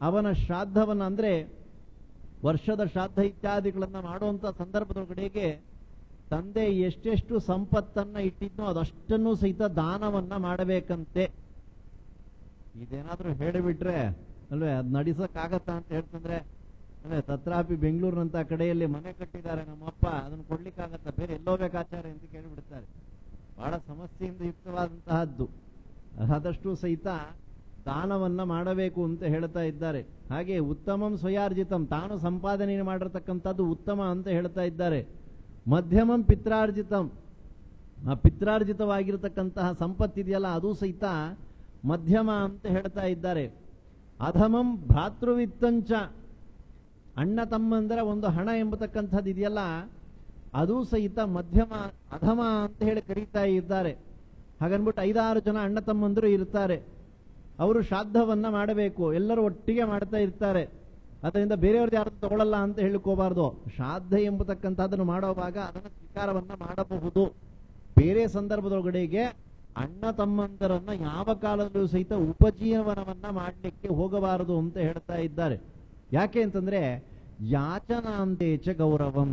ಅವನ ಶ್ರಾದ್ದವನ್ನ ಅಂದ್ರೆ ವರ್ಷದ ಶ್ರಾದ್ದ ಇತ್ಯಾದಿಗಳನ್ನ ಮಾಡುವಂತ ಸಂದರ್ಭದೊಳಗಡೆಗೆ ತಂದೆ ಎಷ್ಟೆಷ್ಟು ಸಂಪತ್ತನ್ನ ಇಟ್ಟಿದ್ನೋ ಅದಷ್ಟನ್ನು ಸಹಿತ ದಾನವನ್ನ ಮಾಡಬೇಕಂತೆ. ಇದೇನಾದ್ರೂ ಹೇಳಿಬಿಟ್ರೆ ಅಲ್ವೇ ಅದ್ ನಡೆಸಕ್ಕಾಗತ್ತಾ ಅಂತ ಹೇಳ್ತಂದ್ರೆ ಅಲ್ವೇ ತತ್ರಾಪಿ ಬೆಂಗಳೂರಿನಂತ ಕಡೆಯಲ್ಲಿ ಮನೆ ಕಟ್ಟಿದ್ದಾರೆ ನಮ್ಮಪ್ಪ, ಅದನ್ನ ಕೊಡ್ಲಿಕ್ಕಾಗತ್ತ, ಬೇರೆ ಎಲ್ಲೋ ಬೇಕಾಚಾರ ಅಂತ ಕೇಳಿಬಿಡ್ತಾರೆ. ಬಹಳ ಸಮಸ್ಯೆಯಿಂದ ಯುಕ್ತವಾದಂತಹದ್ದು. ಆದಷ್ಟು ಸಹಿತ ದಾನವನ್ನ ಮಾಡಬೇಕು ಅಂತ ಹೇಳ್ತಾ ಇದ್ದಾರೆ. ಹಾಗೆ ಉತ್ತಮಂ ಸ್ವಯಾರ್ಜಿತಂ, ತಾನು ಸಂಪಾದನೆ ಮಾಡಿರತಕ್ಕಂಥದ್ದು ಉತ್ತಮ ಅಂತ ಹೇಳ್ತಾ ಇದ್ದಾರೆ. ಮಧ್ಯಮಂ ಪಿತ್ರಾರ್ಜಿತಂ, ಆ ಪಿತ್ರಾರ್ಜಿತವಾಗಿರತಕ್ಕಂತಹ ಸಂಪತ್ತಿದೆಯಲ್ಲ ಅದು ಸಹಿತ ಮಧ್ಯಮ ಅಂತ ಹೇಳ್ತಾ ಇದ್ದಾರೆ. ಅಧಮಂ ಭ್ರಾತೃವಿತ್ತಂಚ, ಅಣ್ಣ ತಮ್ಮಂದರ ಒಂದು ಹಣ ಎಂಬತಕ್ಕಂಥದ್ದು ಇದೆಯಲ್ಲ ಅದು ಸಹಿತ ಮಧ್ಯಮ ಅಧಮ ಅಂತ ಹೇಳಿ ಕರೀತಾ ಇದ್ದಾರೆ. ಹಾಗನ್ಬಿಟ್ಟು 5-6 ಜನ ಅಣ್ಣ ತಮ್ಮಂದರು ಇರ್ತಾರೆ, ಅವರು ಶ್ರಾದ್ದವನ್ನ ಮಾಡಬೇಕು, ಎಲ್ಲರೂ ಒಟ್ಟಿಗೆ ಮಾಡ್ತಾ ಇರ್ತಾರೆ. ಅದರಿಂದ ಬೇರೆಯವ್ರದ್ದು ಯಾರು ತಗೊಳ್ಳಲ್ಲ ಅಂತ ಹೇಳಿಕೋಬಾರ್ದು. ಶ್ರಾದ್ದ ಎಂಬತಕ್ಕಂಥದ್ದನ್ನು ಮಾಡುವಾಗ ಅದನ್ನು ಸ್ವೀಕಾರವನ್ನ ಮಾಡಬಹುದು. ಬೇರೆ ಸಂದರ್ಭದೊಳಗಡೆಗೆ ಅಣ್ಣ ತಮ್ಮಂದರನ್ನ ಯಾವ ಕಾಲದಲ್ಲೂ ಸಹಿತ ಉಪಜೀವನವನ್ನ ಮಾಡಲಿಕ್ಕೆ ಹೋಗಬಾರದು ಅಂತ ಹೇಳ್ತಾ ಇದ್ದಾರೆ. ಯಾಕೆ ಅಂತಂದ್ರೆ ಯಾಚನಾಂತೇಚ ಗೌರವಂ,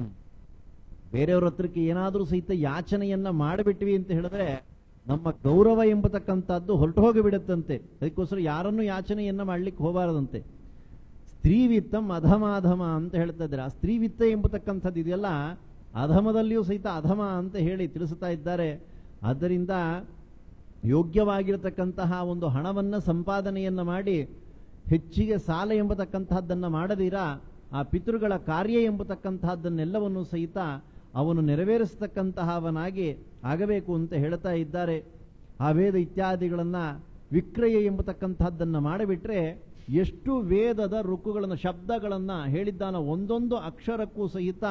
ಬೇರೆಯವ್ರ ಹತ್ರಕ್ಕೆ ಏನಾದ್ರೂ ಸಹಿತ ಯಾಚನೆಯನ್ನ ಮಾಡಿಬಿಟ್ವಿ ಅಂತ ಹೇಳಿದ್ರೆ ನಮ್ಮ ಗೌರವ ಎಂಬತಕ್ಕಂಥದ್ದು ಹೊರಟು ಹೋಗಿಬಿಡುತ್ತಂತೆ. ಅದಕ್ಕೋಸ್ಕರ ಯಾರನ್ನು ಯಾಚನೆಯನ್ನ ಮಾಡ್ಲಿಕ್ಕೆ ಹೋಗಬಾರದಂತೆ. ಸ್ತ್ರೀವಿತ್ತಂ ಅಧಮಾಧಮ ಅಂತ ಹೇಳ್ತಾ ಇದ್ದಾರೆ. ಆ ಸ್ತ್ರೀವಿತ್ತ ಎಂಬತಕ್ಕಂಥದ್ದು ಇದೆಯಲ್ಲ ಅಧಮದಲ್ಲಿಯೂ ಸಹಿತ ಅಧಮ ಅಂತ ಹೇಳಿ ತಿಳಿಸ್ತಾ ಇದ್ದಾರೆ. ಆದ್ದರಿಂದ ಯೋಗ್ಯವಾಗಿರತಕ್ಕಂತಹ ಒಂದು ಹಣವನ್ನ ಸಂಪಾದನೆಯನ್ನ ಮಾಡಿ ಹೆಚ್ಚಿಗೆ ಸಾಲ ಎಂಬತಕ್ಕಂತಹದ್ದನ್ನ ಮಾಡದಿರ ಆ ಪಿತೃಗಳ ಕಾರ್ಯ ಎಂಬತಕ್ಕಂತಹದ್ದನ್ನೆಲ್ಲವನ್ನು ಸಹಿತ ಅವನು ನೆರವೇರಿಸತಕ್ಕಂತಹವನಾಗಿ ಆಗಬೇಕು ಅಂತ ಹೇಳ್ತಾ ಇದ್ದಾರೆ. ಆ ವೇದ ಇತ್ಯಾದಿಗಳನ್ನ ವಿಕ್ರಯ ಎಂಬತಕ್ಕಂತಹದ್ದನ್ನ ಮಾಡಿಬಿಟ್ರೆ ಎಷ್ಟು ವೇದದ ಋಕ್ಕುಗಳನ್ನು ಶಬ್ದಗಳನ್ನ ಹೇಳಿದ್ದಾನ ಒಂದೊಂದು ಅಕ್ಷರಕ್ಕೂ ಸಹಿತ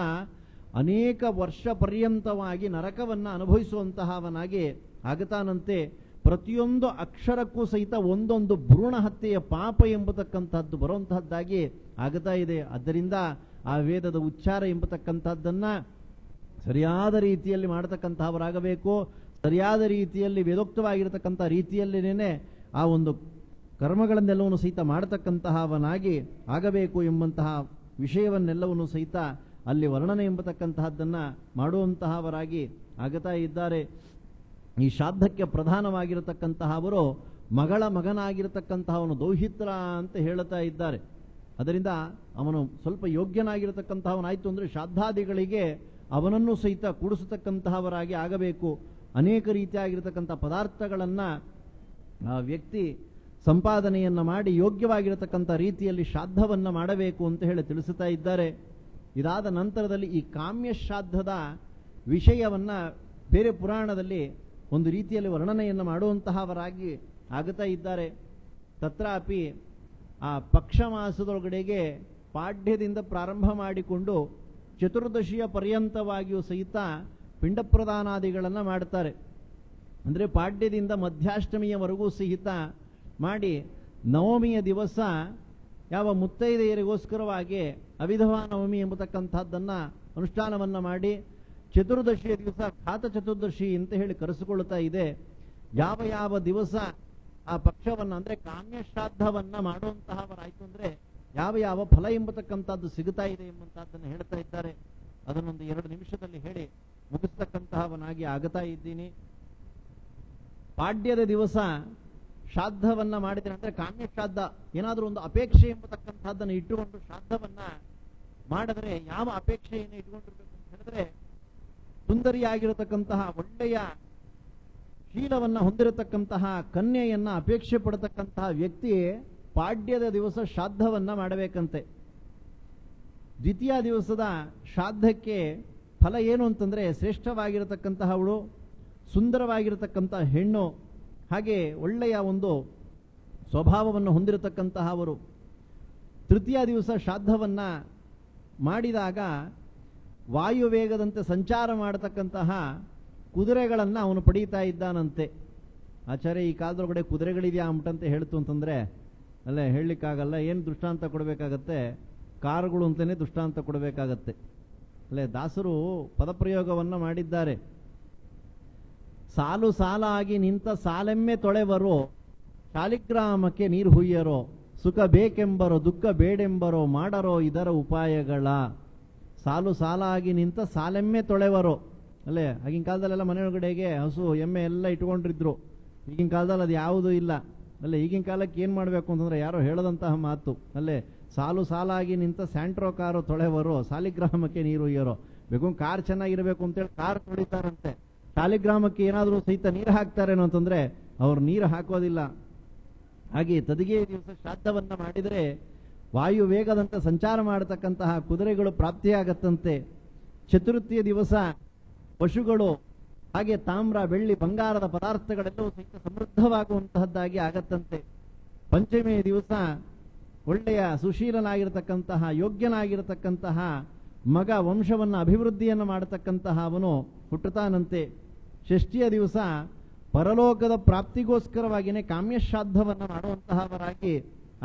ಅನೇಕ ವರ್ಷ ಪರ್ಯಂತವಾಗಿ ನರಕವನ್ನ ಅನುಭವಿಸುವಂತಹವನಾಗಿ ಆಗತಾನಂತೆ. ಪ್ರತಿಯೊಂದು ಅಕ್ಷರಕ್ಕೂ ಸಹಿತ ಒಂದೊಂದು ಭ್ರೂಣ ಹತ್ಯೆಯ ಪಾಪ ಎಂಬತಕ್ಕಂಥದ್ದು ಬರುವಂತಹದ್ದಾಗಿ ಆಗ್ತಾ ಇದೆ. ಆದ್ದರಿಂದ ಆ ವೇದದ ಉಚ್ಚಾರ ಎಂಬತಕ್ಕಂಥದ್ದನ್ನ ಸರಿಯಾದ ರೀತಿಯಲ್ಲಿ ಮಾಡತಕ್ಕಂತಹವರಾಗಬೇಕು. ಸರಿಯಾದ ರೀತಿಯಲ್ಲಿ ವೇದೋಕ್ತವಾಗಿರತಕ್ಕಂಥ ರೀತಿಯಲ್ಲಿನೇ ಆ ಒಂದು ಕರ್ಮಗಳನ್ನೆಲ್ಲವನ್ನು ಸಹಿತ ಮಾಡತಕ್ಕಂತಹವನಾಗಿ ಆಗಬೇಕು ಎಂಬಂತಹ ವಿಷಯವನ್ನೆಲ್ಲವನ್ನು ಸಹಿತ ಅಲ್ಲಿ ವರ್ಣನೆ ಎಂಬತಕ್ಕಂತಹದ್ದನ್ನ ಮಾಡುವಂತಹವರಾಗಿ ಆಗತಾ ಇದ್ದಾರೆ. ಈ ಶ್ರಾದ್ದಕ್ಕೆ ಪ್ರಧಾನವಾಗಿರತಕ್ಕಂತಹವರು ಮಗಳ ಮಗನಾಗಿರತಕ್ಕಂತಹವನು ದೌಹಿತ್ರ ಅಂತ ಹೇಳುತ್ತಾ ಇದ್ದಾರೆ. ಅದರಿಂದ ಅವನು ಸ್ವಲ್ಪ ಯೋಗ್ಯನಾಗಿರತಕ್ಕಂತಹವನಾಯ್ತು ಅಂದ್ರೆ ಶ್ರಾದ್ದಾದಿಗಳಿಗೆ ಅವನನ್ನು ಸಹಿತ ಕೂಡಿಸತಕ್ಕಂತಹವರಾಗಿ ಆಗಬೇಕು. ಅನೇಕ ರೀತಿಯಾಗಿರತಕ್ಕಂಥ ಪದಾರ್ಥಗಳನ್ನ ಆ ವ್ಯಕ್ತಿ ಸಂಪಾದನೆಯನ್ನ ಮಾಡಿ ಯೋಗ್ಯವಾಗಿರತಕ್ಕಂಥ ರೀತಿಯಲ್ಲಿ ಶ್ರಾದ್ದವನ್ನ ಮಾಡಬೇಕು ಅಂತ ಹೇಳಿ ತಿಳಿಸುತ್ತಾ ಇದ್ದಾರೆ. ಇದಾದ ನಂತರದಲ್ಲಿ ಈ ಕಾಮ್ಯ ಶ್ರಾದ್ದದ ವಿಷಯವನ್ನ ಬೇರೆ ಪುರಾಣದಲ್ಲಿ ಒಂದು ರೀತಿಯಲ್ಲಿ ವರ್ಣನೆಯನ್ನು ಮಾಡುವಂತಹವರಾಗಿ ಆಗುತ್ತಾ ಇದ್ದಾರೆ. ತತ್ರಾಪಿ ಆ ಪಕ್ಷ ಮಾಸದೊಳಗಡೆಗೆ ಪಾಡ್ಯದಿಂದ ಪ್ರಾರಂಭ ಮಾಡಿಕೊಂಡು ಚತುರ್ದಶಿಯ ಪರ್ಯಂತವಾಗಿಯೂ ಸಹಿತ ಪಿಂಡ ಪ್ರದಾನಾದಿಗಳನ್ನು ಮಾಡ್ತಾರೆ. ಅಂದರೆ ಪಾಡ್ಯದಿಂದ ಮಧ್ಯಾಷ್ಟಮಿಯವರೆಗೂ ಸಹಿತ ಮಾಡಿ ನವಮಿಯ ದಿವಸ ಯಾವ ಮುತ್ತೈದೆಯರಿಗೋಸ್ಕರವಾಗಿ ಅವಿಧವಾ ನವಮಿ ಎಂಬತಕ್ಕಂಥದ್ದನ್ನು ಅನುಷ್ಠಾನವನ್ನು ಮಾಡಿ ಚತುರ್ದಶಿಯ ದಿವಸ ಘಾತ ಚತುರ್ದಶಿ ಅಂತ ಹೇಳಿ ಕರೆಸಿಕೊಳ್ಳುತ್ತಾ ಇದೆ. ಯಾವ ಯಾವ ದಿವಸ ಆ ಪಕ್ಷವನ್ನು ಅಂದರೆ ಕಾಮ್ಯಶ್ರಾದ್ದವನ್ನು ಮಾಡುವಂತಹವರಾಯಿತು ಅಂದರೆ ಯಾವ ಯಾವ ಫಲ ಎಂಬತಕ್ಕಂಥದ್ದು ಸಿಗುತ್ತಾ ಇದೆ ಎಂಬಂತಹದ್ದನ್ನು ಹೇಳ್ತಾ ಇದ್ದಾರೆ. ಅದನ್ನೊಂದು 2 ನಿಮಿಷದಲ್ಲಿ ಹೇಳಿ ಮುಗಿಸ್ತಕ್ಕಂತಹವನಾಗಿ ಆಗುತ್ತಾ ಇದ್ದೀನಿ. ಪಾಡ್ಯದ ದಿವಸ ಶ್ರಾದ್ದವನ್ನ ಮಾಡಿದ್ರೆ ಅಂದ್ರೆ ಕಾಮ್ಯ ಶ್ರಾದ್ದ, ಏನಾದರೂ ಒಂದು ಅಪೇಕ್ಷೆ ಎಂಬತಕ್ಕಂಥದ್ದನ್ನು ಇಟ್ಟುಕೊಂಡು ಶ್ರಾದ್ದವನ್ನ ಮಾಡಿದ್ರೆ ಯಾವ ಅಪೇಕ್ಷೆಯನ್ನು ಇಟ್ಕೊಂಡಿರ್ಬೇಕು ಅಂತ ಹೇಳಿದ್ರೆ ಸುಂದರಿಯಾಗಿರತಕ್ಕಂತಹ ಒಳ್ಳೆಯ ಶೀಲವನ್ನ ಹೊಂದಿರತಕ್ಕಂತಹ ಕನ್ಯೆಯನ್ನ ಅಪೇಕ್ಷೆ ಪಡತಕ್ಕಂತಹ ವ್ಯಕ್ತಿ ಪಾಡ್ಯದ ದಿವಸ ಶ್ರಾದ್ದವನ್ನ ಮಾಡಬೇಕಂತೆ. ದ್ವಿತೀಯ ದಿವಸದ ಶ್ರಾದ್ದಕ್ಕೆ ಫಲ ಏನು ಅಂತಂದ್ರೆ ಶ್ರೇಷ್ಠವಾಗಿರತಕ್ಕಂತಹವಳು, ಸುಂದರವಾಗಿರತಕ್ಕಂತಹ ಹೆಣ್ಣು, ಹಾಗೆ ಒಳ್ಳೆಯ ಒಂದು ಸ್ವಭಾವವನ್ನು ಹೊಂದಿರತಕ್ಕಂತಹವರು. ತೃತೀಯ ದಿವಸ ಶ್ರಾದ್ದವನ್ನ ಮಾಡಿದಾಗ ವಾಯುವೇಗದಂತೆ ಸಂಚಾರ ಮಾಡತಕ್ಕಂತಹ ಕುದುರೆಗಳನ್ನು ಅವನು ಪಡೀತಾ ಇದ್ದಾನಂತೆ. ಆಚಾರ್ಯ ಈ ಕಾಲದೊಳಗಡೆ ಕುದುರೆಗಳಿದೆಯಾ ಅಂಟಂತೆ ಹೇಳ್ತು ಅಂತಂದ್ರೆ ಅಲ್ಲೇ ಹೇಳಲಿಕ್ಕಾಗಲ್ಲ. ಏನು ದೃಷ್ಟಾಂತ ಕೊಡಬೇಕಾಗತ್ತೆ? ಕಾರುಗಳು ಅಂತಲೇ ದೃಷ್ಟಾಂತ ಕೊಡಬೇಕಾಗತ್ತೆ. ಅಲ್ಲೇ ದಾಸರು ಪದಪ್ರಯೋಗವನ್ನು ಮಾಡಿದ್ದಾರೆ. ಸಾಲು ಸಾಲಾಗಿ ನಿಂತ ಸಾಲೆಮ್ಮೆ ತೊಳೆವರು, ಶಾಲಿಗ್ರಾಮಕ್ಕೆ ನೀರು ಹುಯ್ಯರೋ, ಸುಖ ಬೇಕೆಂಬರೋ ದುಃಖ ಬೇಡೆಂಬರೋ ಮಾಡರೋ ಇದರ ಉಪಾಯಗಳ. ಸಾಲು ಸಾಲಾಗಿ ನಿಂತ ಸಾಲೆಮ್ಮೆ ತೊಳೆವರು. ಅಲ್ಲೇ ಆಗಿನ ಕಾಲದಲ್ಲೆಲ್ಲ ಮನೆಯೊಳಗಡೆಗೆ ಹಸು ಎಮ್ಮೆ ಎಲ್ಲ ಇಟ್ಕೊಂಡಿದ್ರು. ಈಗಿನ ಕಾಲದಲ್ಲಿ ಅದು ಯಾವುದೂ ಇಲ್ಲ. ಅಲ್ಲೇ ಈಗಿನ ಕಾಲಕ್ಕೆ ಏನು ಮಾಡಬೇಕು ಅಂತಂದ್ರೆ ಯಾರೋ ಹೇಳದಂತಹ ಮಾತು. ಅಲ್ಲೇ ಸಾಲು ಸಾಲಾಗಿ ನಿಂತ ಸ್ಯಾಂಟ್ರೋ ಕಾರು ತೊಳೆವರು, ಸಾಲಿಗ್ರಾಮಕ್ಕೆ ನೀರು ಒಯ್ಯರೋ. ಬೇಕು ಕಾರ್ ಚೆನ್ನಾಗಿರಬೇಕು ಅಂತೇಳಿ ಕಾರ್ ತೊಳಿತಾರಂತೆ. ಶಾಲಿಗ್ರಾಮಕ್ಕೆ ಏನಾದರೂ ಸಹಿತ ನೀರು ಹಾಕ್ತಾರೇನೋ ಅಂತಂದ್ರೆ ಅವ್ರು ನೀರು ಹಾಕೋದಿಲ್ಲ. ಹಾಗೆ ತದಿಗೆ ದಿವಸ ಶ್ರಾದ್ದವನ್ನ ಮಾಡಿದರೆ ವಾಯು ವೇಗದಂತೆ ಸಂಚಾರ ಮಾಡತಕ್ಕಂತಹ ಕುದುರೆಗಳು ಪ್ರಾಪ್ತಿಯಾಗತ್ತಂತೆ. ಚತುರ್ಥಿಯ ದಿವಸ ಪಶುಗಳು ಹಾಗೆ ತಾಮ್ರ ಬೆಳ್ಳಿ ಬಂಗಾರದ ಪದಾರ್ಥಗಳೆಲ್ಲವೂ ಸಹಿತ ಸಮೃದ್ಧವಾಗುವಂತಹದ್ದಾಗಿ ಆಗತ್ತಂತೆ. ಪಂಚಮಿಯ ದಿವಸ ಒಳ್ಳೆಯ ಸುಶೀಲನಾಗಿರತಕ್ಕಂತಹ ಯೋಗ್ಯನಾಗಿರತಕ್ಕಂತಹ ಮಗ ವಂಶವನ್ನು ಅಭಿವೃದ್ಧಿಯನ್ನು ಮಾಡತಕ್ಕಂತಹ ಅವನು ಹುಟ್ಟುತ್ತಾನಂತೆ. ಷಷ್ಠಿಯ ದಿವಸ ಪರಲೋಕದ ಪ್ರಾಪ್ತಿಗೋಸ್ಕರವಾಗಿಯೇ ಕಾಮ್ಯಶ್ರಾದ್ದವನ್ನು ಮಾಡುವಂತಹವರಾಗಿ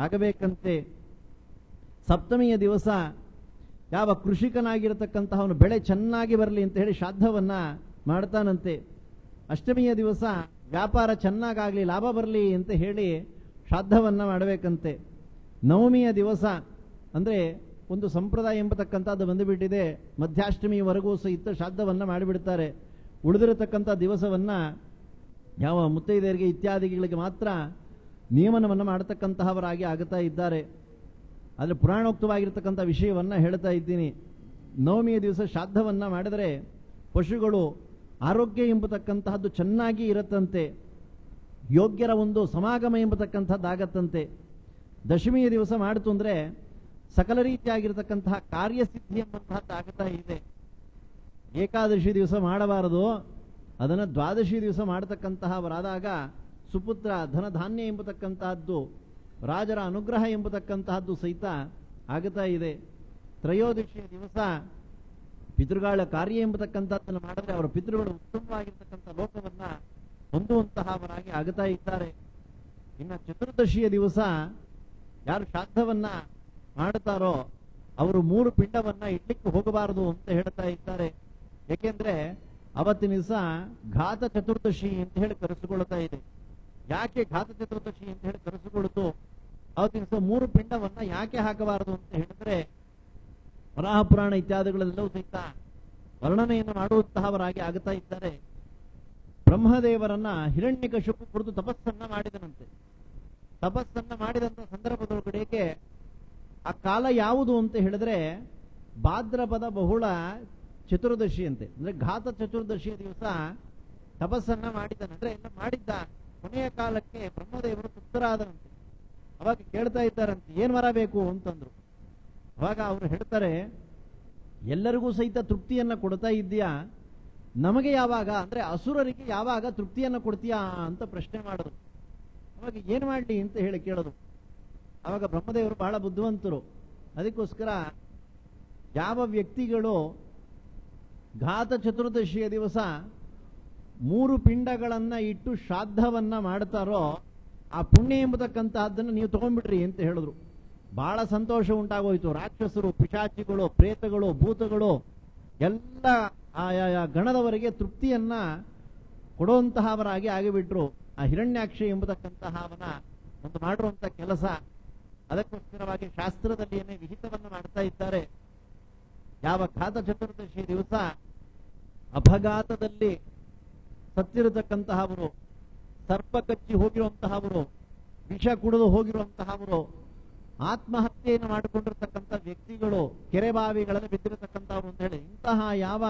ಆಗಬೇಕಂತೆ. ಸಪ್ತಮಿಯ ದಿವಸ ಯಾವ ಕೃಷಿಕನಾಗಿರತಕ್ಕಂತಹವನು ಬೆಳೆ ಚೆನ್ನಾಗಿ ಬರಲಿ ಅಂತ ಹೇಳಿ ಶ್ರಾದ್ದವನ್ನ ಮಾಡ್ತಾನಂತೆ. ಅಷ್ಟಮಿಯ ದಿವಸ ವ್ಯಾಪಾರ ಚೆನ್ನಾಗಾಗಲಿ, ಲಾಭ ಬರಲಿ ಅಂತ ಹೇಳಿ ಶ್ರಾದ್ದವನ್ನ ಮಾಡಬೇಕಂತೆ. ನವಮಿಯ ದಿವಸ ಅಂದ್ರೆ ಒಂದು ಸಂಪ್ರದಾಯ ಎಂಬತಕ್ಕಂಥದ್ದು ಬಂದುಬಿಟ್ಟಿದೆ. ಮಧ್ಯಾಷ್ಟಮಿಯವರೆಗೂ ಸಹಿತ ಶ್ರಾದ್ದವನ್ನ ಮಾಡಿಬಿಡ್ತಾರೆ. ಉಳಿದಿರತಕ್ಕಂಥ ದಿವಸವನ್ನ ಯಾವ ಮುತ್ತೈದೆಯರಿಗೆ ಇತ್ಯಾದಿಗಳಿಗೆ ಮಾತ್ರ ನಿಯಮನವನ್ನು ಮಾಡತಕ್ಕಂತಹವರಾಗಿ ಆಗುತ್ತಾ ಇದ್ದಾರೆ. ಆದರೆ ಪುರಾಣೋಕ್ತವಾಗಿರ್ತಕ್ಕಂಥ ವಿಷಯವನ್ನ ಹೇಳ್ತಾ ಇದ್ದೀನಿ. ನವಮಿಯ ದಿವಸ ಶ್ರಾದ್ದವನ್ನ ಮಾಡಿದರೆ ಪಶುಗಳು ಆರೋಗ್ಯ ಎಂಬತಕ್ಕಂತಹದ್ದು ಚೆನ್ನಾಗಿ ಇರತ್ತಂತೆ. ಯೋಗ್ಯರ ಒಂದು ಸಮಾಗಮ ಎಂಬತಕ್ಕಂಥದ್ದಾಗತ್ತಂತೆ. ದಶಮಿಯ ದಿವಸ ಮಾಡಿತು ಅಂದ್ರೆ ಸಕಲ ರೀತಿಯಾಗಿರತಕ್ಕಂತಹ ಕಾರ್ಯಸಿದ್ಧಿ ಎಂಬಂತಹದ್ದು ಆಗುತ್ತಾ ಇದೆ. ಏಕಾದಶಿ ದಿವಸ ಮಾಡಬಾರದು, ಅದನ್ನು ದ್ವಾದಶಿ ದಿವಸ ಮಾಡತಕ್ಕಂತಹವರಾದಾಗ ಸುಪುತ್ರ ಧನಧಾನ್ಯ ಎಂಬತಕ್ಕಂತಹದ್ದು, ರಾಜರ ಅನುಗ್ರಹ ಎಂಬತಕ್ಕಂತಹದ್ದು ಸಹಿತ ಆಗುತ್ತಾ ಇದೆ. ತ್ರಯೋದಶಿಯ ದಿವಸ ಪಿತೃಗಳ ಕಾರ್ಯ ಎಂಬತಕ್ಕಂಥದ್ದನ್ನು ಮಾಡಿದ್ರೆ ಅವರ ಪಿತೃಗಳು ಉತ್ತಮವಾಗಿರ್ತಕ್ಕಂಥ ಲೋಕವನ್ನ ಹೊಂದುವಂತಹವರಾಗಿ ಆಗುತ್ತಾ ಇದ್ದಾರೆ. ಇನ್ನು ಚತುರ್ದಶಿಯ ದಿವಸ ಯಾರು ಶ್ರಾದ್ದವನ್ನ ಮಾಡುತ್ತಾರೋ ಅವರು 3 ಪಿಂಡವನ್ನ ಇಡ್ಲಿಕ್ಕೆ ಹೋಗಬಾರದು ಅಂತ ಹೇಳ್ತಾ ಇದ್ದಾರೆ. ಯಾಕೆಂದ್ರೆ ಅವತ್ತಿನ ದಿವಸ ಘಾತ ಚತುರ್ದಶಿ ಅಂತ ಹೇಳಿ ಕರೆಸಿಕೊಳ್ಳುತ್ತಾ ಇದೆ. ಯಾಕೆ ಘಾತ ಚತುರ್ದಶಿ ಅಂತ ಹೇಳಿ ಕರೆಸಿಕೊಳ್ಳುತ್ತು? ಅವತ್ತಿನ ದಿವಸ 3 ಪಿಂಡವನ್ನ ಯಾಕೆ ಹಾಕಬಾರದು ಅಂತ ಹೇಳಿದ್ರೆ ವರಾಹ ಪುರಾಣ ಇತ್ಯಾದಿಗಳೆಲ್ಲವೂ ಸಹಿತ ವರ್ಣನೆಯನ್ನು ಮಾಡುವಂತಹವರಾಗಿ ಆಗುತ್ತಾ ಇದ್ದಾರೆ. ಬ್ರಹ್ಮದೇವರನ್ನ ಹಿರಣ್ಯಕಶಿಪು ಕುರಿತು ತಪಸ್ಸನ್ನ ಮಾಡಿದನಂತೆ. ತಪಸ್ಸನ್ನ ಮಾಡಿದಂತ ಸಂದರ್ಭದೊಳಗಡೆಗೆ ಆ ಕಾಲ ಯಾವುದು ಅಂತ ಹೇಳಿದ್ರೆ ಭಾದ್ರಪದ ಬಹುಳ ಚತುರ್ದಶಿ ಅಂತೆ. ಅಂದ್ರೆ ಘಾತ ಚತುರ್ದಶಿಯ ದಿವಸ ತಪಸ್ಸನ್ನ ಮಾಡಿದನ. ಅಂದ್ರೆ ಎಲ್ಲ ಮಾಡಿದ್ದ ಕೊನೆಯ ಕಾಲಕ್ಕೆ ಬ್ರಹ್ಮದೇವರು ತೃಪ್ತರಾದರಂತೆ. ಅವಾಗ ಕೇಳ್ತಾ ಇದ್ದಾರಂತೆ ಏನ್ ಬರಬೇಕು ಅಂತಂದ್ರು. ಅವಾಗ ಅವರು ಹೇಳ್ತಾರೆ ಎಲ್ಲರಿಗೂ ಸಹಿತ ತೃಪ್ತಿಯನ್ನ ಕೊಡ್ತಾ ಇದ್ದೀಯಾ, ನಮಗೆ ಯಾವಾಗ ಅಂದ್ರೆ ಅಸುರರಿಗೆ ಯಾವಾಗ ತೃಪ್ತಿಯನ್ನ ಕೊಡ್ತೀಯಾ ಅಂತ ಪ್ರಶ್ನೆ ಮಾಡಿದ್ರು. ಅವಾಗ ಏನು ಮಾಡಲಿ ಅಂತ ಹೇಳಿ ಕೇಳೋದು. ಅವಾಗ ಬ್ರಹ್ಮದೇವರು ಬಹಳ ಬುದ್ಧಿವಂತರು. ಅದಕ್ಕೋಸ್ಕರ ಯಾವ ವ್ಯಕ್ತಿಗಳು ಘಾತ ಚತುರ್ದಶಿಯ ದಿವಸ 3 ಪಿಂಡಗಳನ್ನ ಇಟ್ಟು ಶ್ರಾದ್ದವನ್ನ ಮಾಡ್ತಾರೋ ಆ ಪುಣ್ಯ ಎಂಬತಕ್ಕಂತಹದ್ದನ್ನು ನೀವು ತಗೊಂಡ್ಬಿಡ್ರಿ ಅಂತ ಹೇಳಿದ್ರು. ಬಹಳ ಸಂತೋಷ ಉಂಟಾಗೋಯ್ತು. ರಾಕ್ಷಸರು, ಪಿಶಾಚಿಗಳು, ಪ್ರೇತಗಳು, ಭೂತಗಳು ಎಲ್ಲ ಆಯಾ ಗಣದವರಿಗೆ ತೃಪ್ತಿಯನ್ನ ಕೊಡುವಂತಹವರಾಗಿ ಆಗಿಬಿಟ್ರು. ಆ ಹಿರಣ್ಯಾಕ್ಷ ಎಂಬತಕ್ಕಂತಹವನ ಒಂದು ಮಾಡಿರುವಂತ ಕೆಲಸ. ಅದಕ್ಕೋಸ್ಕರವಾಗಿ ಶಾಸ್ತ್ರದಲ್ಲಿಯೇ ವಿಹಿತವನ್ನು ಮಾಡ್ತಾ ಇದ್ದಾರೆ. ಯಾವ ಘಾತ ಚತುರ್ದಶಿ ದಿವಸ ಅಪಘಾತದಲ್ಲಿ ಸತ್ತಿರತಕ್ಕಂತಹವರು, ಸರ್ಪ ಕಚ್ಚಿ ಹೋಗಿರುವಂತಹವರು, ವಿಷ ಕುಡಿದು ಹೋಗಿರುವಂತಹವರು, ಆತ್ಮಹತ್ಯೆಯನ್ನು ಮಾಡಿಕೊಂಡಿರ್ತಕ್ಕಂಥ ವ್ಯಕ್ತಿಗಳು, ಕೆರೆಬಾವಿಗಳಲ್ಲಿ ಬಿದ್ದಿರತಕ್ಕಂಥವ್ರು ಅಂತ ಹೇಳಿ ಇಂತಹ ಯಾವ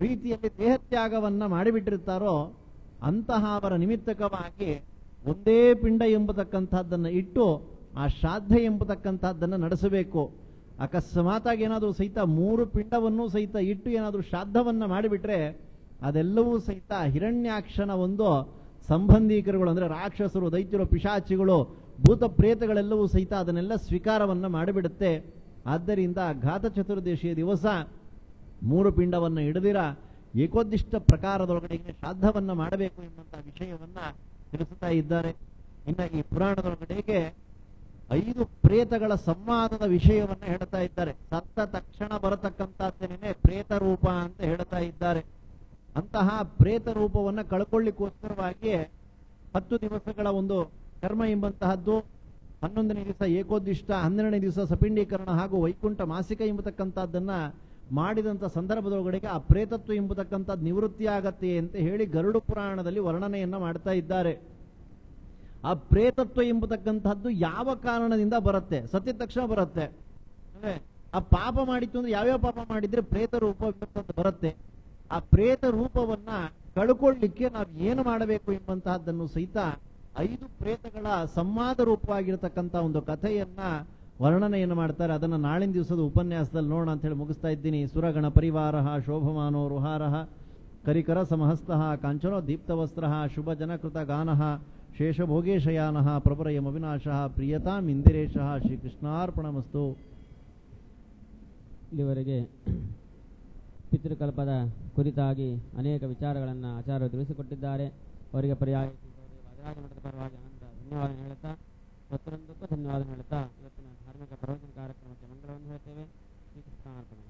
ರೀತಿಯಲ್ಲಿ ದೇಹತ್ಯಾಗವನ್ನ ಮಾಡಿಬಿಟ್ಟಿರ್ತಾರೋ ಅಂತಹವರ ನಿಮಿತ್ತಕವಾಗಿ ಒಂದೇ ಪಿಂಡ ಎಂಬತಕ್ಕಂಥದ್ದನ್ನು ಇಟ್ಟು ಆ ಶ್ರಾದ್ದ ಎಂಬತಕ್ಕಂಥದ್ದನ್ನು ನಡೆಸಬೇಕು. ಅಕಸ್ಮಾತಾಗಿ ಏನಾದರೂ ಸಹಿತ 3 ಪಿಂಡವನ್ನು ಸಹಿತ ಇಟ್ಟು ಏನಾದರೂ ಶ್ರಾದ್ದವನ್ನ ಮಾಡಿಬಿಟ್ರೆ ಅದೆಲ್ಲವೂ ಸಹಿತ ಹಿರಣ್ಯಾಕ್ಷನ ಒಂದು ಸಂಬಂಧಿಕರುಗಳು, ಅಂದ್ರೆ ರಾಕ್ಷಸರು, ದೈತ್ಯರು, ಪಿಶಾಚಿಗಳು, ಭೂತ ಪ್ರೇತಗಳೆಲ್ಲವೂ ಸಹಿತ ಅದನ್ನೆಲ್ಲ ಸ್ವೀಕಾರವನ್ನ ಮಾಡಿಬಿಡುತ್ತೆ. ಆದ್ದರಿಂದ ಘಾತ ಚತುರ್ದಶಿಯ ದಿವಸ 3 ಪಿಂಡವನ್ನು ಹಿಡಿದಿರ ಏಕೋದ್ದಿಷ್ಟ ಪ್ರಕಾರದೊಳಗಡೆ ಶ್ರಾದ್ದವನ್ನ ಮಾಡಬೇಕು ಎಂಬಂತಹ ವಿಷಯವನ್ನ ತಿಳಿಸುತ್ತಾ ಇದ್ದಾರೆ. ಇನ್ನು ಈ ಪುರಾಣದೊಳಗಡೆಗೆ 5 ಪ್ರೇತಗಳ ಸಂವಾದದ ವಿಷಯವನ್ನ ಹೇಳ್ತಾ ಇದ್ದಾರೆ. ಸತ್ತ ತಕ್ಷಣ ಬರತಕ್ಕಂಥದ್ದೇನೆ ಪ್ರೇತ ರೂಪ ಅಂತ ಹೇಳ್ತಾ ಇದ್ದಾರೆ. ಅಂತಹ ಪ್ರೇತ ರೂಪವನ್ನ ಕಳ್ಕೊಳ್ಳಿಕ್ಕೋಸ್ಕರವಾಗಿ 10 ದಿವಸಗಳ ಒಂದು ಕರ್ಮ ಎಂಬಂತಹದ್ದು, 11ನೇ ದಿವಸ ಏಕೋದ್ದಿಷ್ಟ, 12ನೇ ದಿವಸ ಸಪಿಂಡೀಕರಣ ಹಾಗೂ ವೈಕುಂಠ ಮಾಸಿಕ ಎಂಬತಕ್ಕಂಥದ್ದನ್ನ ಮಾಡಿದಂಥ ಸಂದರ್ಭದೊಳಗಡೆಗೆ ಆ ಪ್ರೇತತ್ವ ಎಂಬತಕ್ಕಂಥದ್ದು ನಿವೃತ್ತಿ ಆಗತ್ತೆ ಅಂತ ಹೇಳಿ ಗರುಡ ಪುರಾಣದಲ್ಲಿ ವರ್ಣನೆಯನ್ನ ಮಾಡ್ತಾ ಇದ್ದಾರೆ. ಆ ಪ್ರೇತತ್ವ ಎಂಬತಕ್ಕಂಥದ್ದು ಯಾವ ಕಾರಣದಿಂದ ಬರುತ್ತೆ? ಸತ್ಯ ತಕ್ಷಣ ಬರುತ್ತೆ. ಅಂದ್ರೆ ಆ ಪಾಪ ಮಾಡಿತ್ತು ಅಂದ್ರೆ ಯಾವ್ಯಾವ ಪಾಪ ಮಾಡಿದ್ರೆ ಪ್ರೇತ ರೂಪ ಬರುತ್ತೆ. ಆ ಪ್ರೇತ ರೂಪವನ್ನ ಕಳ್ಕೊಳ್ಳಿಕ್ಕೆ ನಾವು ಏನು ಮಾಡಬೇಕು ಎಂಬಂತಹದ್ದನ್ನು ಸಹಿತ 5 ಪ್ರೇತಗಳ ಸಂವಾದ ರೂಪವಾಗಿರತಕ್ಕಂಥ ಒಂದು ಕಥೆಯನ್ನ ವರ್ಣನೆಯನ್ನು ಮಾಡ್ತಾರೆ. ಅದನ್ನ ನಾಳಿನ ದಿವಸದ ಉಪನ್ಯಾಸದಲ್ಲಿ ನೋಡೋಣ ಅಂತ ಹೇಳಿ ಮುಗಿಸ್ತಾ ಇದ್ದೀನಿ. ಸುರಗಣ ಪರಿವಾರ ಶೋಭಮಾನೋ ರುಹಾರ ಕರಿಕರ ಸಮಹಸ್ತ ಕಾಂಚನೋ ದೀಪ್ತವಸ್ತ್ರ ಶುಭ ಜನಕೃತ ಗಾನ ಶೇಷಭೋಗೇಶಯಾನ ಪ್ರಭರಯಂ ಅವಿನಾಶ ಪ್ರಿಯತಾಂ ಇಂದಿರೇಶ ಶ್ರೀಕೃಷ್ಣಾರ್ಪಣಮಸ್ತು. ಇಲ್ಲಿವರೆಗೆ ಪಿತೃಕಲ್ಪದ ಕುರಿತಾಗಿ ಅನೇಕ ವಿಚಾರಗಳನ್ನು ಆಚಾರ್ಯರು ತಿಳಿಸಿಕೊಟ್ಟಿದ್ದಾರೆ. ಅವರಿಗೆ ಪರ್ಯಾಯ ವಾದರಾಜ ಮಠದ ಪರವಾಗಿ ಅನಂತ ಧನ್ಯವಾದ ಹೇಳುತ್ತಾ, ಭಕ್ತರೊಂದಕ್ಕೂ ಧನ್ಯವಾದ ಹೇಳುತ್ತಾ ಇವತ್ತಿನ ಧಾರ್ಮಿಕ ಪ್ರವಚನ ಕಾರ್ಯಕ್ರಮಕ್ಕೆ ಮಂಗಳವನ್ನು ಹೇಳ್ತೇವೆ. ಶ್ರೀಕೃಷ್ಣಾರ್ಪಣೆ.